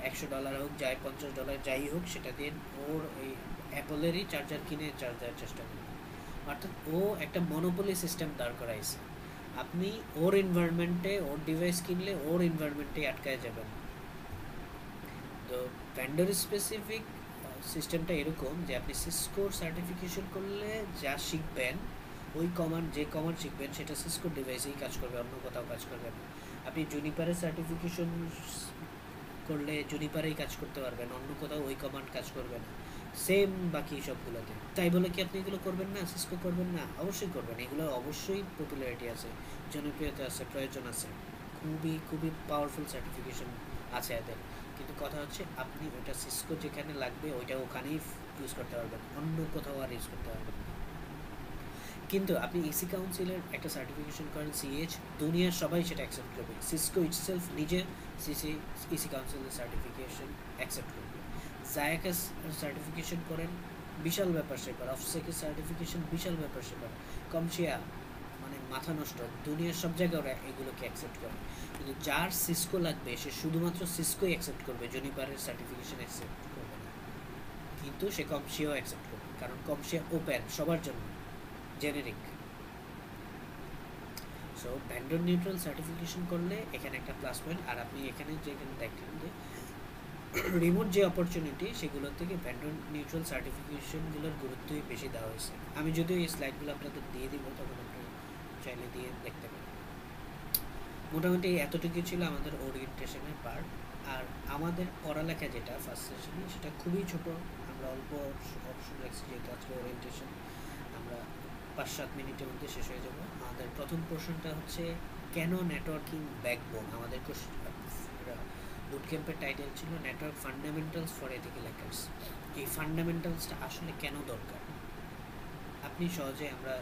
$100 হোক যাই $50 যাই হোক সেটা দিয়ে ওর ওই অ্যাপলেরই চার্জার কিনে চার্জ দেওয়ার চেষ্টা করবেন। অর্থাৎ ও একটা মনোপলি সিস্টেম দাঁড় করাইছে। আপনি ওর এনভায়রনমেন্টে ওর ডিভাইস কিনলে ওর এনভায়রনমেন্টে আটকায় যাবেন। তো ভেন্ডর স্পেসিফিক সিস্টেমটা এরকম যে আপনি সিসকোর সার্টিফিকেশন করলে যা শিখবেন, ওই যে কমান্ড শিখবেন সেটা সিসকোর ডিভাইসেই কাজ করবে, অন্য কোথাও কাজ করবে না। আপনি জুনিপারের সার্টিফিকেশন করলে জুনিপারেই কাজ করতে পারবেন, অন্য কোথাও ওই কমান্ড কাজ করবে না। সেম বাকি সবগুলোতে। তাই বলে কি আপনি এগুলো করবেন না, সিসকো করবেন না? অবশ্যই করবেন। এগুলো অবশ্যই পপুলারিটি আছে, জনপ্রিয়তা আছে, প্রয়োজন আছে, খুবই খুবই পাওয়ারফুল সার্টিফিকেশন আছে এদের। কিন্তু কথা হচ্ছে আপনি ওটা সিসকো যেখানে লাগবে ওইটা ওখানেই ইউজ করতে পারবেন, অন্য কোথাও আর ইউজ করতে পারবেন না। কিন্তু আপনি ইসি কাউন্সিলের একটা সার্টিফিকেশন করেন সিএইচ, দুনিয়ার সবাই সেটা অ্যাকসেপ্ট করবে। সিসকো ইটসেলফ নিজে ইসি কাউন্সিলের সার্টিফিকেশন অ্যাকসেপ্ট করবে। জায়াকাস সার্টিফিকেশন করেন, বিশাল ব্যাপার সেপার। অফসেকের সার্টিফিকেশন বিশাল ব্যাপার সেপার। কমশিয়া মানে মাথা নষ্ট, দুনিয়ার সব জায়গায় ওরা এগুলোকে অ্যাকসেপ্ট করে। কিন্তু যার সিসকো লাগবে সে শুধুমাত্র সিসকোই অ্যাকসেপ্ট করবে, জুনিপারের সার্টিফিকেশন অ্যাকসেপ্ট করবে না। কিন্তু সে কমশিয়াও অ্যাকসেপ্ট করবে, কারণ কমশিয়া ওপেন সবার জন্য, generic. So vendor neutral certification করলে এখানে একটা প্লাস পয়েন্ট। আর আপনি এখানে যেখানে দেখেন যে রিমোট যে অপরচুনিটি, সেগুলো থেকে ভেন্ডর নিউট্রাল সার্টিফিকেশনগুলোর গুরুত্বই বেশি দেওয়া হয়েছে। আমি যদিও এই স্লাইডগুলো আপনাদের দিয়ে দিব, তখন আপনি চাইলে দিয়ে দেখতে পারেন। মোটামুটি এতটুকু ছিল আমাদের ওরিয়েন্টেশনের পার্ট। আর আমাদের পড়ালেখা যেটা ফার্স্ট সেশনে, সেটা খুবই ছোট। আমরা অল্প অপশন রাখছি, যেহেতু আজকে ওরিয়েন্টেশন, আমরা 5-7 মিনিটের মধ্যে শেষ হয়ে যাব। আমাদের প্রথম প্রশ্নটা হচ্ছে কেন নেটওয়ার্কিং ব্যাকবোন। আমাদের বুট ক্যাম্পের টাইটেল ছিল network fundamentals for ethical hackers. এই ফান্ডামেন্টালসটা আসলে কেন দরকার আপনি সহজে আমরা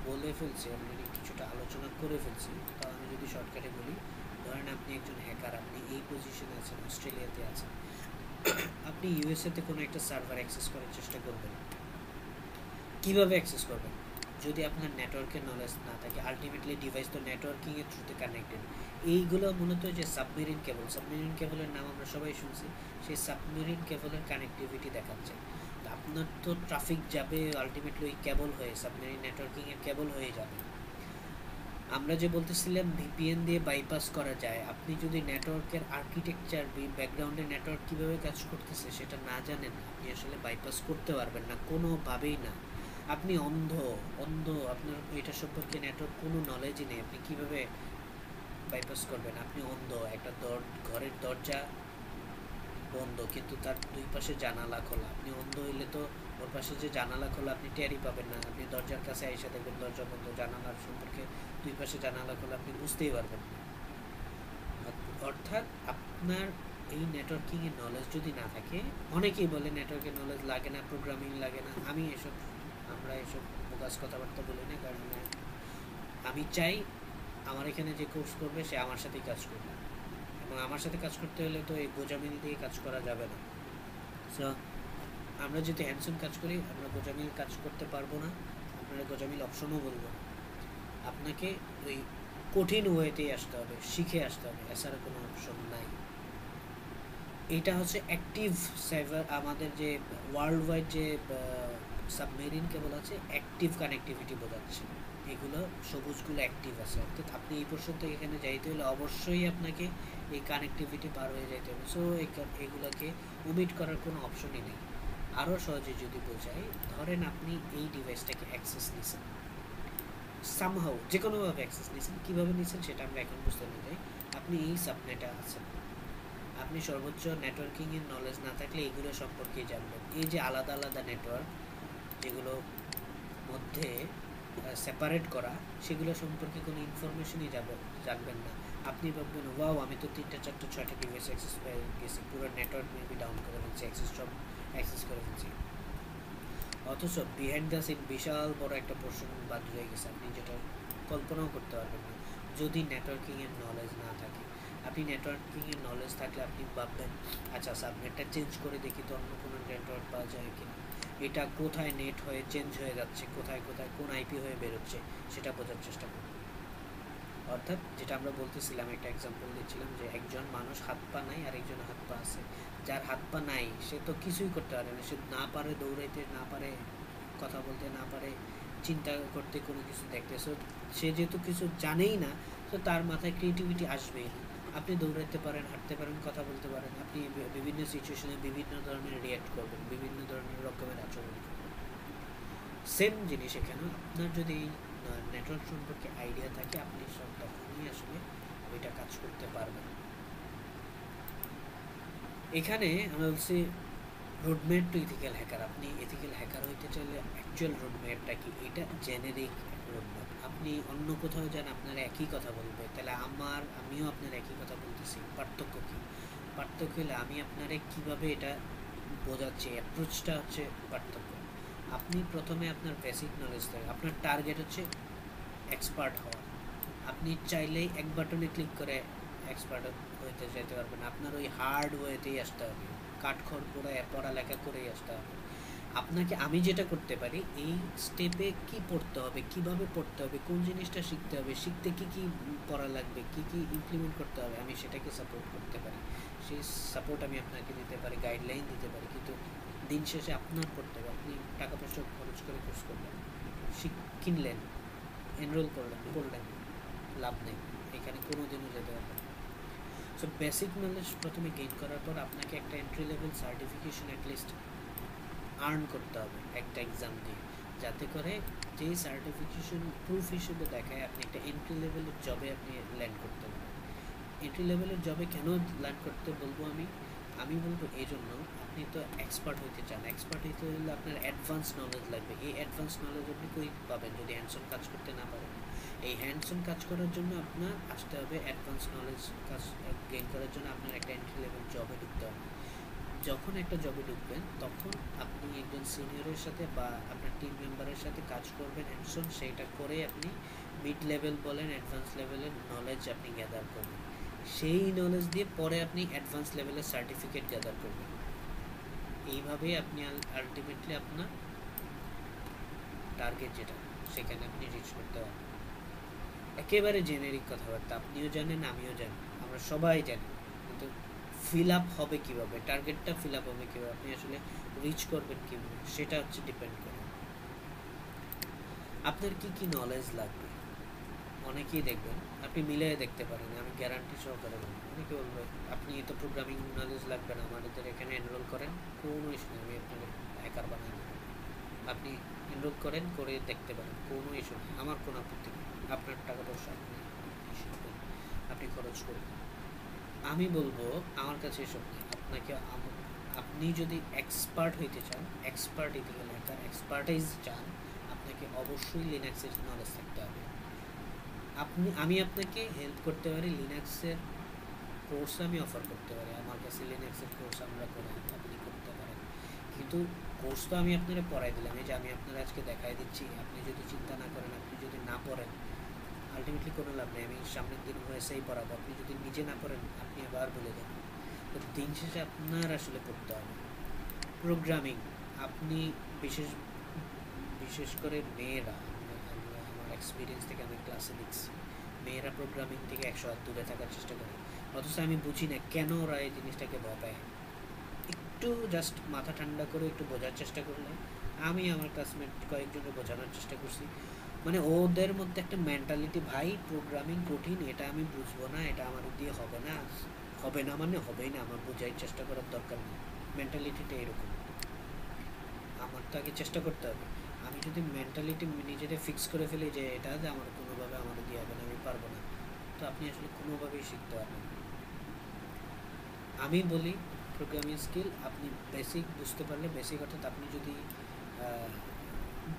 বলে ফেলছি, অলরেডি কিছুটা আলোচনা করে ফেলছি। তো আমি যদি শর্টকাটে বলি, ধরেন আপনি একজন হ্যাকার, আপনি এই পজিশনে আছেন, অস্ট্রেলিয়াতে আছেন, আপনি ইউএসএতে কোনো একটা সার্ভার অ্যাক্সেস করার চেষ্টা করবেন। কিভাবে অ্যাক্সেস করবেন? যদি আপনার নেটওয়ার্কের নলেজ না থাকে, আলটিমেটলি ডিভাইস তো নেটওয়ার্কিংয়ের থ্রুতে কানেক্টেড। এইগুলো মূলত যে সাবমেরিন কেবলের নাম আমরা সবাই শুনছি, সেই সাবমেরিন কেবলের কানেক্টিভিটি দেখাচ্ছে। তো আপনার তো ট্রাফিক যাবে আলটিমেটলি ওই কেবল হয়ে, সাবমেরিন নেটওয়ার্কিংয়ের কেবল হয়ে যাবে। আমরা যে বলতেছিলাম ভিপিএন দিয়ে বাইপাস করা যায়, আপনি যদি নেটওয়ার্কের আর্কিটেকচার, ব্যাকগ্রাউন্ডে নেটওয়ার্ক কীভাবে কাজ করতেছে সেটা না জানেন, আপনি আসলে বাইপাস করতে পারবেন না, কোনোভাবেই না। আপনি অন্ধ, আপনার এটা সম্পর্কে নেটওয়ার্ক কোনো নলেজই নেই, আপনি কিভাবে বাইপাস করবেন? আপনি অন্ধ। একটা ঘরের দরজা বন্ধ, কিন্তু তার দুই পাশে জানালা খোলা। আপনি অন্ধ হইলে তো ওর পাশে যে জানালা খোলা আপনি টেরই পাবেন না। আপনি দরজার কাছে এসে দেখবেন দরজা বন্ধ, জানালার সম্পর্কে দুই পাশে জানালা খোলা, আপনি বুঝতেই পারবেন না। অর্থাৎ আপনার এই নেটওয়ার্কিংয়ের নলেজ যদি না থাকে, অনেকেই বলে নেটওয়ার্কের নলেজ লাগে না, প্রোগ্রামিং লাগে না। আমরা এসব ফোকাস কথাবার্তা বলি না, কারণ আমি চাই আমার এখানে যে কোর্স করবে সে আমার সাথেই কাজ করবে, এবং আমার সাথে কাজ করতে হলে তো এই গোজামিল দিয়ে কাজ করা যাবে না। সো আমরা যদি হ্যান্ডসন কাজ করি, আমরা গোজামিল কাজ করতে পারবো না, আপনারা গোজামিল অপশনও বলবো না। আপনাকে ওই কঠিন ওয়েতেই আসতে হবে, শিখে আসতে হবে, এছাড়া কোনো অপশন নাই। এটা হচ্ছে অ্যাক্টিভ সাইবার, আমাদের যে ওয়ার্ল্ড ওয়াইড যে সাবমেরিনকে বলা আছে অ্যাক্টিভ কানেক্টিভিটি বোঝাচ্ছে, এগুলো সবুজগুলো অ্যাক্টিভ আছে, অর্থাৎ আপনি এই পর্যন্ত এখানে যাইতে হলে অবশ্যই আপনাকে এই কানেক্টিভিটি পার হয়ে যাইতে হবে। সো এগুলোকে ওমিট করার কোনো অপশনই নেই। আরও সহজে যদি বোঝাই, ধরেন আপনি এই ডিভাইসটাকে অ্যাক্সেস নিছেন, সামহাউ যে কোনোভাবে অ্যাক্সেস নিছেন, কীভাবে নিছেন সেটা আমরা এখন বুঝতে না যাই। আপনি এই সাবনেটে আছেন, আপনি সর্বোচ্চ নেটওয়ার্কিংয়ের নলেজ না থাকলে এগুলো সম্পর্কে জানবেন। এই যে আলাদা আলাদা নেটওয়ার্ক যেগুলো মধ্যে সেপারেট করা, সেগুলো সম্পর্কে কোনো ইনফরমেশনই জানবেন না। আপনি ভাববেন ওয়াও আমি তো 3টা 4টা 6টা ডিভাইস অ্যাক্সেস পেয়ে গেছি, পুরো নেটওয়ার্ক মেবি ডাউন করে ফেলছি, অ্যাক্সেস করে ফেলছি, অথচ বিহাইন্ড দ্য সিন বিশাল বড় একটা পোর্শন বাদ রয়ে গেছে, আপনি যেটা কল্পনাও করতে পারবেন না যদি নেটওয়ার্কিংয়ের নলেজ না থাকে। আপনি নেটওয়ার্কিংয়ের নলেজ থাকলে আপনি ভাববেন আচ্ছা সাবনেটটা চেঞ্জ করে দেখি তো অন্য কোনো নেটওয়ার্ক পাওয়া যায় কিনা, এটা কোথায় নেট হয়ে চেঞ্জ হয়ে যাচ্ছে, কোথায় কোথায় কোন আইপি হয়ে বেরোচ্ছে সেটা বোঝার চেষ্টা করুন। অর্থাৎ যেটা আমরা বলতেছিলাম, একটা এক্সাম্পল দিচ্ছিলাম যে একজন মানুষ হাত পা নাই আর একজন হাত পা আছে। যার হাত পা নাই সে তো কিছুই করতে পারে না, সে না পারে দৌড়াইতে, না পারে কথা বলতে, না পারে চিন্তা করতে, কোনো কিছু দেখতে। সো সে যেহেতু কিছু জানেই না, তো তার মাথায় ক্রিয়েটিভিটি আসবেই না। আপনি দৌড়াতে পারেন, হাঁটতে পারেন, কথা বলতে পারেন, আপনি বিভিন্ন সিচুয়েশনে বিভিন্ন ধরনের রিয়্যাক্ট করবেন, বিভিন্ন ধরনের রকমের আচরণ করবেন। সেম জিনিস এখানে, আপনার যদি নেটওয়ার্ক সম্পর্কে আইডিয়া থাকে আপনি সব তখনই আসলে ওইটা কাজ করতে পারবেন। এখানে আমরা বলছি রোডম্যাপ টু এথিক্যাল হ্যাকার। আপনি এথিক্যাল হ্যাকার হইতে চাইলে অ্যাকচুয়াল রোডম্যাপটা কি, এটা জেনেরিক রোডম্যাপ। আপনি অন্য কোথাও যান আপনারা একই কথা বলবে, তাহলে আমিও আপনার একই কথা বলতেছি, পার্থক্য কী? পার্থক্য হলে আমি আপনারে কিভাবে এটা বোঝাচ্ছি, অ্যাপ্রোচটা হচ্ছে পার্থক্য। আপনি প্রথমে আপনার বেসিক নলেজ থাকে, আপনার টার্গেট হচ্ছে এক্সপার্ট হওয়া। আপনি চাইলেই এক বাটনে ক্লিক করে এক্সপার্ট হইতে যেতে পারবেন, আপনার ওই হার্ড ওয়েতেই আসতে হবে, কাঠখড় পড়ে পড়ালেখা করেই আসতে হবে। আপনাকে আমি যেটা করতে পারি, এই স্টেপে কি পড়তে হবে, কিভাবে পড়তে হবে, কোন জিনিসটা শিখতে হবে, শিখতে কি কি পড়া লাগবে, কি কি ইমপ্লিমেন্ট করতে হবে, আমি সেটাকে সাপোর্ট করতে পারি। সেই সাপোর্ট আমি আপনাকে দিতে পারি, গাইডলাইন দিতে পারি, কিন্তু দিন শেষে আপনার করতে হবে। আপনি টাকা পয়সা খরচ করে কোর্স করলেন, কিনলেন, এনরোল করলেন, লাভ নেই, এখানে কোনো দিনও যেতে পারবেন। সো বেসিক নলেজ প্রথমে গেইন করার পর আপনাকে একটা entry level certification at least earn করতে হবে একটা এক্সাম দিয়ে, যাতে করে যেই সার্টিফিকেশন প্রুফ হিসেবে দেখায় আপনি একটা এন্ট্রি লেভেলের জবে আপনি ল্যান্ড করতে পারেন। এন্ট্রি লেভেলের জবে কেন ল্যান্ড করতে বলবো আমি বলবো এই জন্য, আপনি তো এক্সপার্ট হইতে চান, এক্সপার্ট হইতে হলে আপনার অ্যাডভান্স নলেজ লাগবে। এই অ্যাডভান্স নলেজ আপনি কই পাবেন যদি হ্যান্ডসন কাজ করতে না পারেন? এই হ্যান্ডসন কাজ করার জন্য আপনার আসতে হবে অ্যাডভান্স নলেজ কাজ গেইন করার জন্য আপনার একটা এন্ট্রি লেভেল জবে ঢুকতে হবে। যখন একটা জবে ঢুকবেন তখন আপনি একজন সিনিয়রের সাথে বা আপনার টিম মেম্বারের সাথে কাজ করবেন হ্যান্ডসন, সেইটা করে আপনি মিড লেভেল বলেন অ্যাডভান্স লেভেলের নলেজ আপনি গ্যাদার করবেন। সেই নলেজ দিয়ে পরে আপনি অ্যাডভান্স লেভেলের সার্টিফিকেট গ্যাদার করবেন। এইভাবেই আপনি আলটিমেটলি আপনার টার্গেট যেটা সেখানে আপনি রিচ করতে পারবেন। একেবারে জেনেরিক কথাবার্তা, আপনিও জানেন, আমিও জানি, আমরা সবাই জানি, কিন্তু ফিল আপ হবে কীভাবে, টার্গেটটা ফিল আপ হবে কীভাবে, আপনি আসলে রিচ করবেন কীভাবে, সেটা হচ্ছে ডিপেন্ড করে আপনার কি কি নলেজ লাগবে। অনেকেই দেখবেন, আপনি মিলিয়ে দেখতে পারেন, আমি গ্যারান্টি সহকারে বলবো। অনেকে বলবে আপনি তো প্রোগ্রামিং নলেজ লাগবে না, আমাদের এখানে এনরোল করেন, কোনো ইস্যু নেই, আমি আপনাকে হ্যাকার বানিয়ে দেবো। আপনি এনরোল করেন, করে দেখতে পারেন, কোনো ইস্যু নেই, আমার কোনো আপত্তি নেই। আপনার টাকা পয়সা আপনি খরচ করুন। আমি বলবো আমার কাছে এসব নেই। আপনি যদি এক্সপার্ট হইতে চান, এক্সপার্ট ইথিক্যাল হ্যাকার, এক্সপার্টাইজ চান, আপনাকে অবশ্যই লিনাক্সের নলেজ থাকতে হবে। আমি আপনাকে হেল্প করতে পারি, লিনাক্সের কোর্স আমি অফার করতে পারি, আমার কাছে লিনাক্সের কোর্স আমরা করাই, আপনি করতে পারেন। কিন্তু কোর্স তো আমি আপনারা পড়াই দিলাম, এই যে আমি আপনারা আজকে দেখাই দিচ্ছি, আপনি যদি চিন্তা না করেন, আপনি যদি না পড়েন, আলটিমেটলি কোনো লাভ নেই। আমি সামনের দিন হয়েছেই পড়াবো, আপনি যদি নিজে না পড়েন আপনি আবার বলে দেন। তো দিন শেষে আপনার আসলে পড়তে হবে প্রোগ্রামিং। আপনি বিশেষ করে মেয়েরা, আমার এক্সপিরিয়েন্স থেকে আমি ক্লাসে দেখছি, মেয়েরা প্রোগ্রামিং থেকে 100 হাত দূরে থাকার চেষ্টা করে, অথচ আমি বুঝি না কেন ওরা এই জিনিসটাকে ভয় পায়। একটু জাস্ট মাথা ঠান্ডা করে একটু বোঝার চেষ্টা করলে আমি আমার ক্লাসমেট কয়েকজনকে বোঝানোর চেষ্টা করছি, মানে ওদের মধ্যে একটা মেন্টালিটি, ভাই প্রোগ্রামিং কঠিন, এটা আমি বুঝবো না, এটা আমার দিয়ে হবে না, হবে না মানে হবেই না, আমার বোঝার চেষ্টা করার দরকার নেই। মেন্টালিটিটা এরকম, আমার তো আগে চেষ্টা করতে হবে। আমি যদি মেন্টালিটি নিজেকে ফিক্স করে ফেলি যে এটা যে আমার কোনোভাবে আমার দিয়ে হবে না, আমি পারবো না, তো আপনি আসলে কোনোভাবেই শিখতে পারবেন না। আমি বলি প্রোগ্রামিং স্কিল আপনি বেসিক বুঝতে পারলে, বেসিক অর্থাৎ আপনি যদি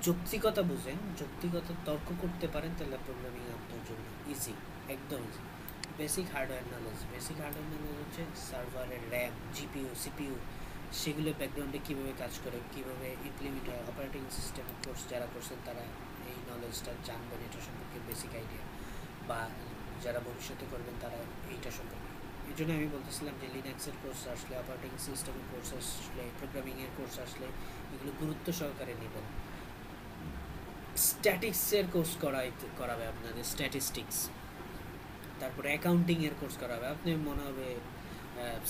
যৌক্তিকতা বুঝেন, যৌক্তিকতা তর্ক করতে পারেন, তাহলে প্রোগ্রামিং আপনার জন্য ইজি, একদম easy. Basic hardware knowledge, basic hardware knowledge হচ্ছে সার্ভারের র্যাম, জিপিইউ, সিপিইউ, সেগুলো ব্যাকগ্রাউন্ডে কীভাবে কাজ করে, কীভাবে ইমপ্লিমেন্ট হয়। অপারেটিং সিস্টেম কোর্স যারা করছেন তারা এই নলেজটা জানবেন, এটা সম্পর্কে বেসিক আইডিয়া, বা যারা ভবিষ্যতে করবেন তারা এইটা সম্পর্কে। এই জন্য আমি বলতেছিলাম যে লিনাক্সের কোর্স আসলে, অপারেটিং সিস্টেমের কোর্স আসলে, প্রোগ্রামিংয়ের কোর্স আসলে এগুলো গুরুত্ব সহকারে নেবেন। স্ট্যাটিক্সের কোর্স করাবে আপনাদের, স্ট্যাটিস্টিক্স, তারপরে অ্যাকাউন্টিংয়ের কোর্স করাবে। আপনি মনে হবে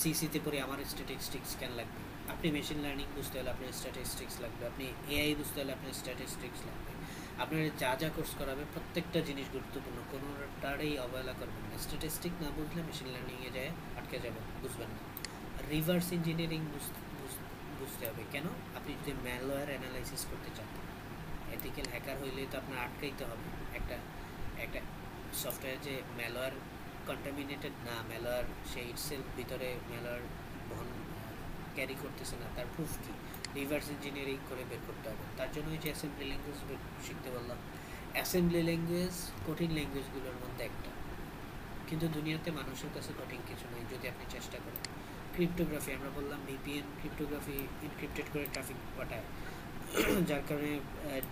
সিসিতে পড়ে আমার স্ট্যাটিস্টিক্স কেন লাগবে, আপনি মেশিন লার্নিং বুঝতে হলে আপনার স্ট্যাটিস্টিক্স লাগবে, আপনি এআই বুঝতে হলে আপনার স্ট্যাটিস্টিক্স লাগবে। আপনার যা যা কোর্স করাবে প্রত্যেকটা জিনিস গুরুত্বপূর্ণ, কোনোটারই অবহেলা করবেন না। স্ট্যাটিস্টিক না বুঝলে মেশিন লার্নিংয়ে যায় আটকে যাবেন, বুঝবেন না। রিভার্স ইঞ্জিনিয়ারিং বুঝতে হবে। কেন? আপনি যদি ম্যালওয়্যার অ্যানালাইসিস করতে চান, এথিক্যাল হ্যাকার হইলেই তো আপনার আটকাইতে হবে। একটা একটা সফটওয়্যার যে ম্যালওয়্যার কন্টামিনেটেড না, ম্যালওয়্যার সেই ইটসেলফ ভিতরে ম্যালওয়্যার বহন ক্যারি করতেছে না, তার প্রুফ কি? রিভার্স ইঞ্জিনিয়ারিং করে বের করতে হবে। তার জন্য ওই যে অ্যাসেম্বলি ল্যাঙ্গুয়েজ শিখতে বললাম। অ্যাসেম্বলি ল্যাঙ্গুয়েজ কঠিন ল্যাঙ্গুয়েজগুলোর মধ্যে একটা, কিন্তু দুনিয়াতে মানুষের কাছে কঠিন কিছু নেই যদি আপনি চেষ্টা করেন। ক্রিপ্টোগ্রাফি আমরা বললাম, ভিপিএন ক্রিপ্টোগ্রাফি ইনক্রিপ্টেড করে ট্রাফিক পাঠায়, যার কারণে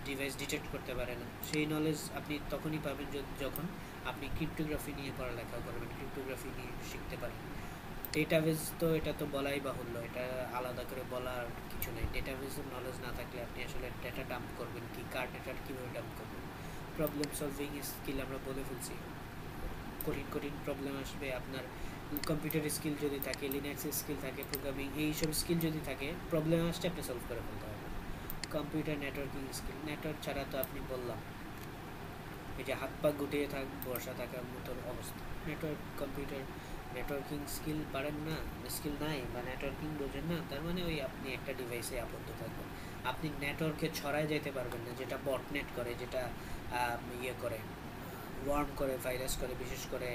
ডিভাইস ডিটেক্ট করতে পারে না। সেই নলেজ আপনি তখনই পাবেন যখন আপনি ক্রিপ্টোগ্রাফি নিয়ে পড়ালেখা করবেন, ক্রিপ্টোগ্রাফি নিয়ে শিখতে পারেন। ডেটাবেস তো এটা তো বলাই বাহুল্য, এটা আলাদা করে বলার কিছু নেই। ডেটাবেসের নলেজ না থাকলে আপনি আসলে ডেটা ডাম্প করবেন কি, কার ডেটা কীভাবে ডাম্প করবেন। প্রবলেম সলভিং স্কিল আমরা বলে ফেলছি, কঠিন কঠিন প্রবলেম আসবে আপনার। কম্পিউটার স্কিল যদি থাকে, লিনাক্সের স্কিল থাকে, প্রোগ্রামিং, এইসব স্কিল যদি থাকে, প্রবলেম আসছে আপনি সলভ করে ফেলতে হবে। কম্পিউটার নেটওয়ার্কিং স্কিল, নেটওয়ার্ক ছাড়া তো আপনি বললাম এই যে হাত পা গুটিয়ে বসা থাকার মতন অবস্থা। কম্পিউটার নেটওয়ার্কিং স্কিল পারেন না, স্কিল নাই বা নেটওয়ার্কিং বোঝেন না, তার মানে ওই আপনি একটা ডিভাইসে আবদ্ধ থাকবেন। আপনি নেটওয়ার্কে ছড়ায় যেতে পারবেন না, যেটা বটনেট করে, যেটা ইয়ে করে, ওয়ার্ম করে, ভাইরাস করে, বিশেষ করে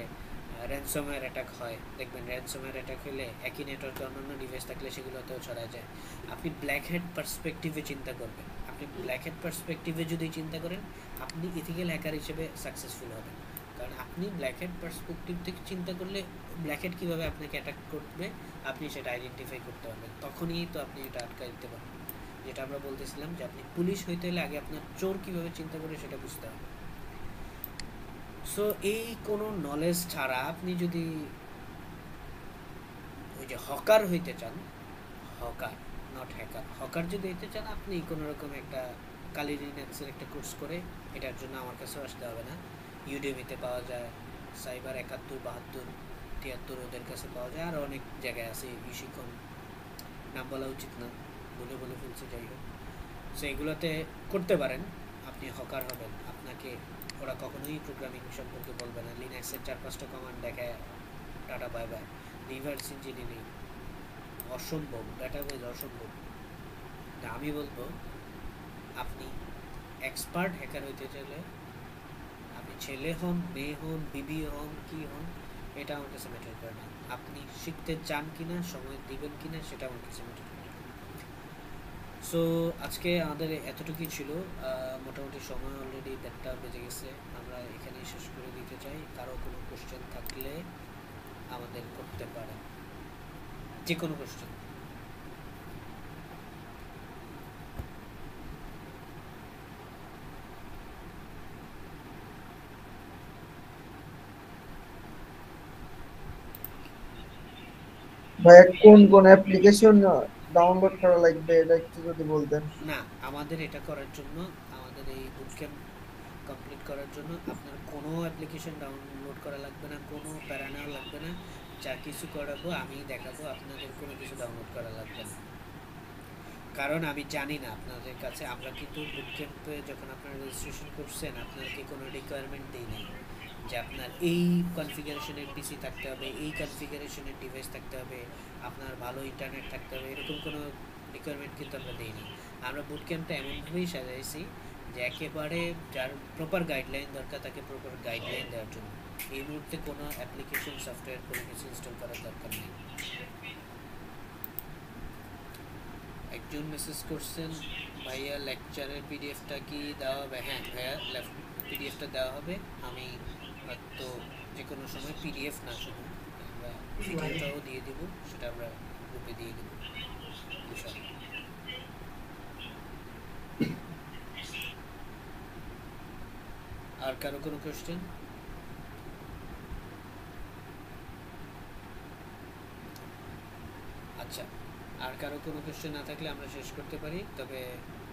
র্যানসমওয়্যার অ্যাটাক হয়। দেখবেন র্যানসমওয়্যার অ্যাটাক হলে একই নেটওয়ার্কে অন্যান্য ডিভাইস থাকলে সেগুলোতেও ছড়ায় যায়। আপনি ব্ল্যাক হেড পার্সপেক্টিভে চিন্তা করবেন। আপনি ব্ল্যাক হেড পার্সপেক্টিভে যদি চিন্তা করেন, আপনি ইথিক্যাল হ্যাকার হিসেবে সাকসেসফুল হবেন। কারণ আপনি ব্ল্যাক হেড পার্সপেক্টিভ থেকে চিন্তা করলে ব্ল্যাক হেড কীভাবে আপনাকে অ্যাটাক করবে আপনি সেটা আইডেন্টিফাই করতে পারবেন, তখনই তো আপনি এটা আটকাই দিতে পারবেন। যেটা আমরা বলতেছিলাম যে আপনি পুলিশ হইতে হলে আগে আপনার চোর কীভাবে চিন্তা করে সেটা বুঝতে হবে। সো এই কোনো নলেজ ছাড়া আপনি যদি ওই যে হকার হইতে চান, হকার নট হ্যাকার, হকার যদি হইতে চান, আপনি কোনো রকম একটা কালি লিনাক্সের একটা কোর্স করে, এটার জন্য আমার কাছেও আসতে হবে না, ইউডেমিতে পাওয়া যায়, সাইবার 71, 72, 73 ওদের কাছে পাওয়া যায়, আর অনেক জায়গায় আছে। ইশিকন নাম বলা উচিত না, বলে ফেলছে, যাই হোক। সো এগুলোতে করতে পারেন, আপনি হকার হবেন। আপনাকে ওরা কখনোই প্রোগ্রামিং সম্পর্কে বলবে না, লিনাক্সের 4-5টা কমান্ড দেখায় tata bye bye. Reverse engineering অসম্ভব, ডাটাবেজ অসম্ভব। আমি বলবো আপনি এক্সপার্ট হ্যাকার হইতে চাইলে, আপনি ছেলে হন, মেয়ে হন, বিবি হন, কি হন, এটা আমার কাছে ম্যাটার করে না। আপনি শিখতে চান কিনা, সময় দিবেন কিনা, সেটা আমার কাছে ম্যাটার করে। সো আজকে আমাদের এতটুকুই ছিল। মোটামুটি সময় অলরেডি 1:30 বেজে গেছে, আমরা এখানেই শেষ করে দিতে চাই। কারো কোনো কোশ্চেন থাকলে আমাদের করতে পারে, যে কোনো কোশ্চেন। ভাইয়া কোন কোন অ্যাপ্লিকেশন ডাউনলোড করা লাগবে এটা একটু যদি বলতেন। না, আমাদের এটা করার জন্য, আমাদের এই বুটক্যাম্প কমপ্লিট করার জন্য আপনার কোনো অ্যাপ্লিকেশন ডাউনলোড করা লাগবে না, কোনো প্যারা নেওয়া লাগবে না। যা কিছু করাবো আমি দেখাবো, আপনাদের কোনো কিছু ডাউনলোড করা লাগবে না। কারণ আমি জানি না আপনাদের কাছে, আমরা কিন্তু বুট ক্যাম্পে যখন আপনারা রেজিস্ট্রেশন করছেন আপনাদেরকে কোনো রিকোয়ারমেন্ট দেই নাই যে আপনার এই কনফিগারেশনের পিসি থাকতে হবে, এই কনফিগারেশনের ডিভাইস থাকতে হবে, আপনার ভালো ইন্টারনেট থাকতে হবে, এরকম কোনো রিকোয়ারমেন্ট কিন্তু আমরা দিই না। আমরা বুট ক্যাম্পটা এমনভাবেই সাজাইছি যে একেবারে যার প্রপার গাইডলাইন দরকার তাকে প্রপার গাইডলাইন দেওয়ার জন্য। এই মুহূর্তে কোনো অ্যাপ্লিকেশন সফটওয়্যার কোনো কিছু ইনস্টল করার দরকার নেই। একজন মেসেজ করছেন ভাইয়া লেকচারের পিডিএফটা কি দেওয়া হবে? হ্যাঁ ভাইয়া, পিডিএফটা দেওয়া হবে। আমি হয়তো যে কোনো সময় পিডিএফ না শুধু আমরা ভিডিওটাও দিয়ে দেবো, সেটা আমরা গ্রুপে দিয়ে দেবো ইনশাআল্লাহ। আর কারো কোনো কোশ্চেন? আচ্ছা, আর কারো কোনো কোশ্চেন না থাকলে আমরা শেষ করতে পারি। তবে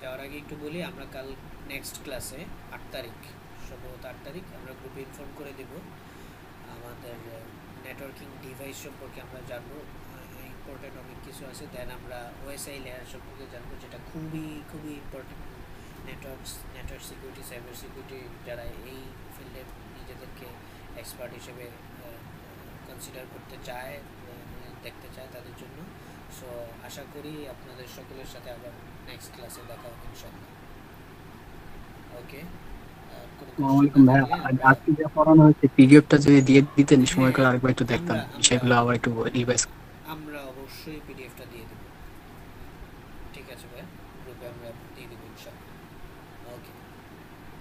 যাওয়ার আগে একটু বলি, আমরা কাল নেক্সট ক্লাসে 8 তারিখ, সম্ভবত 8 তারিখ, আমরা গ্রুপে ইনফর্ম করে দেব আমাদের নেটওয়ার্কিং ডিভাইস সম্পর্কে আমরা জানবো। ইম্পর্টেন্ট অনেক কিছু আছে। দেন আমরা ওএসআই লেয়ার সম্পর্কে জানবো, যেটা খুবই খুবই important. Network security, cyber security যারা এই ফিল্ডে নিজেদেরকে এক্সপার্ট হিসেবে কনসিডার করতে চায়, দেখতে চায়, তাদের জন্য। সো আশা করি আপনাদের সকলের সাথে আবার নেক্সট ক্লাসে দেখা হবে ইনশাআল্লাহ। ওকে, আসসালামু আলাইকুম ভাই, আজকে যা পড়ানো হয়েছে পিডিএফটা যদি দিয়ে দিতেন সময় করে আরেকবার একটু দেখতাম, সেগুলো আবার একটু রিভাইজ। আমরা অবশ্যই পিডিএফটা দিয়ে দেব। ঠিক আছে ভাই, গ্রুপে আমরা দিয়ে দেব ইনশাআল্লাহ। ওকে,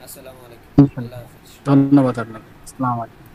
আসসালামু আলাইকুম, আল্লাহ হাফেজ। ধন্যবাদ আপনাকে। আসসালামু আলাইকুম।